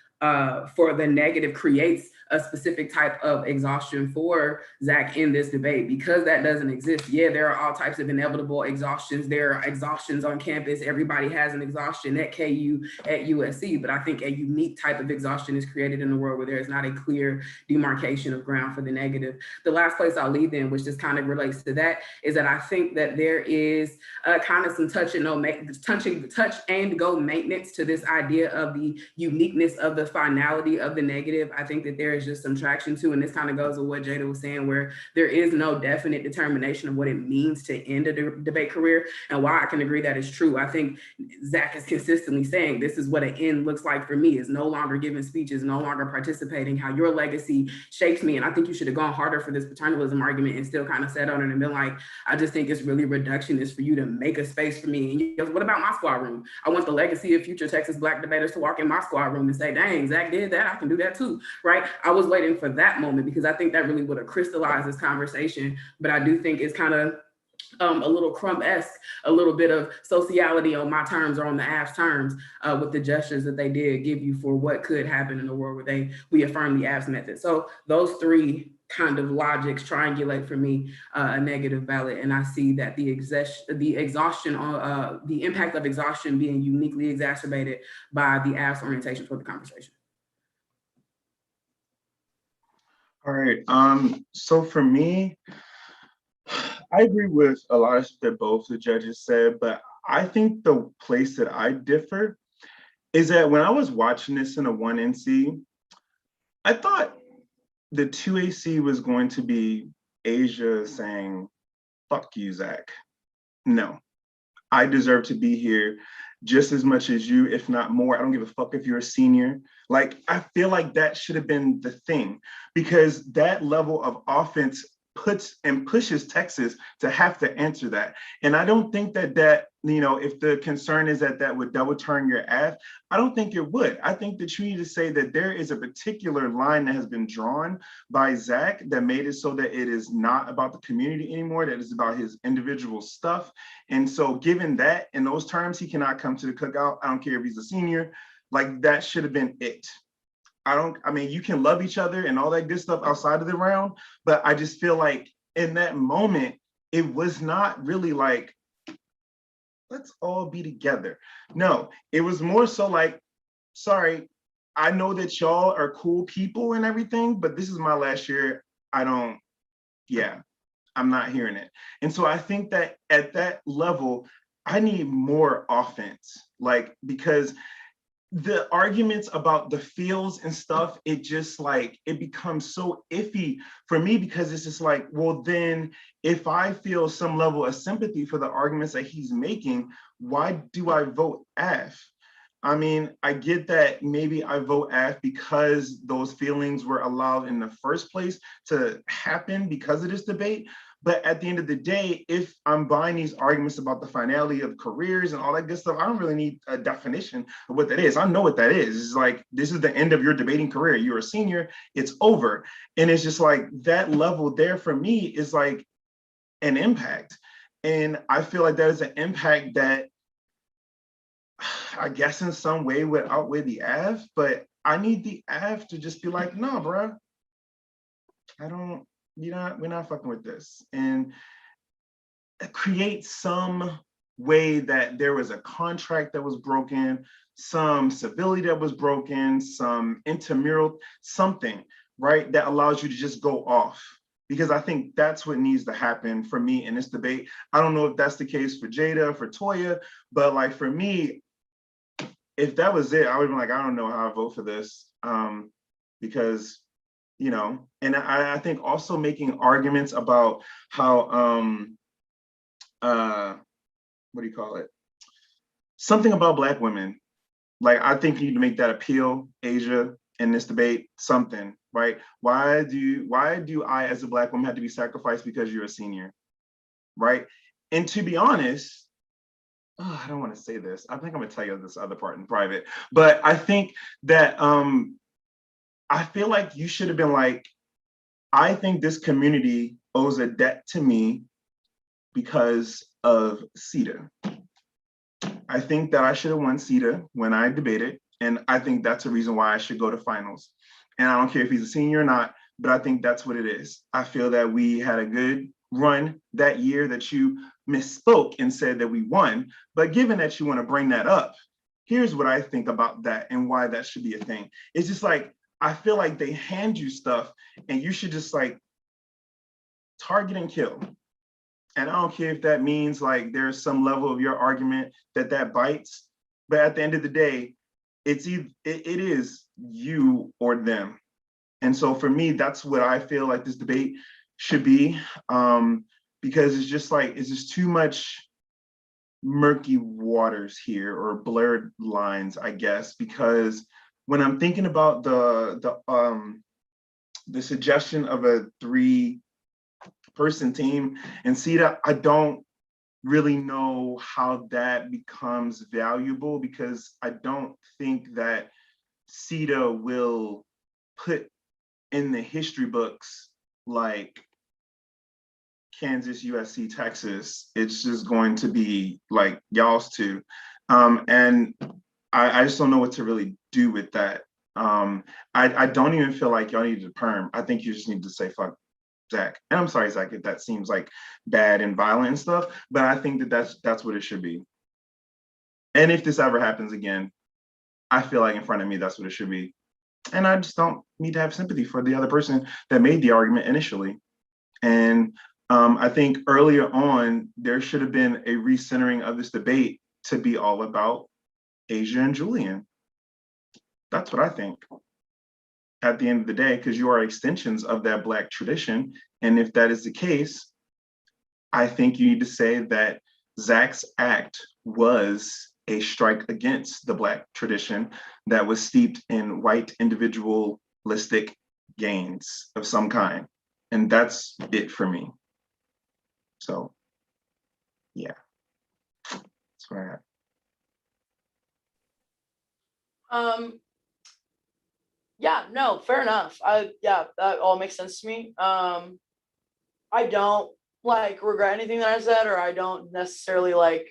for the negative creates a specific type of exhaustion for Zach in this debate. Because that doesn't exist, yeah, there are all types of inevitable exhaustions. There are exhaustions on campus. Everybody has an exhaustion at KU, at USC, but I think a unique type of exhaustion is created in the world where there is not a clear demarcation of ground for the negative. The last place I'll leave in, which just kind of relates to that, is that I think that there is kind of some touch and go maintenance to this idea of the uniqueness of the finality of the negative. I think that there is just some traction to, and this kind of goes with what Jada was saying, where there is no definite determination of what it means to end a debate career, and why I can agree that is true. I think Zach is consistently saying, this is what an end looks like for me, is no longer giving speeches, no longer participating, how your legacy shapes me. And I think you should have gone harder for this paternalism argument and still kind of sat on it and been like, I just think it's really reductionist for you to make a space for me. And you go, what about my squad room? I want the legacy of future Texas Black debaters to walk in my squad room and say, dang, Zach did that, I can do that too, right? I was waiting for that moment, because I think that really would have crystallized this conversation. But I do think it's kind of a little Crumb-esque, a little bit of sociality on my terms or on the AF's terms with the gestures that they did give you for what could happen in the world where we affirm the AF's method. So those 3 kind of logics triangulate for me a negative ballot, and I see that the exhaustion on the impact of exhaustion being uniquely exacerbated by the AF's orientation toward the conversation. All right. So for me, I agree with a lot of stuff that both the judges said, but I think the place that I differ is that when I was watching this in a 1NC, I thought the 2AC was going to be Asia saying, fuck you, Zach. No, I deserve to be here just as much as you, if not more. I don't give a fuck if you're a senior. Like, I feel like that should have been the thing, because that level of offense puts and pushes Texas to have to answer that. And I don't think that, you know, if the concern is that would double turn your ass, I don't think it would. I think that you need to say that there is a particular line that has been drawn by Zach that made it so that it is not about the community anymore, that it's about his individual stuff. And so given that, in those terms, he cannot come to the cookout. I don't care if he's a senior, like that should have been it. I mean, you can love each other and all that good stuff outside of the round, but I just feel like in that moment, it was not really like, let's all be together. No, it was more so like, sorry, I know that y'all are cool people and everything, but this is my last year. I'm not hearing it. And so I think that at that level, I need more offense, like, because the arguments about the feels and stuff, it just like, it becomes so iffy for me, because it's just like, well, then if I feel some level of sympathy for the arguments that he's making, why do I vote F? I mean, I get that maybe I vote F because those feelings were allowed in the first place to happen because of this debate. But at the end of the day, if I'm buying these arguments about the finality of careers and all that good stuff, I don't really need a definition of what that is. I know what that is. It's like, this is the end of your debating career. You're a senior, it's over. And it's just like, that level there for me is like an impact. And I feel like that is an impact that I guess in some way would outweigh the AV, but I need the AV to just be like, no, bro, we're not fucking with this. And create some way that there was a contract that was broken, some civility that was broken, some intramural, something, right, that allows you to just go off. Because I think that's what needs to happen for me in this debate. I don't know if that's the case for Jada, for Toya, but like for me, if that was it, I would have been like, I don't know how I vote for this, because, you know, and I think also making arguments about how, what do you call it? Something about Black women. Like, I think you need to make that appeal, Asia, in this debate, something, right? Why do I, as a Black woman, have to be sacrificed because you're a senior, right? And to be honest, I don't want to say this. I think I'm gonna tell you this other part in private, but I think that I feel like you should have been like, I think this community owes a debt to me because of CEDA. I think that I should have won CEDA when I debated, and I think that's a reason why I should go to finals. And I don't care if he's a senior or not, but I think that's what it is. I feel that we had a good run that year, that you misspoke and said that we won. But given that you want to bring that up, here's what I think about that and why that should be a thing. It's just like, I feel like they hand you stuff and you should just like target and kill. And I don't care if that means like there's some level of your argument that bites, but at the end of the day, it is you or them. And so for me, that's what I feel like this debate should be, because it's just too much murky waters here, or blurred lines, I guess, because when I'm thinking about the suggestion of a 3-person team in CEDA, I don't really know how that becomes valuable, because I don't think that CEDA will put in the history books like Kansas, USC, Texas. It's just going to be like y'all's two. And I just don't know what to really do with that. I don't even feel like y'all need to perm. I think you just need to say fuck Zach. And I'm sorry, Zach, if that seems like bad and violent and stuff, but I think that that's what it should be. And if this ever happens again, I feel like in front of me, that's what it should be. And I just don't need to have sympathy for the other person that made the argument initially. And I think earlier on, there should have been a recentering of this debate to be all about Asia and Julian. That's what I think at the end of the day, because you are extensions of that Black tradition. And if that is the case, I think you need to say that Zach's act was a strike against the Black tradition that was steeped in white individualistic gains of some kind. And that's it for me. So, yeah, that's what I have. Yeah, no, fair enough. Yeah, that all makes sense to me. I don't like regret anything that I said, or I don't necessarily like,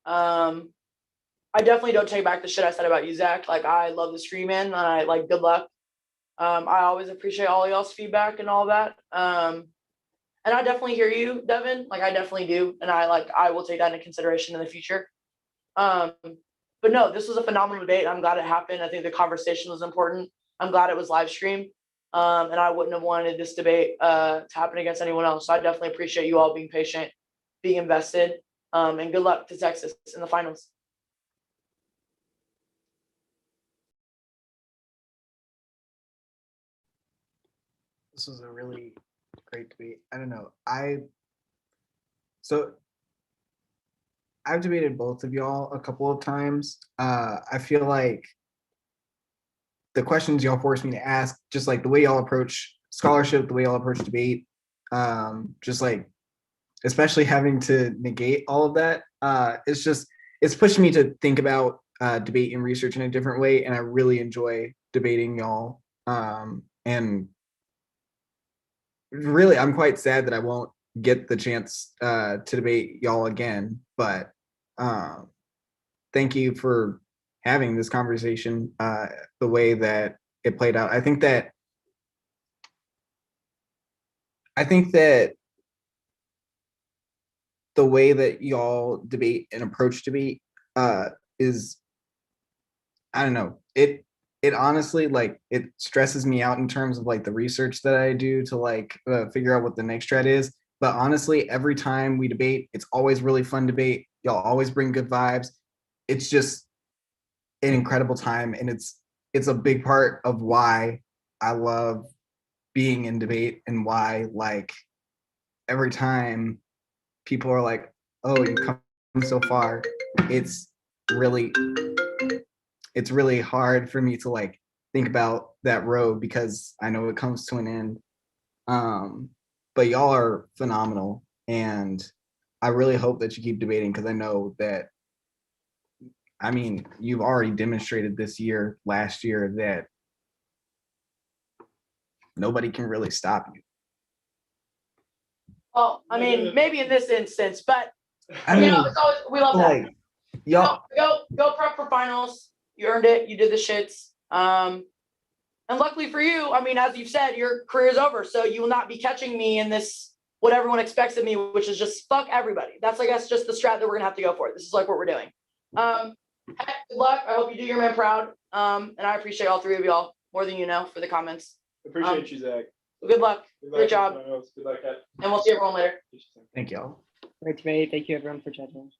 I definitely don't take back the shit I said about you, Zach. Like, I love the stream in, and I like, good luck. I always appreciate all y'all's feedback and all that. And And I definitely hear you, Devin. Like I definitely do. And I will take that into consideration in the future. But no, this was a phenomenal debate. I'm glad it happened. I think the conversation was important. I'm glad it was live streamed. And I wouldn't have wanted this debate to happen against anyone else. So I definitely appreciate you all being patient, being invested, and good luck to Texas in the finals. This was a really great debate. I don't know. I've debated both of y'all a couple of times. I feel like the questions y'all forced me to ask, just like the way y'all approach scholarship, the way y'all approach debate, just like, especially having to negate all of that, it's pushing me to think about debate and research in a different way. And I really enjoy debating y'all. And really, I'm quite sad that I won't get the chance to debate y'all again, but thank you for having this conversation the way that it played out. I think that the way that y'all debate and approach debate is, I don't know, it honestly, like, it stresses me out in terms of like the research that I do to like figure out what the next strat is. But honestly, every time we debate, it's always really fun debate. Y'all always bring good vibes. It's just an incredible time, and it's a big part of why I love being in debate, and why, like, every time people are like, oh, you come so far, it's really hard for me to like think about that road, because I know it comes to an end. But y'all are phenomenal, and I really hope that you keep debating, because I know that, I mean, you've already demonstrated this year, last year, that nobody can really stop you. Well, I mean, maybe in this instance, but I you mean, know, it's always, we love that. like, y'all, Go prep for finals. You earned it. You did the shits. And luckily for you, I mean, as you've said, your career is over, so you will not be catching me in this what everyone expects of me, which is just fuck everybody. That's, I guess, just the strat that we're gonna have to go for. This is like what we're doing. Good luck. I hope you do your man proud. And I appreciate all three of y'all more than you know for the comments. Appreciate you, Zach. Good luck. Good Great luck, job. Good luck, Kat. And we'll see everyone later. thank y'all. Great debate. Thank you everyone for judging.